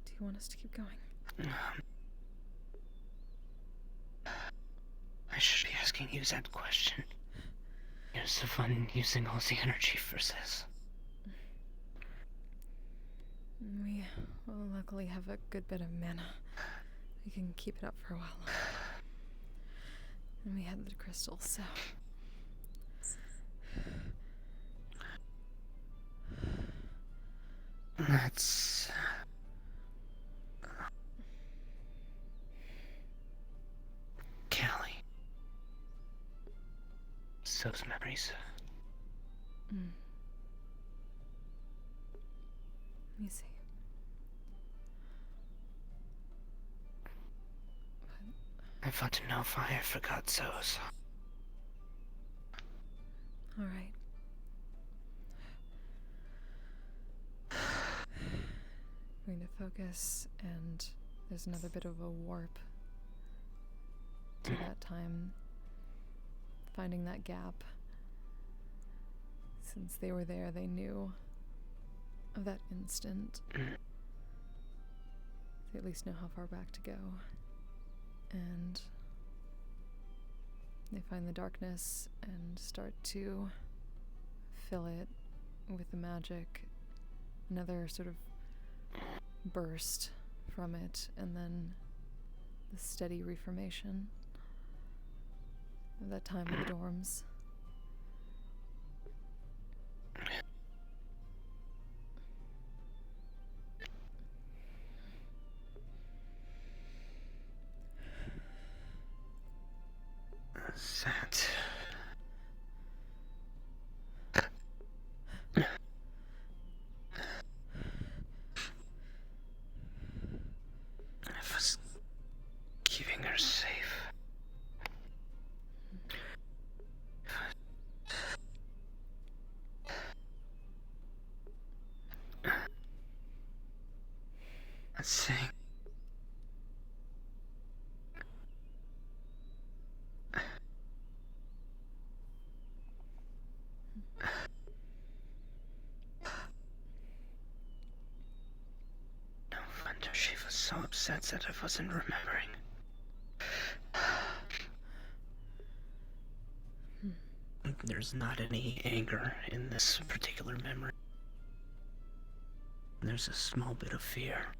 Do you want us to keep going? I should be asking you that question. You're the one using all the energy for this. We luckily have a good bit of mana. We can keep it up for a while longer. And we had the crystals, so... That's... Callie. Those memories. Let me see. I want to know if I forgot those. All right. Going to focus, and there's another bit of a warp to that time, finding that gap. Since they were there, they knew of that instant. They at least know how far back to go. And they find the darkness and start to fill it with the magic. Another sort of burst from it, and then the steady reformation of that time in the dorms. That. I was keeping her safe. Let's see. No wonder she was so upset that I wasn't remembering. There's not any anger in this particular memory. There's a small bit of fear.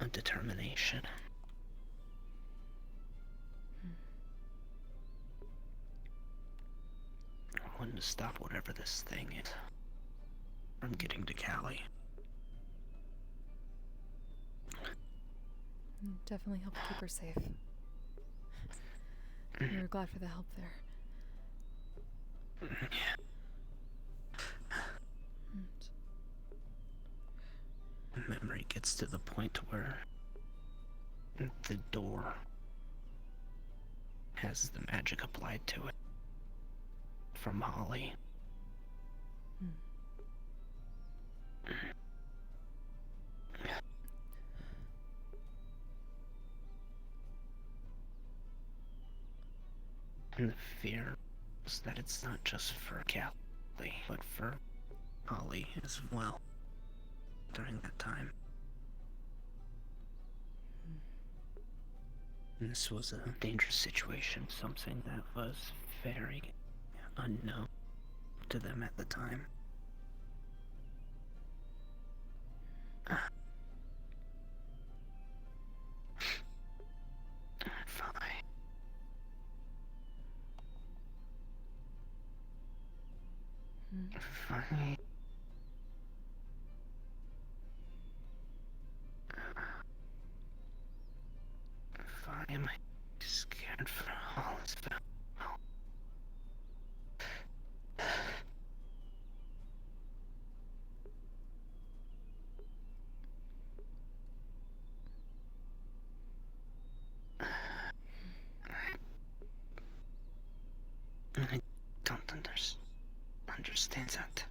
A determination. I wanted to stop whatever this thing is from getting to Callie. Definitely helped keep her safe. We were glad for the help there. Memory gets to the point where the door has the magic applied to it from Holly. And the fear is that it's not just for Callie, but for Holly as well during that time. And this was a dangerous situation, something that was very unknown to them at the time. Fine. Fine. Why am I scared for Hollis? I don't understand that.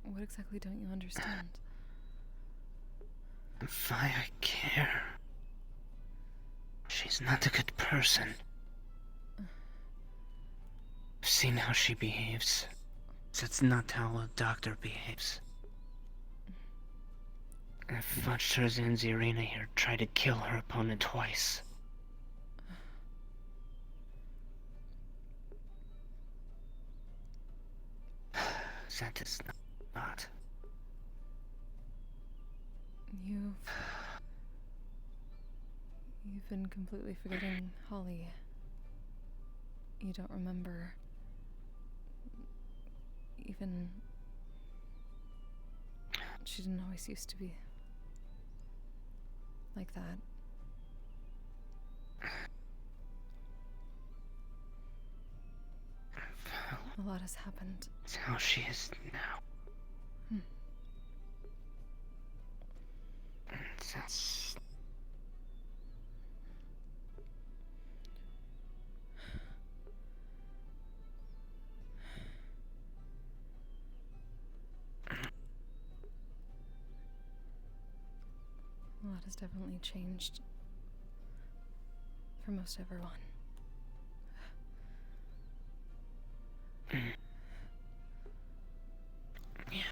What exactly don't you understand? Why I care. She's not a good person. I've seen how she behaves. That's not how a doctor behaves. I've watched her in the arena here try to kill her opponent twice. That is not. You've been completely forgetting Holly. You don't remember even. She didn't always used to be like that. A lot has happened. It's how she is now. That's... A lot has definitely changed for most everyone. Yeah.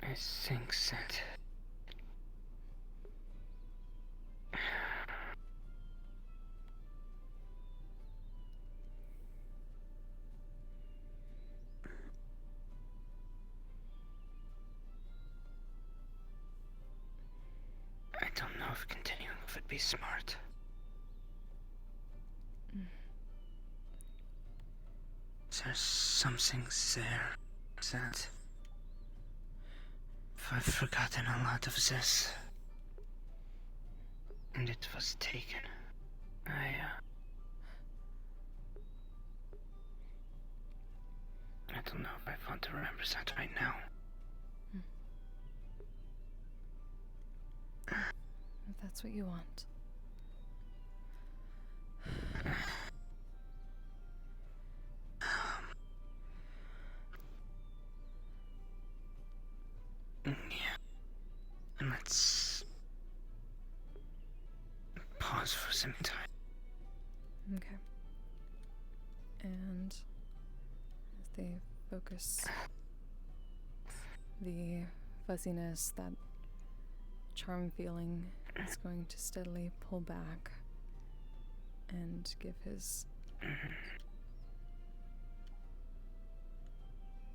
I think that... I don't know if continuing would be smart. There's something there that... I've forgotten a lot of this. And it was taken. I don't know if I want to remember that right now. If that's what you want. Yeah. And let's pause for some time. Okay. And as they focus, the fuzziness, that charm feeling is going to steadily pull back and give his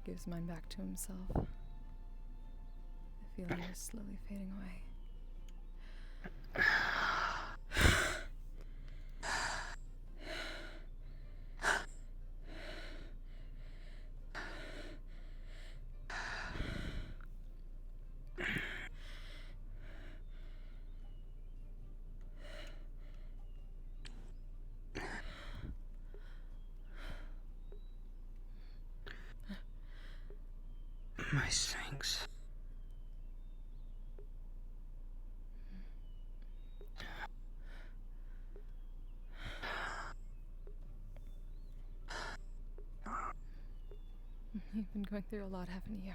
gives mine back to himself. The feeling is slowly fading away. My thanks. You've been going through a lot, haven't you?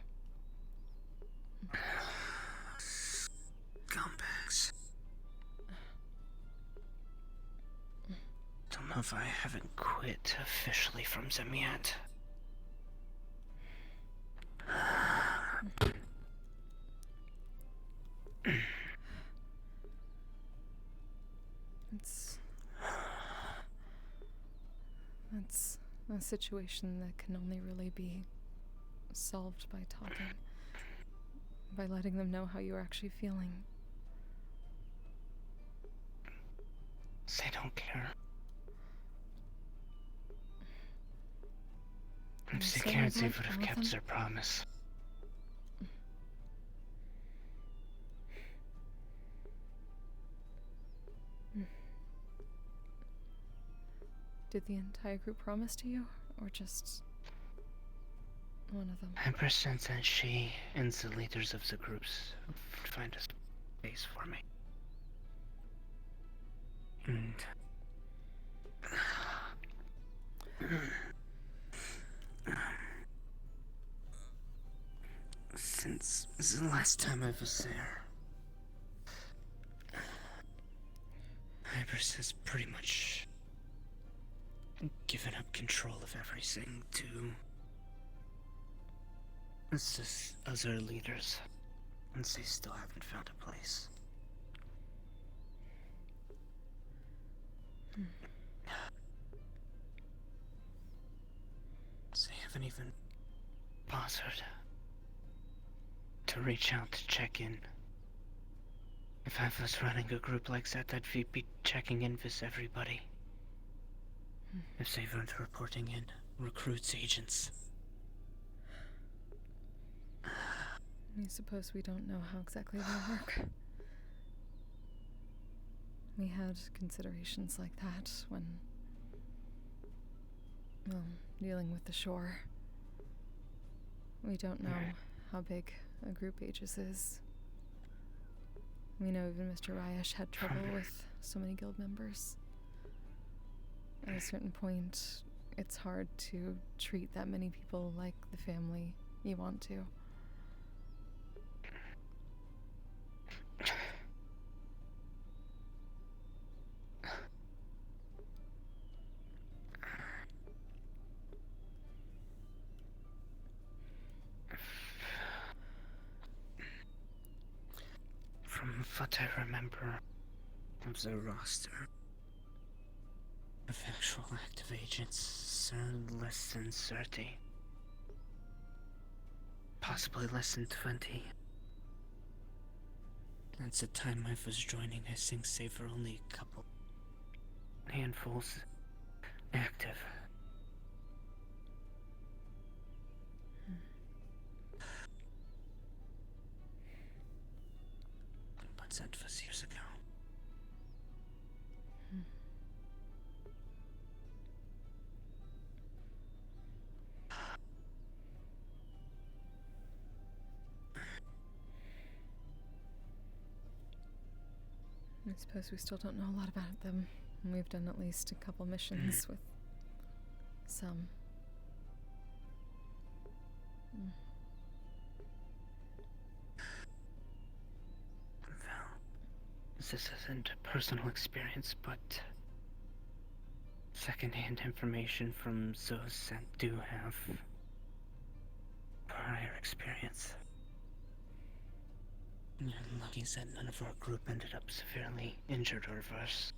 Scumbags. Don't know if I haven't quit officially from them yet. It's a situation that can only really be solved by talking, by letting them know how you're actually feeling. They don't care. If they cared, they would have kept their promise. Did the entire group promise to you, or just one of them? Hypersense and she and the leaders of the groups would find a space for me. And since the last time I was there, Hypersense pretty much given up control of everything to assist other leaders, since they still haven't found a place. They haven't even bothered to reach out to check in. If I was running a group like that, I'd be checking in with everybody. If they weren't reporting in recruits, agents. I suppose we don't know how exactly they work. We had considerations like that when, well, dealing with the shore. We don't know how big a group Aegis is. We know even Mr. Ryesh had trouble with so many guild members. At a certain point, it's hard to treat that many people like the family you want to. From what I remember of the roster of actual active agents, less than 30. Possibly less than 20. At the time I was joining, I think they were only a couple handfuls active. But that was years ago. I suppose we still don't know a lot about them. We've done at least a couple missions with some. This isn't a personal experience, but second-hand information from those that do have prior experience. And lucky that none of our group ended up severely injured or worse.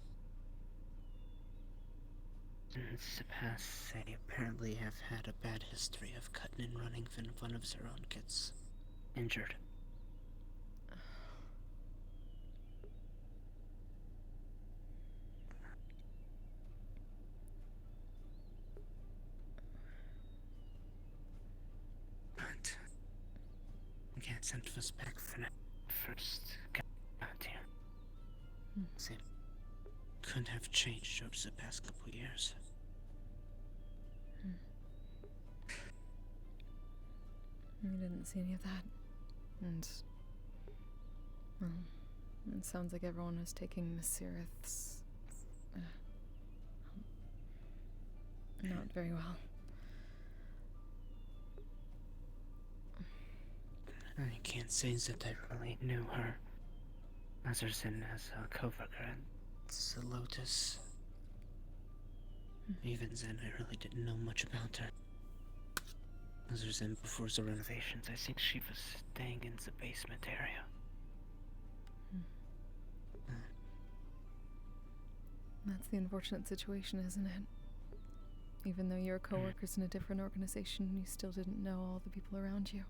In the past, they apparently have had a bad history of cutting and running when one of their own gets injured. But again, sent us back for now. First got out here. They couldn't have changed over the past couple years. We didn't see any of that. And, well, it sounds like everyone was taking Miss Sirith's not very well. I can't say that I really knew her, other than as a coworker at the Lotus. Even then, I really didn't know much about her. Other than before the renovations, I think she was staying in the basement area. That's the unfortunate situation, isn't it? Even though you're co-workers in a different organization, you still didn't know all the people around you.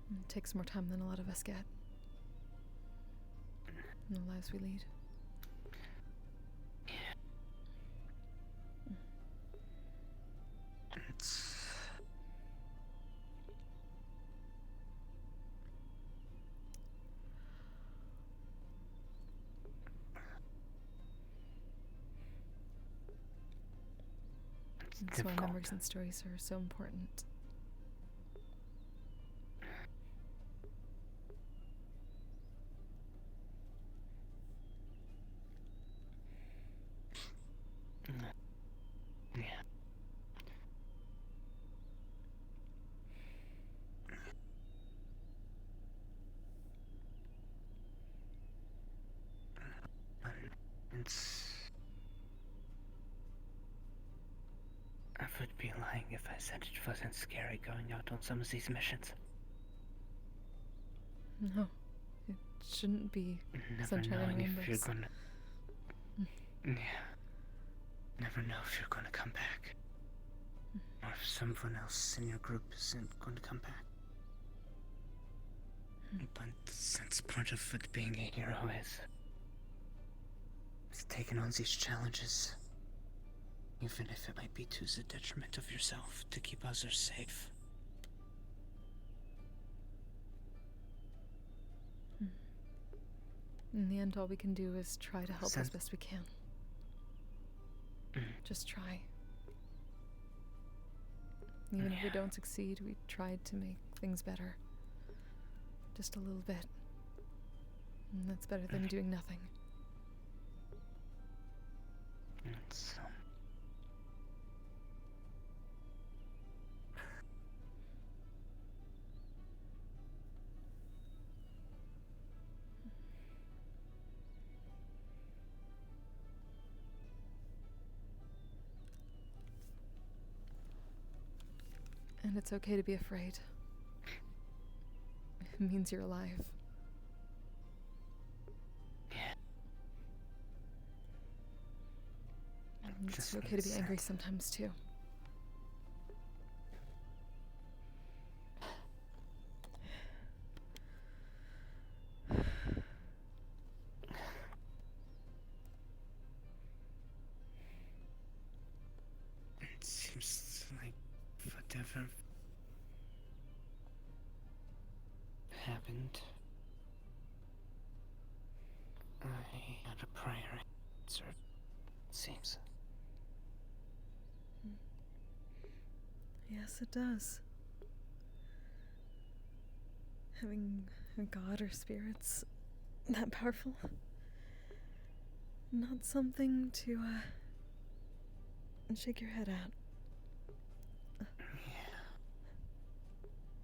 It takes more time than a lot of us get in the lives we lead. That's why memories and stories are so important. I would be lying if I said it wasn't scary going out on some of these missions. No, it shouldn't be. Never Sunshine and knowing if rainbows. you're gonna... Yeah. Never know if you're gonna come back. Or if someone else in your group isn't gonna come back. But that's part of what being a hero is. It's taking on these challenges. Even if it might be to the detriment of yourself to keep others safe. In the end, all we can do is try to help as best we can. Just try. Even if we don't succeed, we tried to make things better. Just a little bit. And that's better than doing nothing. And it's okay to be afraid. It means you're alive. And it's okay to be angry sometimes too. It seems like whatever happened, I had a prior answer, it seems. Yes, it does. Having a god or spirits that powerful, not something to shake your head at.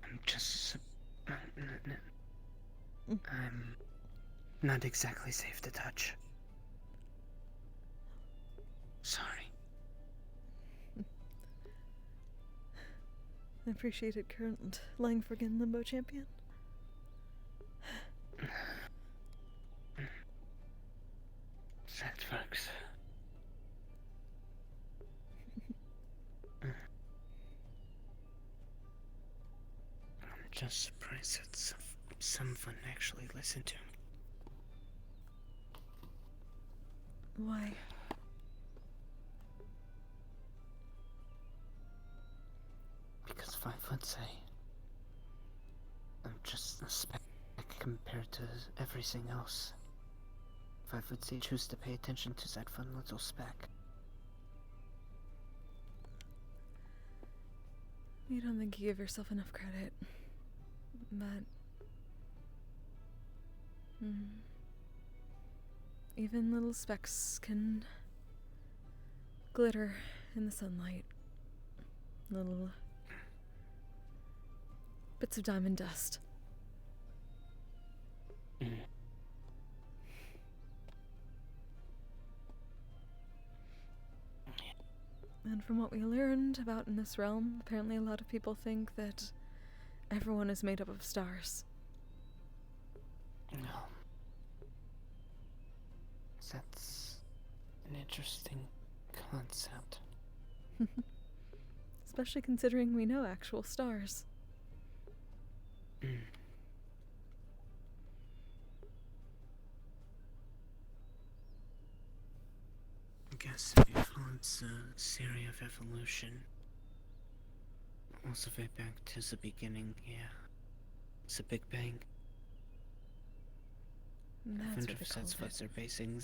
I'm just... I'm not exactly safe to touch. Sorry. I appreciate it, current Langforgan Limbo Champion. That works. I'm just surprised that someone actually listened to me. Why? Because 5 would say I'm just a speck compared to everything else. 5 would say choose to pay attention to that fun little speck. You don't think you give yourself enough credit, but even little specks can glitter in the sunlight. Little bits of diamond dust. And from what we learned about in this realm, apparently a lot of people think that everyone is made up of stars. No. That's an interesting concept. Especially considering we know actual stars. I guess if you follow the theory of evolution, all the way back to the beginning, yeah. It's a Big Bang. I wonder if that's what they're basing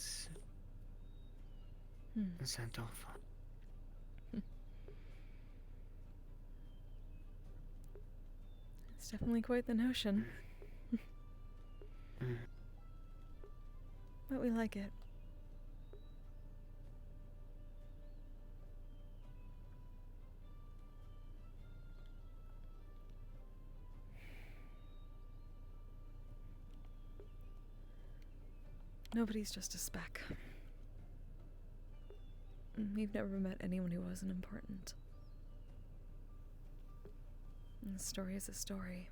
that off on. It's definitely quite the notion. But we like it. Nobody's just a speck. We've never met anyone who wasn't important. And a story is a story.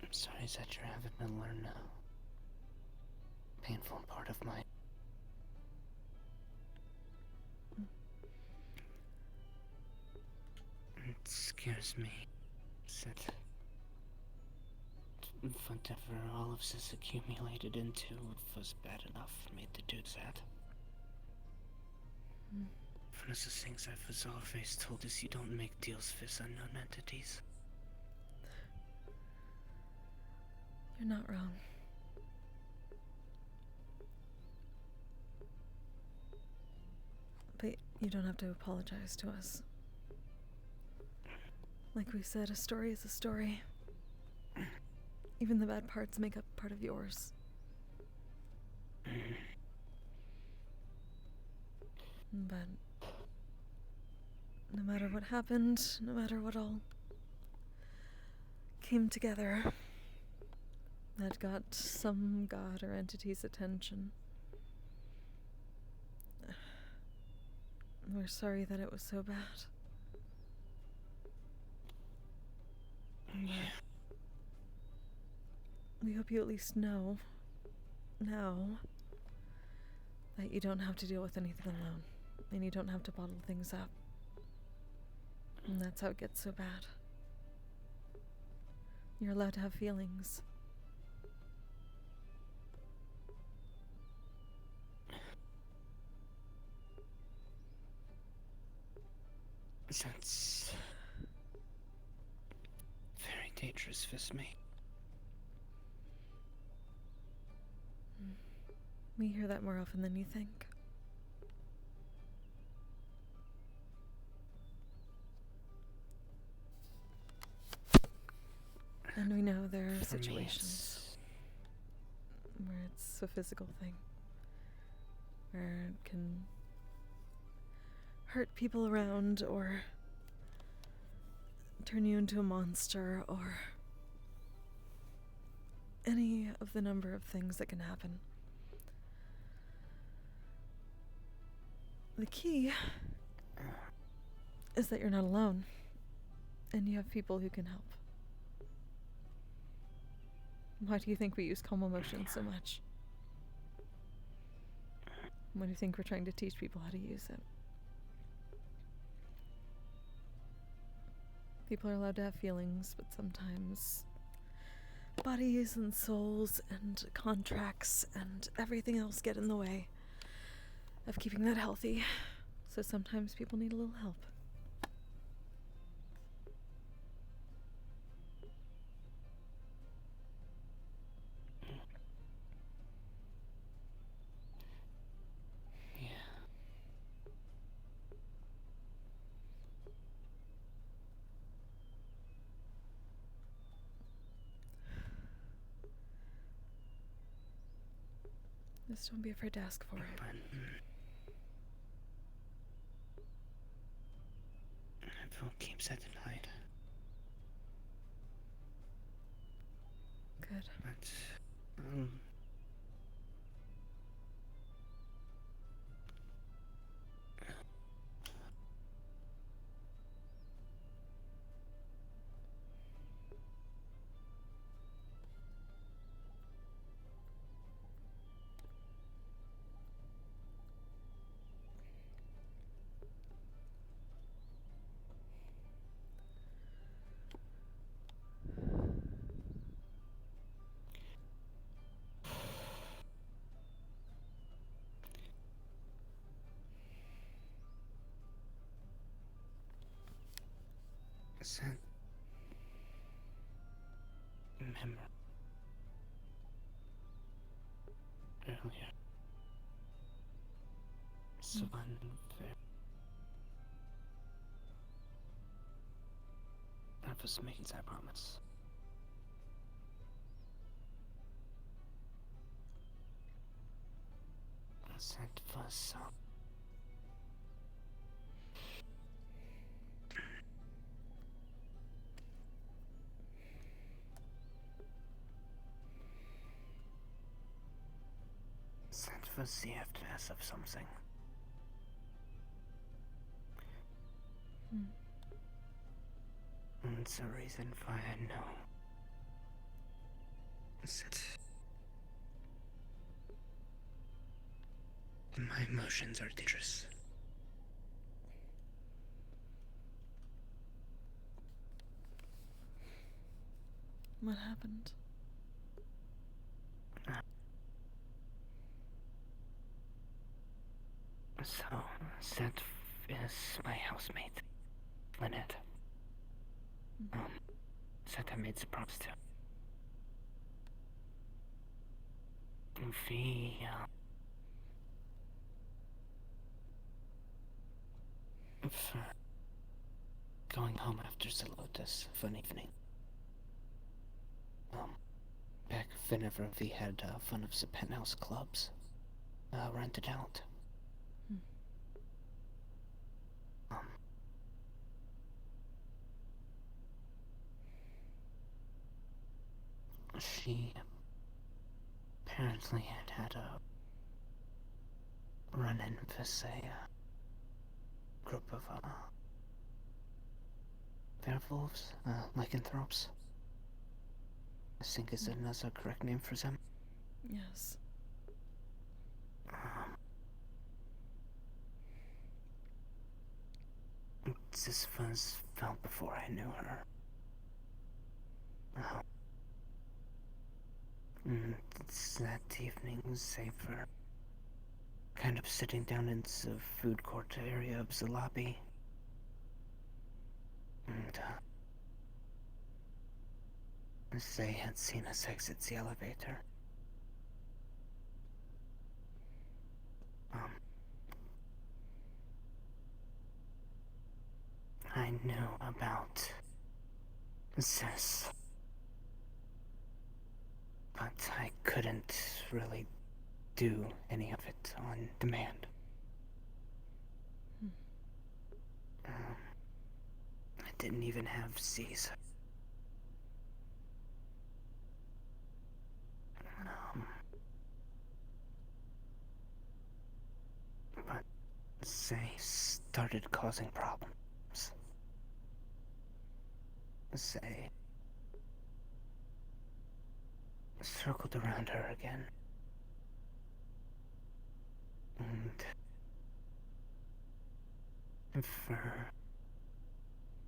I'm sorry that you're having to learn a painful part of my... It scares me that whatever all of this accumulated into was bad enough for me to do that. One of the things I was always told is you don't make deals with unknown entities. You're not wrong. But you don't have to apologize to us. Like we said, a story is a story. Even the bad parts make up part of yours. But no matter what happened, no matter what all came together, that got some god or entity's attention. We're sorry that it was so bad. But we hope you at least know now that you don't have to deal with anything alone, and you don't have to bottle things up. And that's how it gets so bad. You're allowed to have feelings. That's very dangerous for me. We hear that more often than you think. And we know there are situations where it's a physical thing, where it can hurt people around or turn you into a monster or any of the number of things that can happen. The key is that you're not alone, and you have people who can help. Why do you think we use calm emotions so much? Why do you think we're trying to teach people how to use it? People are allowed to have feelings, but sometimes bodies and souls and contracts and everything else get in the way of keeping that healthy. So sometimes people need a little help. Just don't be afraid to ask for it. Everyone keeps that in mind. Good. But, Sent memory earlier. So unfair. of us mates, I promise. Sent for some. Sent for CFS of something. It's a reason why I know. Sit. My emotions are dangerous. What happened? So, Seth is my housemate, Lynette. Seth I made some props to. We, for going home after Zelotes for an evening. Back whenever we had one of the penthouse clubs rented out. She apparently had a run-in with a group of werewolves, lycanthropes. I think is another correct name for them. Yes. This was felt before I knew her. That evening, they were kind of sitting down in the food court area of the lobby. And, they had seen us exit the elevator. I knew about this, but I couldn't really do any of it on demand. I didn't even have C's. But they started causing problems. They circled around her again. And for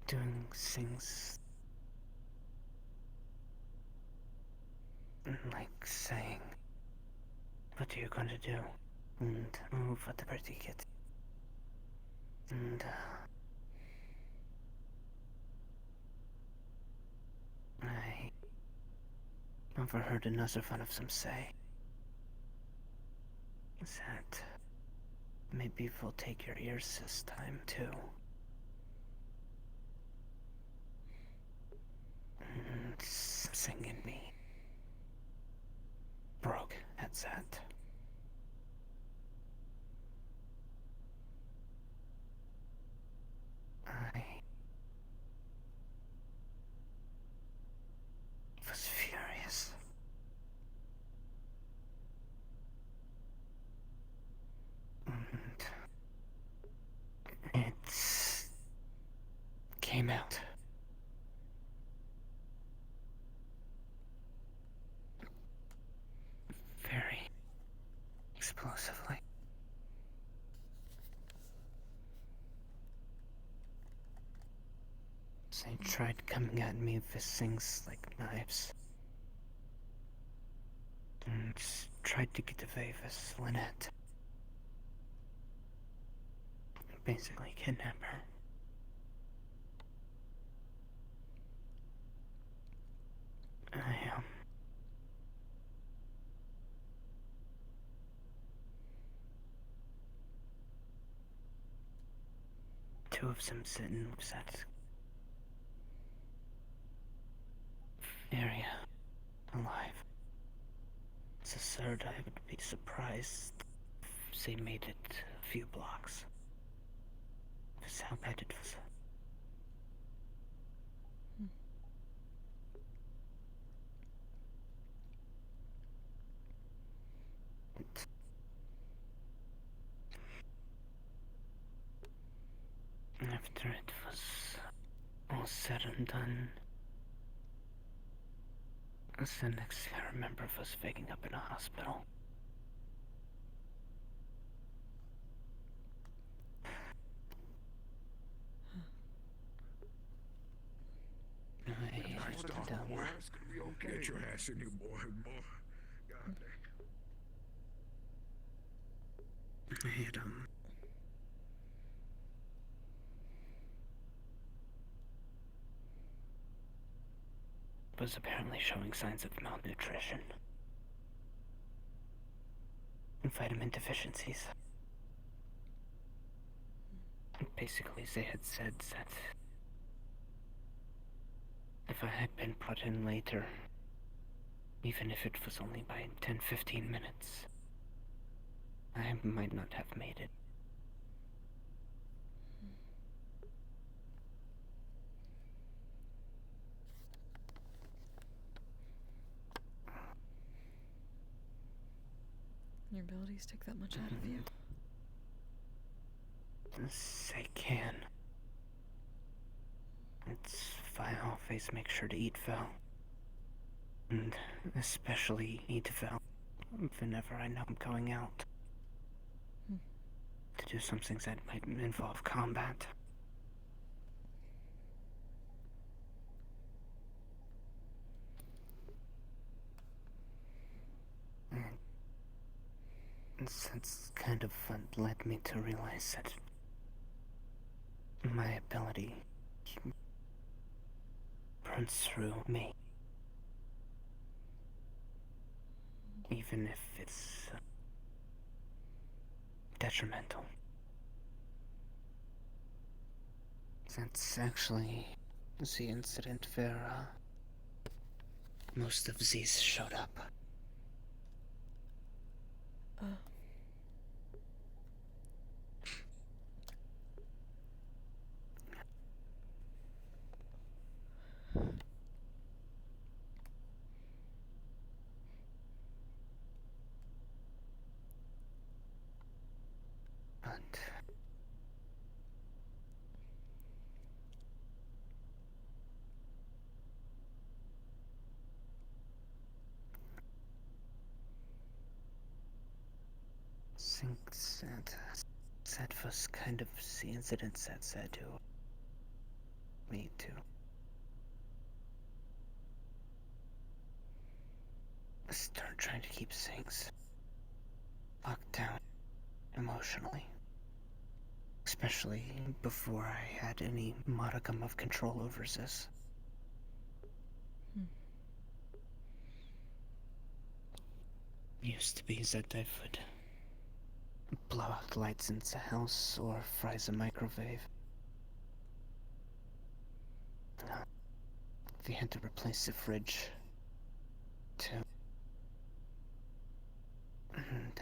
doing things like saying, "What are you gonna do?" And, "Oh, what a pretty kid." And, I overheard another one of them say that maybe we'll take your ears this time, too. And something in me broke at that. I was furious. And it came out. Very explosively. They tried coming at me with things like knives. And tried to get away with Lynette. Basically kidnap her. I, two of them sitting with that heard I would be surprised if they made it a few blocks. Because how bad it was. After it was all said and done, the next thing I remember was waking up in a hospital. Nice talk, boy. It's gonna be okay. Get your ass in here, boy. God damn. I had, was apparently showing signs of malnutrition and vitamin deficiencies. Basically, they had said that if I had been brought in later, even if it was only by 10-15 minutes, I might not have made it. Your abilities take that much out of you? Yes, I can. It's why I always make sure to eat well. And especially eat well whenever I know I'm going out. To do some things that might involve combat. And that's kind of what led me to realize that my ability burns through me. Even if it's detrimental. That's actually the incident where most of these showed up. But think that was kind of the incident that said to me to start trying to keep things locked down emotionally. Especially before I had any modicum of control over this. Used to be that I would blow out the lights in the house or fry the microwave. We had to replace the fridge too. And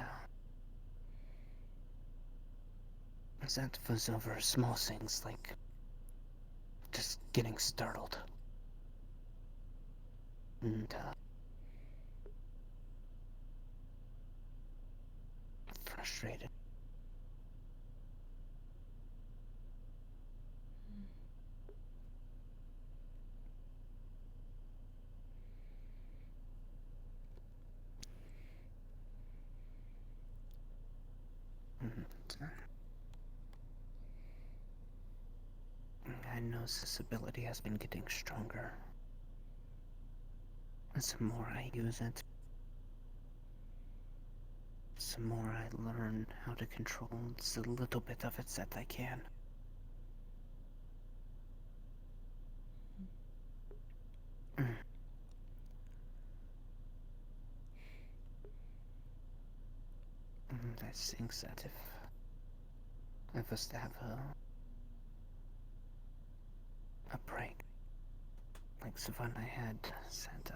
that was over small things like just getting startled. And frustrated. I know this ability has been getting stronger. The more I use it, the more I learn how to control the little bit of it that I can. And I think that if I was to have a break, like the one I had, that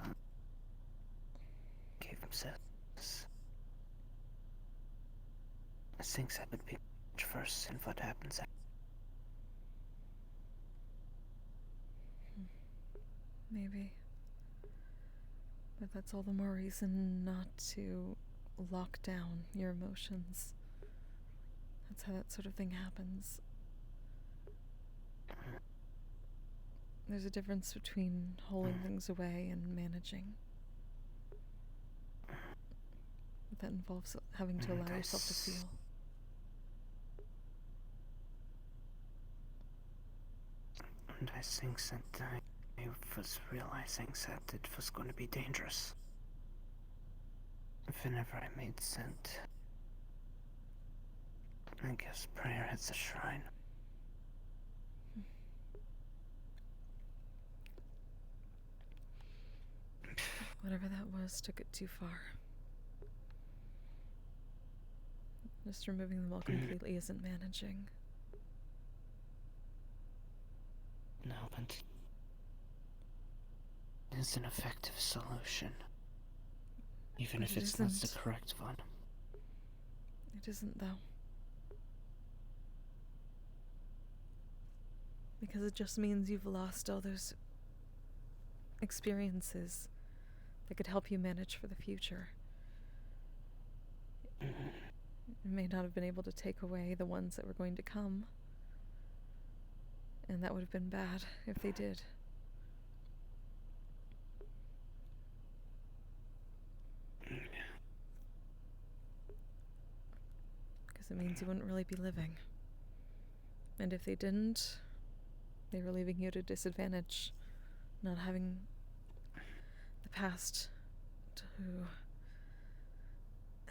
gave him I think that would be first and what happens. Maybe. But that's all the more reason not to lock down your emotions. That's how that sort of thing happens. There's a difference between holding things away and managing. That involves having to allow yourself to feel. And I think that I was realizing that it was going to be dangerous. Whenever I made scent, I guess prayer at the shrine. Whatever that was took it too far. Just removing them all completely isn't managing. No, but it's an effective solution. Even if it's not the correct one. It isn't, though. Because it just means you've lost all those experiences that could help you manage for the future. You may not have been able to take away the ones that were going to come. And that would have been bad if they did. Because it means you wouldn't really be living. And if they didn't, they were leaving you at a disadvantage, not having the past to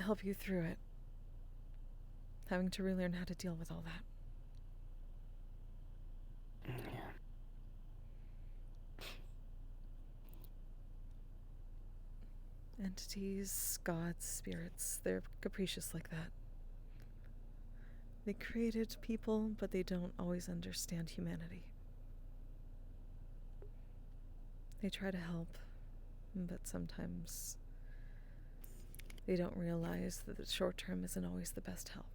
help you through it. Having to relearn how to deal with all that. Entities, gods, spirits, they're capricious like that. They created people, but they don't always understand humanity. They try to help, but sometimes they don't realize that the short term isn't always the best help.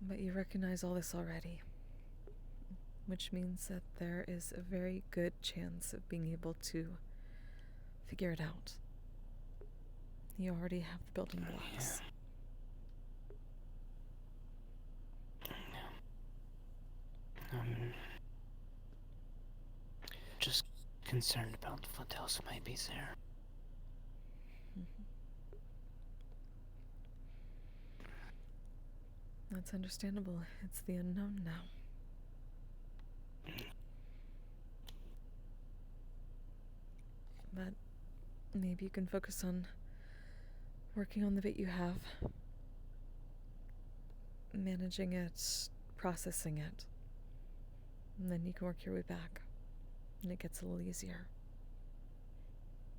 But you recognize all this already, which means that there is a very good chance of being able to figure it out. You already have the building blocks. Just concerned about what else might be there. That's understandable. It's the unknown now. But maybe you can focus on working on the bit you have, managing it, processing it, and then you can work your way back, and it gets a little easier.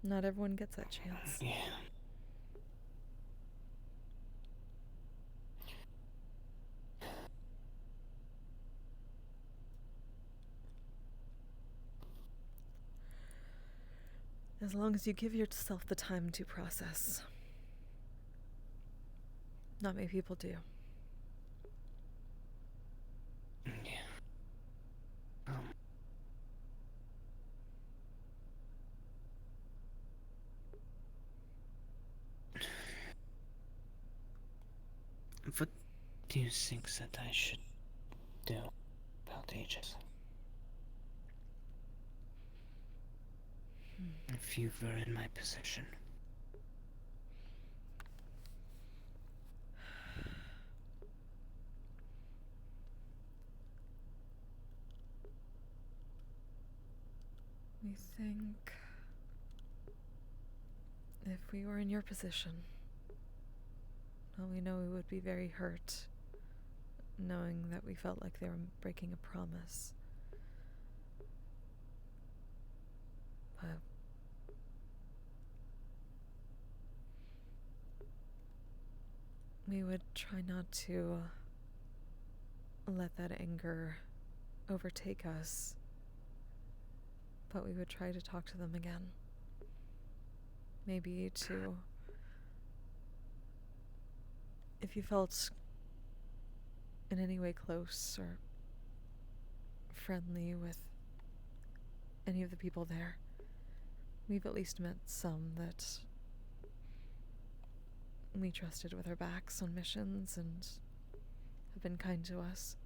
Not everyone gets that chance. Yeah. As long as you give yourself the time to process. Not many people do. What do you think that I should do about Aegis? If you were in my position. We think if we were in your position, well, we know we would be very hurt knowing that we felt like they were breaking a promise. But we would try not to let that anger overtake us, but we would try to talk to them again. Maybe to, if you felt in any way close or friendly with any of the people there. We've at least met some that we trusted with our backs on missions and have been kind to us.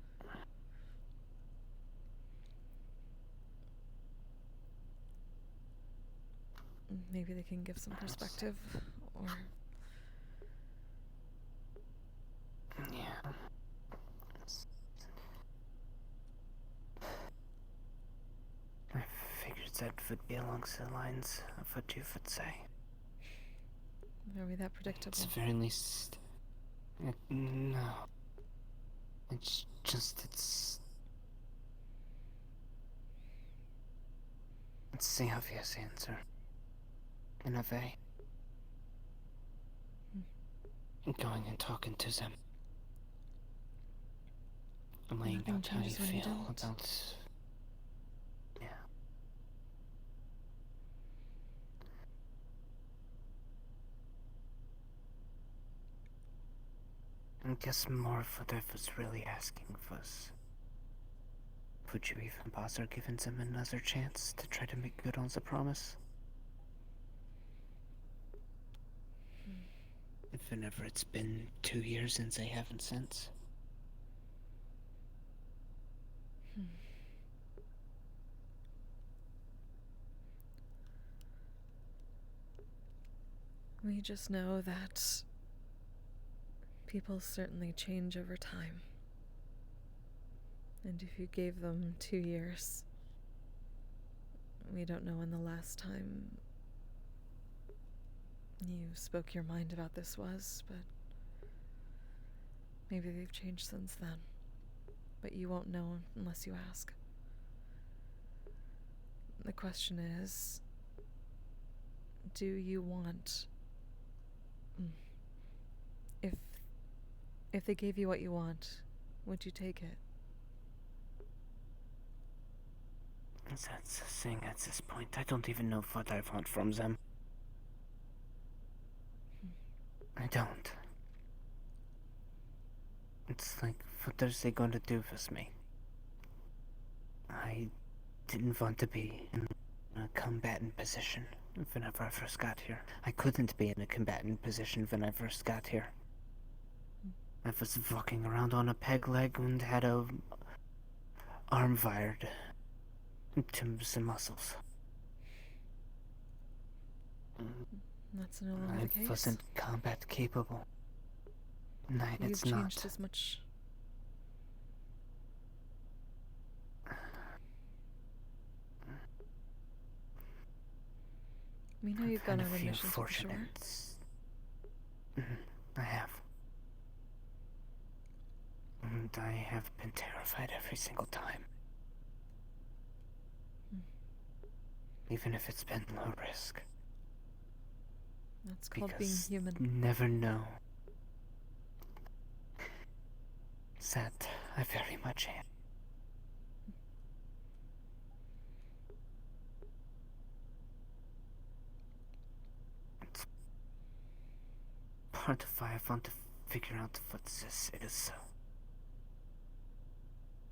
Maybe they can give some perspective, or... Yeah. I figured that would be along the lines of what you would say. Are we that predictable? At the very least... no. It's just, it's the obvious answer. In a way. Going and talking to them. Laying out how you feel about... Yeah. I guess more of what I was really asking was... would you even bother giving them another chance to try to make good on the promise? If whenever it's been 2 years since they haven't since. We just know that people certainly change over time. And if you gave them 2 years, we don't know when the last time you spoke your mind about this was, but maybe they've changed since then. But you won't know unless you ask. The question is, do you want... If they gave you what you want, would you take it? That's the thing at this point. I don't even know what I want from them. I don't. It's like, what are they going to do with me? I didn't want to be in a combatant position whenever I first got here. I couldn't be in a combatant position when I first got here. I was walking around on a peg leg and had a arm wired to some muscles. That's no longer the case. I wasn't combat capable. No, it's not. You've changed as much. We know you've gone on a mission for sure. I have. And I have been terrified every single time. Even if it's been low risk. That's called being human. You never know. That I very much am. It's part of why I want to figure out what this is.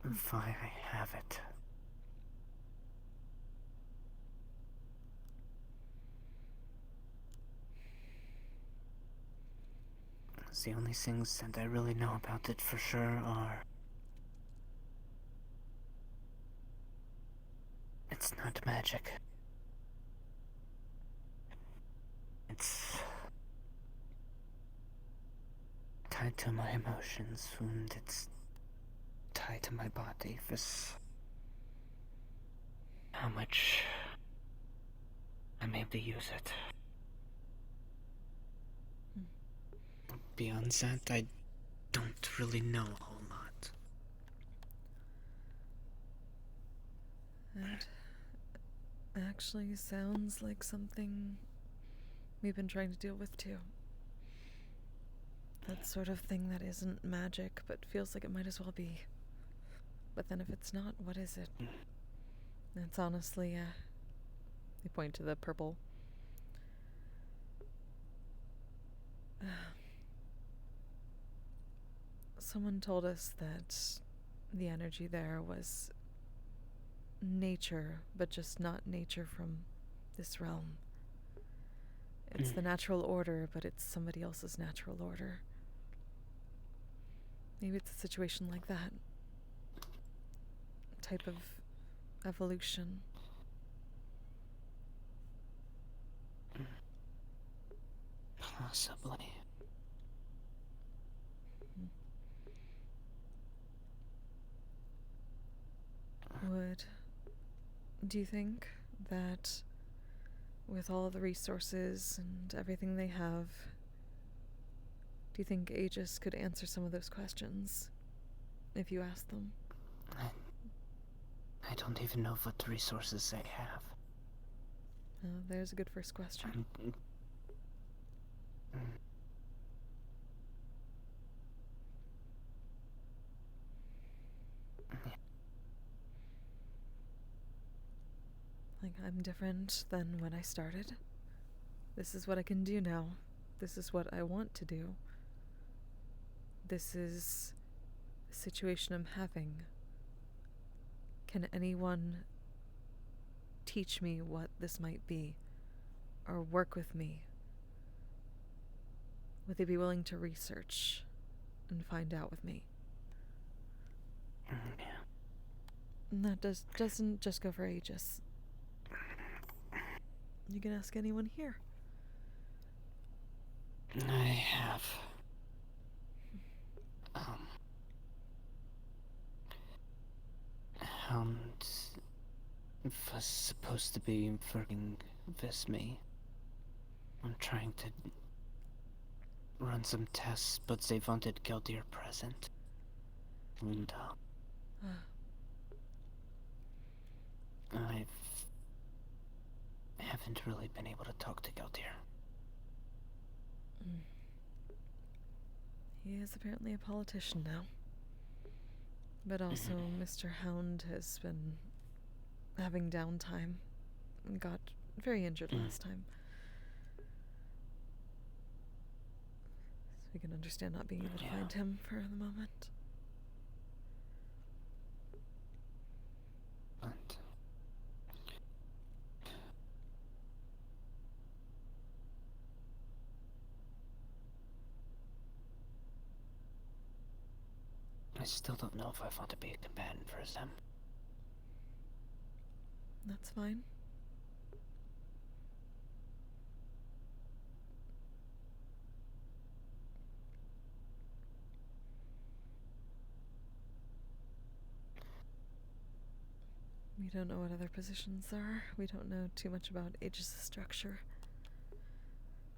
And why I have it. The only things that I really know about it for sure are... it's not magic. It's... tied to my emotions, and it's tied to my body with how much I'm able to use it. Beyond that, I don't really know a whole lot. That actually sounds like something we've been trying to deal with too. That sort of thing that isn't magic, but feels like it might as well be. But then if it's not, what is it? It's honestly, you point to the purple. Someone told us that the energy there was nature, but just not nature from this realm. It's the natural order, but it's somebody else's natural order. Maybe it's a situation like that. Type of evolution. Possibly. Do you think that with all the resources and everything they have, do you think Aegis could answer some of those questions if you asked them? I don't even know what resources they have. There's a good first question. Like, I'm different than when I started. This is what I can do now. This is what I want to do. This is the situation I'm having. Can anyone teach me what this might be? Or work with me? Would they be willing to research and find out with me? And that doesn't just go for Aegis. You can ask anyone here. I have. Hound was supposed to be working with me. I'm trying to run some tests, but they wanted Keldir present. And I haven't really been able to talk to Keldir. He is apparently a politician now. But also, Mr. Hound has been having downtime and got very injured last time. So we can understand not being able to find him for the moment. But I still don't know if I want to be a combatant for them. That's fine. We don't know what other positions there are. We don't know too much about Aegis' structure.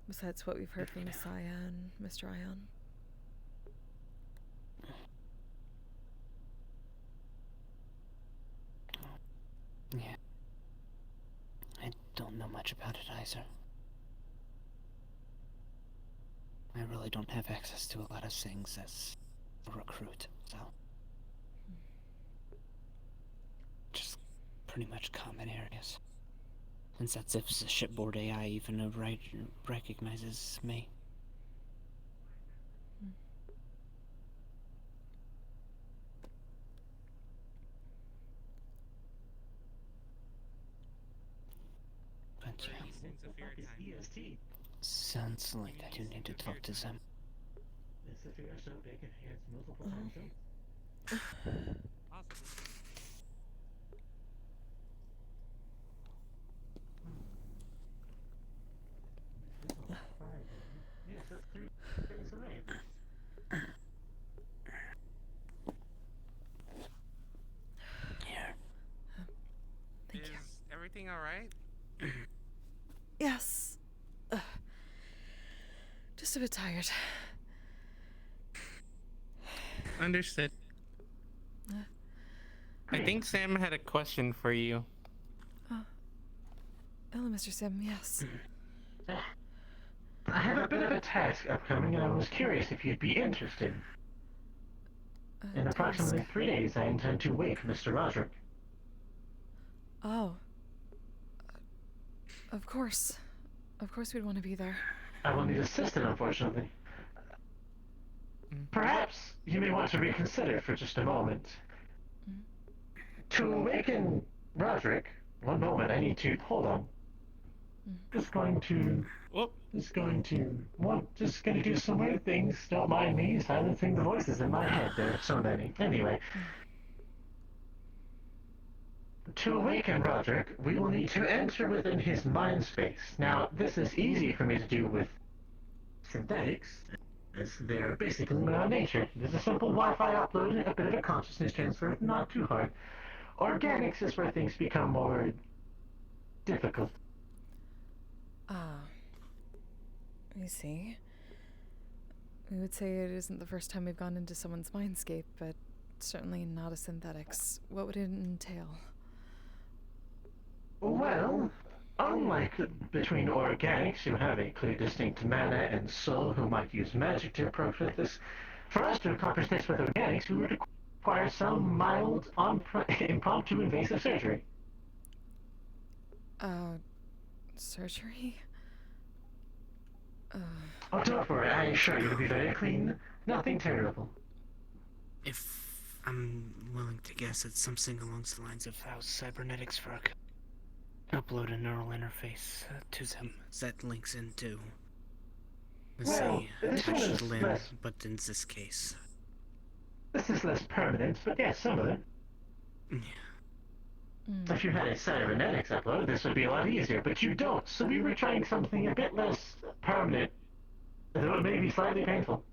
Besides what we've heard from Messiah and Mr. Ion. Yeah. I don't know much about it either. I really don't have access to a lot of things as a recruit, so... just pretty much common areas. Since that's if the shipboard AI even recognizes me. But yeah. Sounds like I do need to talk to them. Is everything alright? Yes. Just a bit tired. Understood. I think Sam had a question for you. Hello, Mr. Sim, yes. I have a bit of a task upcoming, and I was curious if you'd be interested. In approximately 3 days, I intend to wake Mr. Roderick. Oh. Of course. Of course we'd want to be there. I will need assistance, unfortunately. Perhaps you may want to reconsider for just a moment. To awaken Roderick, one moment, I need to... Hold on. Just going to do some weird things. Don't mind me silencing the voices in my head. There are so many. Anyway. To awaken Roderick, we will need to enter within his mind space. Now, this is easy for me to do with synthetics, as they're basically my own nature. There's a simple Wi-Fi upload and a bit of a consciousness transfer, not too hard. Organics is where things become more difficult. I see. We would say it isn't the first time we've gone into someone's mindscape, but certainly not a synthetics. What would it entail? Well, unlike between organics who have a clear distinct mana and soul who might use magic to approach with this, for us to accomplish this with organics, we would require some mild, impromptu invasive surgery. Surgery? Oh, don't worry, I assure you it'll be very clean. Nothing terrible. If I'm willing to guess, it's something along the lines of how cybernetics work. Upload a neural interface to them. That links into, let's say, attached limb, but in this case. This is less permanent, but yes, similar. Yeah. If you had a cybernetics upload, this would be a lot easier, but you don't, so we were trying something a bit less permanent, though it may be slightly painful.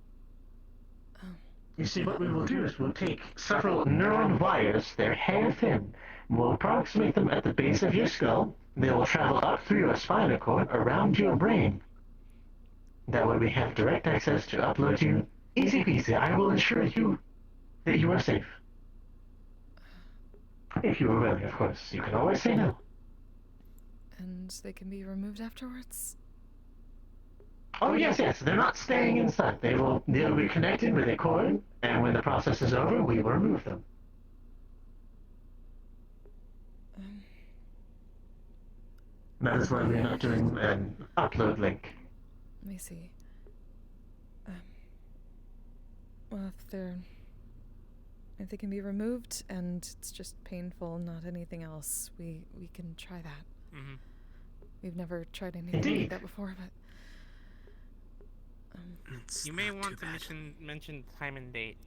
You see, what we will do is we'll take several neuron wires, they're hair thin, we'll approximate them at the base of your skull, they will travel up through your spinal cord around your brain. That way we have direct access to upload you. Easy peasy, I will ensure you that you are safe. If you are willing, of course. You can always say no. And they can be removed afterwards? Oh yes, yes. They're not staying inside. They'll be connected with a cord, and when the process is over, we will remove them. That is why we are not doing an upload link. Let me see. Well, if they can be removed and it's just painful, not anything else, we can try that. Mm-hmm. We've never tried anything like that before, but you may want to mention time and date.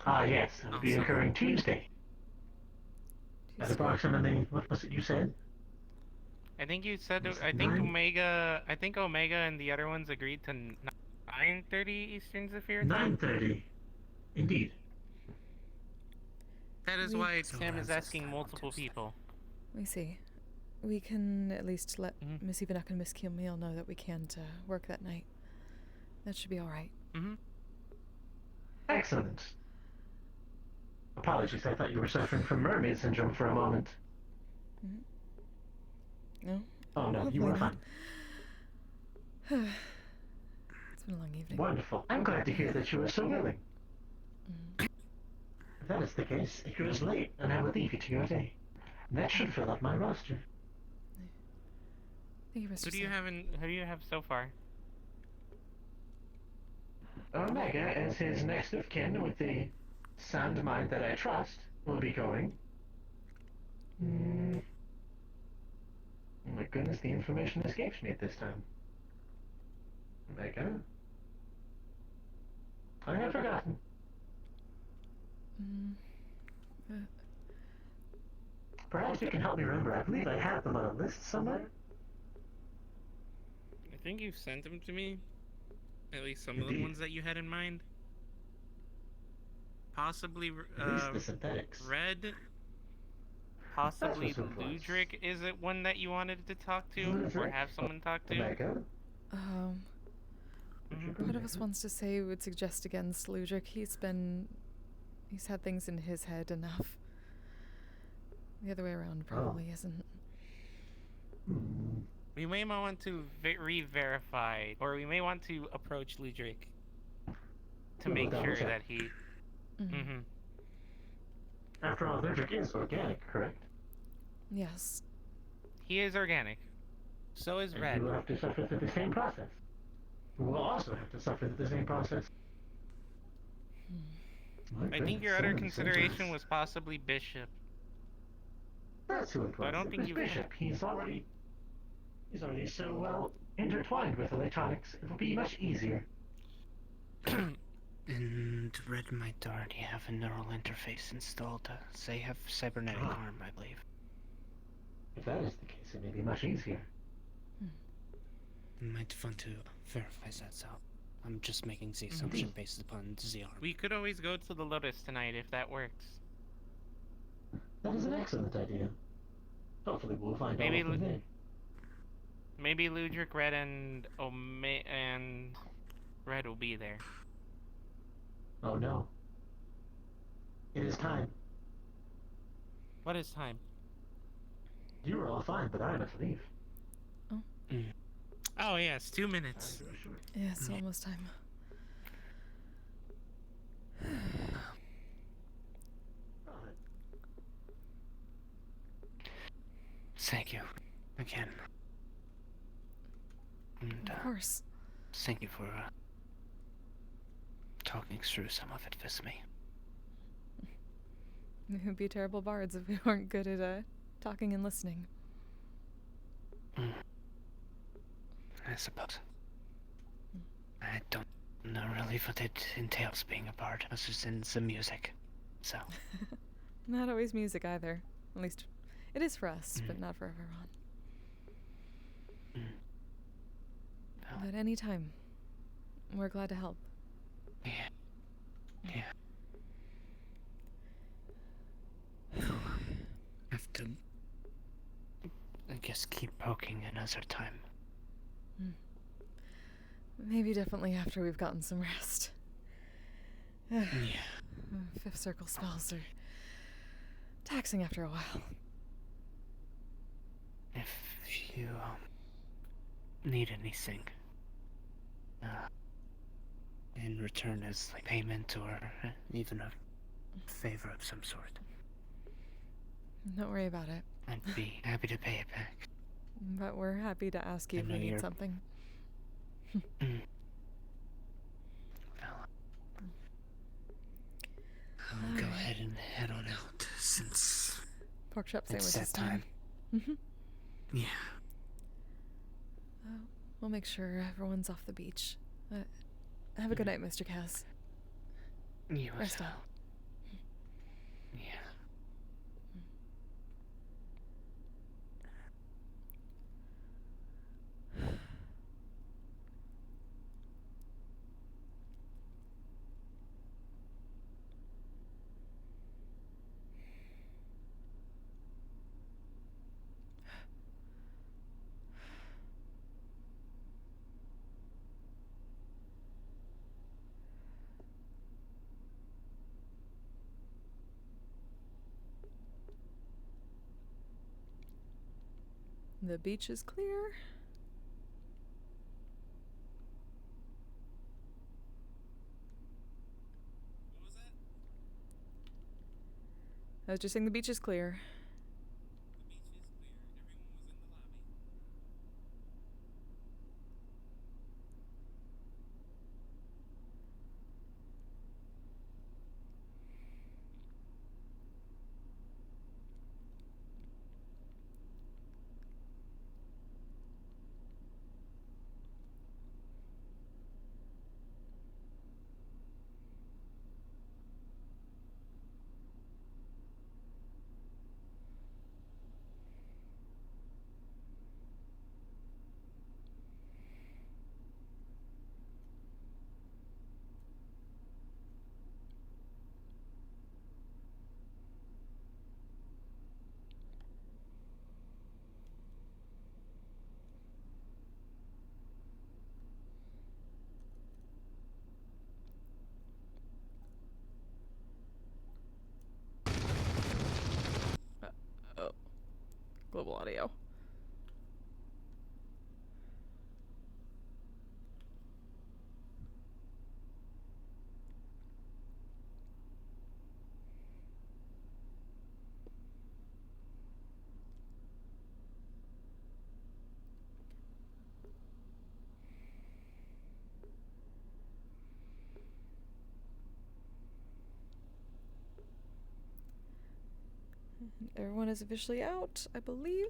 Ah, yes, it'll be occurring Tuesday. At approximately, what was it you said? I think you said, I think Omega and the other ones agreed to 9:30 Eastern Zephyr time? 9:30. Indeed. That is why Sam is asking multiple people. We see. We can at least let Miss Ivanek and Miss Camille know that we can't work that night. That should be alright. Mm-hmm. Excellent. Apologies, I thought you were suffering from mermaid syndrome for a moment. No? Oh no, you were fine. It's been a long evening. Wonderful. I'm glad to hear that you were so willing. If that is the case, it grows late, and I will leave you to your day. That should fill up my roster. Thank you, Mr. Who do you have so far? Omega, as his next of kin with the sound mind that I trust, will be going. Oh my goodness, the information escapes me at this time. Omega? I have forgotten. Perhaps you can help me remember. I believe I have them on a list somewhere. I think you sent them to me. At least some of the ones that you had in mind. Possibly the synthetics. Red. Possibly Ludric. Is it one that you wanted to talk to or have someone talk to? Part of us wants to say we would suggest against Ludric. He's had things in his head enough. The other way around probably isn't. We may want to re-verify, or we may want to approach Ludric to make sure that he. After all, Ludric is organic, correct? Yes. He is organic. So is Red. You will have to suffer through the same process. We will also have to suffer through the same process. I think your other consideration was possibly Bishop. That's who it was. I don't think you. Bishop. He's already so well intertwined with electronics. It will be much easier. And Red might already have a neural interface installed. They have cybernetic arm, I believe. If that is the case, it may be much easier. Might want to verify that, so I'm just making the assumption based upon the arm. We could always go to the Lotus tonight if that works. That is an excellent idea. Hopefully we'll find out what they think. Maybe Ludric, Red, and Red will be there. Oh no. It is time. What is time? You are all fine, but I must leave. Oh yes, 2 minutes. Yeah, it's almost time. Thank you again. And, of course. Thank you for talking through some of it with me. We would be terrible bards if we weren't good at talking and listening. I suppose. I don't know really what it entails being a bard, other than the music. So. Not always music either. At least it is for us, but not for everyone. But anytime, we're glad to help. Yeah. Have to, I guess, keep poking another time. Maybe definitely after we've gotten some rest. Yeah. Fifth circle spells are taxing after a while. If you need anything in return as like payment or even a favor of some sort, don't worry about it. I'd be happy to pay it back. But we're happy to ask you if we need something. I'll go ahead and head on out since pork chop it's sandwiches that time. Yeah. We'll make sure everyone's off the beach. Have a good night, Mr. Cass. You rest as well. up. Yeah. The beach is clear. I was just saying the beach is clear. mobile audio. Everyone is officially out, I believe.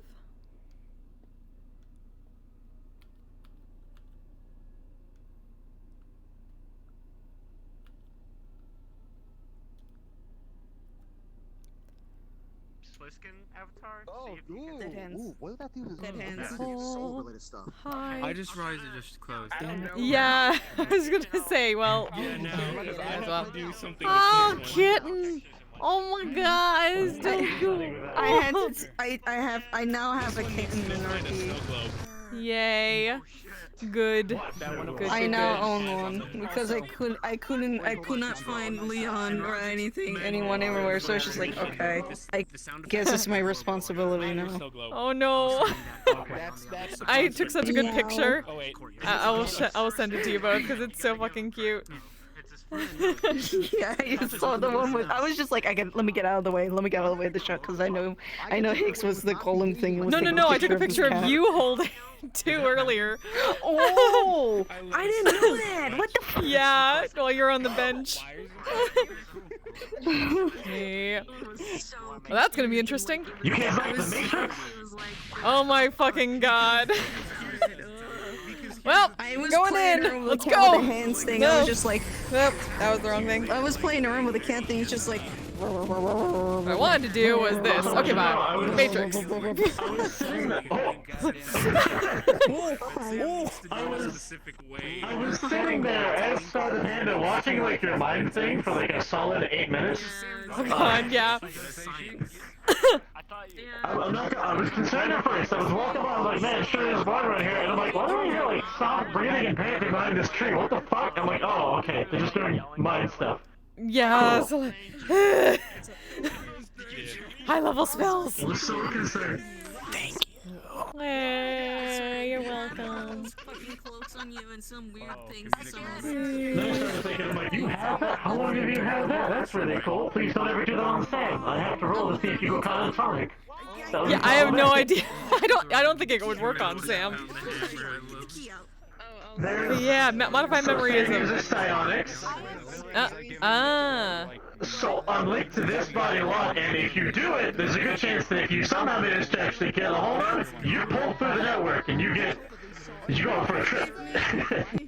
Sliskin avatar? Oh, ooh, Dead hands. ooh, what did that do? Dead hands. Soul-related stuff. Hi. I just realized it just closed. Yeah, I was gonna say, well, Yeah, no, as well. do something Oh, with this one. kitten! Oh my god, it's so cool. I now have a kitten minority. Yay. Good. I now own one because I could not find Leon or anyone everywhere, so it's just like, okay, I guess it's my responsibility now. Oh no. I took such a good picture. Oh wait. I will send it to you both because it's so fucking cute. Yeah, you saw the one with. I was just like, let me get out of the way. Let me get out of the way of the shot because I know Higgs was the golem thing. No, I took a picture of you holding too earlier. Oh, I didn't know that. What the fuck? Yeah, while you're on the bench. Yeah. Well, that's gonna be interesting. You can't break the Matrix. Oh my fucking god. Well, I was going playing in. around with Let's the cat go. with the hands thing. No. I was just like, nope, that was the wrong thing. I was playing around with the cat thing. It's just like. What I wanted to do was this. Okay, bye. Matrix. I was sitting there as Started Panda watching like your mind thing for like a solid 8 minutes. Oh god, yeah. I was concerned at first. I was walking by, I was like, man, sure is blood right here. And I'm like, why do I hear like soft breathing and panting behind this tree? What the fuck? I'm like, oh, okay, they're just doing mind stuff. Yeah, so high level spells. I was so concerned. Thank you. Hey, you're welcome. Fucking cloaks on you and some weird things. Then I started thinking, I'm like, you have that? How long have you had that? That's really cool. Please don't ever do that on Sam. I have to roll to see if you go catatonic. Yeah, I have no idea. I don't think it would work on Sam. Yeah, modify memory is uses psionics. So unlink to this body lock, and if you do it, there's a good chance that if you somehow manage to actually get a hold of it, you pull through the network and you go for a trip.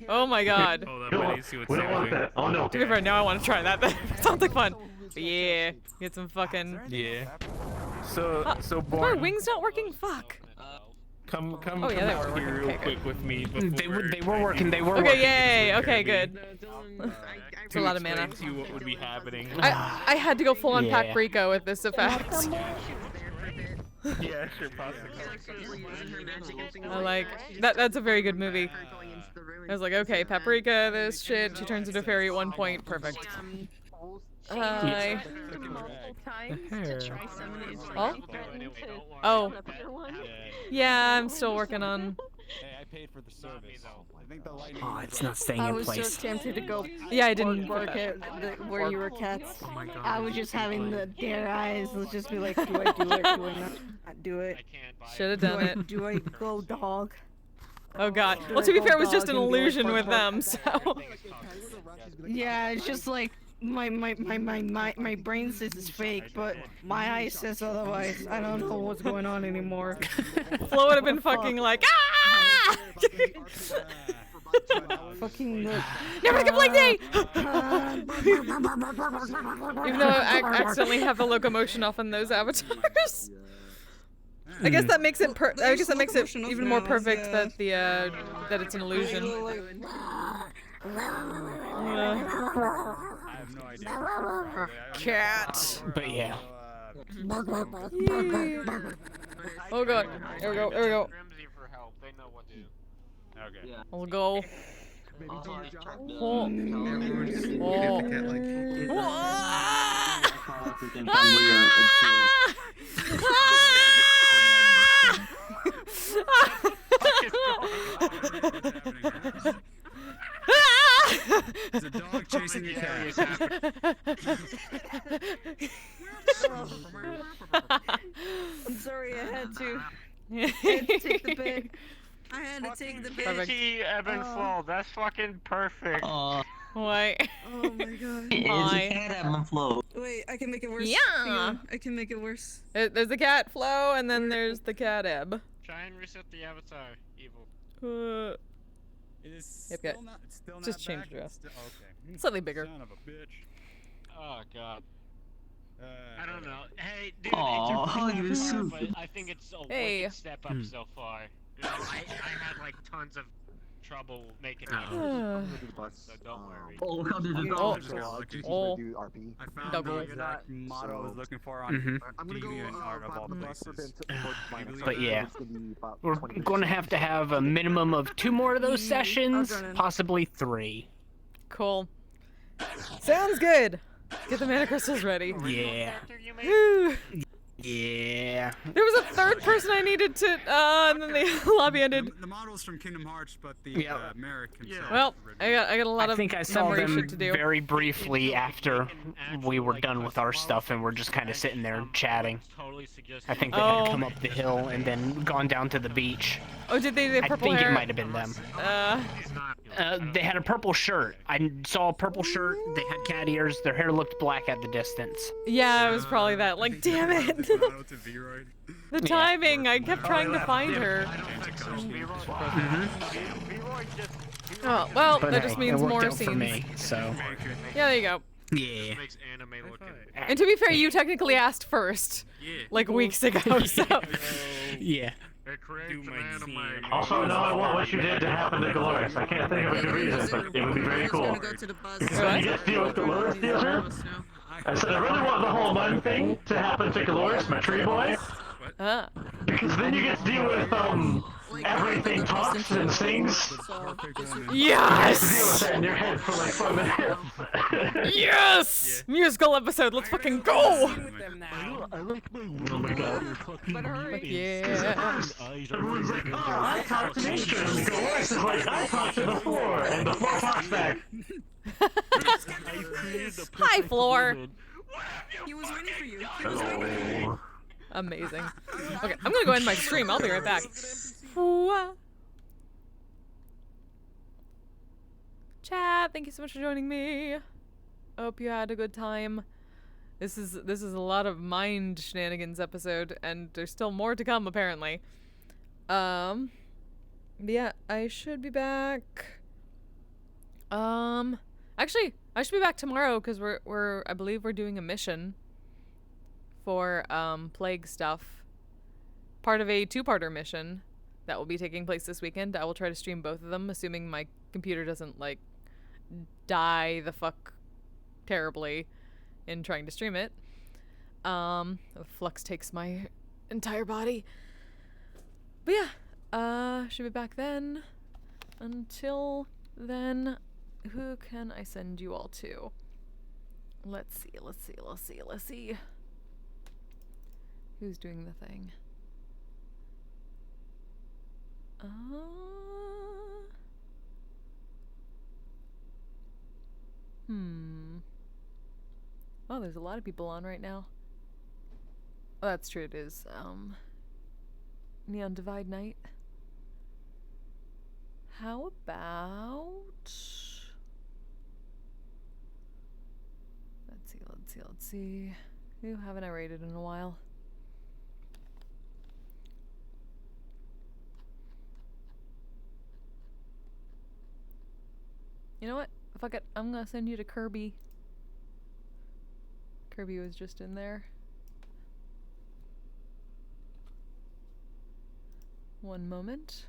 Oh my god. We don't want that. Oh no. To be fair, now I want to try that. That sounds like fun. But yeah, get some fucking. Yeah. So my Born, wings not working? Fuck. come Oh, yeah, they were out working. here real Okay, quick with me. They were working. They were Okay, working. yay. Okay, good. It's a lot of mana. To what would be happening. I had to go full on Yeah. Paprika with this effect. Yeah, sure, possibly. I like that's a very good movie. I was like, okay, Paprika, this shit. She turns into a fairy at one point. Perfect. Hi. Oh? Oh. Yeah, I'm still working on. Hey, I paid for the service. I think the lighting. Oh, it's not staying I in was place. so tempted to go. Yeah, I didn't work put at where you were cats. Oh my god. I was just having the dare eyes. Let's just be like, do I do it? Do I not do it? Should have done it. Do I go dog? Oh god. Well, to be fair, it was just an illusion with them, so. Yeah, it's just like my brain says it's fake, but my eye says otherwise. I don't know what's going on anymore. Flo would have been fucking like, ah! Fucking look. Never complain day! Even though I accidentally have the locomotion off on those avatars. I guess that makes it even more perfect that the that it's an illusion. Cat. But yeah. Oh god. There we go. There we go. Okay. We'll go. Oh. There's a dog chasing a cat. I'm sorry, I had to. I had to take the bait. I had to take the bait. PT ebb and flow. That's fucking perfect. Why? Oh my god. It's a cat ebb and flow. Wait, I can make it worse. Yeah. Hang on, I can make it worse. There's the cat flow, and then there's the cat ebb. Try and reset the avatar, evil. It is Yep, still not. It's still just not change back. the It's still, okay. Slightly bigger. Son of a bitch. Oh god. I don't know. Hey, dude, Aw, it's a hug pretty your far, soup. but I think it's a Hey. wicked step up so far. You know, I had like tons of trouble making it. So don't worry. Oh, how did the Oh. dog Oh. I found Double. the exact motto I was looking for on DeviantArt of all places. But yeah, we're going to have a minimum of 2 more of those sessions, possibly 3. Cool. Sounds good. Get the mana crystals ready. Yeah. Woo. Yeah. There was a third person I needed to, and then the lobby ended. The model's from Kingdom Hearts, but the Merrick himself. Well, I got a lot I of think I saw memory them shit to do. very briefly after we were done with our stuff and we're just kind of sitting there chatting. I think they had come up the hill and then gone down to the beach. Oh, did they? I Purple think hair? it might have been them. They had a purple shirt. I saw a purple shirt. They had cat ears. Their hair looked black at the distance. Yeah, it was probably that. Like, damn it. The timing. I kept trying to find her. Oh, well, But that hey, just means it worked more out scenes. for me, so. Yeah, there you go. Yeah. And to be fair, you technically asked first. Like weeks ago, so. Yeah. Also, now I want what you did to happen to Dolores. I can't think of a good reason, but it would be very cool. Because when you get to deal with Dolores, I said I really want the whole mud thing to happen to Dolores, my tree boy. Because then you get to deal with, everything talks and sings. Yes! You deal with that in your head for like 5 minutes. Yes! Musical episode, let's fucking go! I like my Yeah. Everyone's like, oh, I talk to nature, and Dolores is like, I talk to the floor, and the floor talks back. Hi, Floor. He was waiting for you. He was waiting for you. Amazing. Okay, I'm gonna go end my stream. I'll be right back. Chat, thank you so much for joining me. Hope you had a good time. This is a lot of mind shenanigans episode, and there's still more to come apparently. But yeah, I should be back. Actually, I should be back tomorrow because I believe we're doing a mission for plague stuff. Part of a 2-parter mission that will be taking place this weekend. I will try to stream both of them, assuming my computer doesn't like die the fuck terribly in trying to stream it. The flux takes my entire body. But yeah, should be back then. Until then, who can I send you all to? Let's see. Who's doing the thing? Oh, there's a lot of people on right now. Oh, that's true, it is. Neon Divide Night. How about... Let's see. Who haven't I rated in a while? You know what? Fuck it. I'm gonna send you to Kirby. Kirby was just in there. One moment.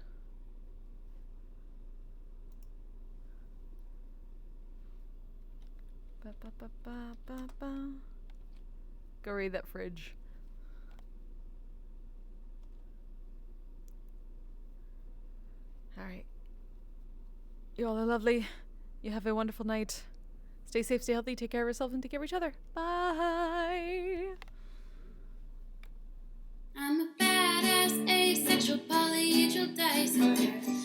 Go read that fridge. Alright. You all are lovely. You have a wonderful night. Stay safe, stay healthy, take care of yourself, and take care of each other. Bye! I'm a badass asexual Fragile polyhedral dice on your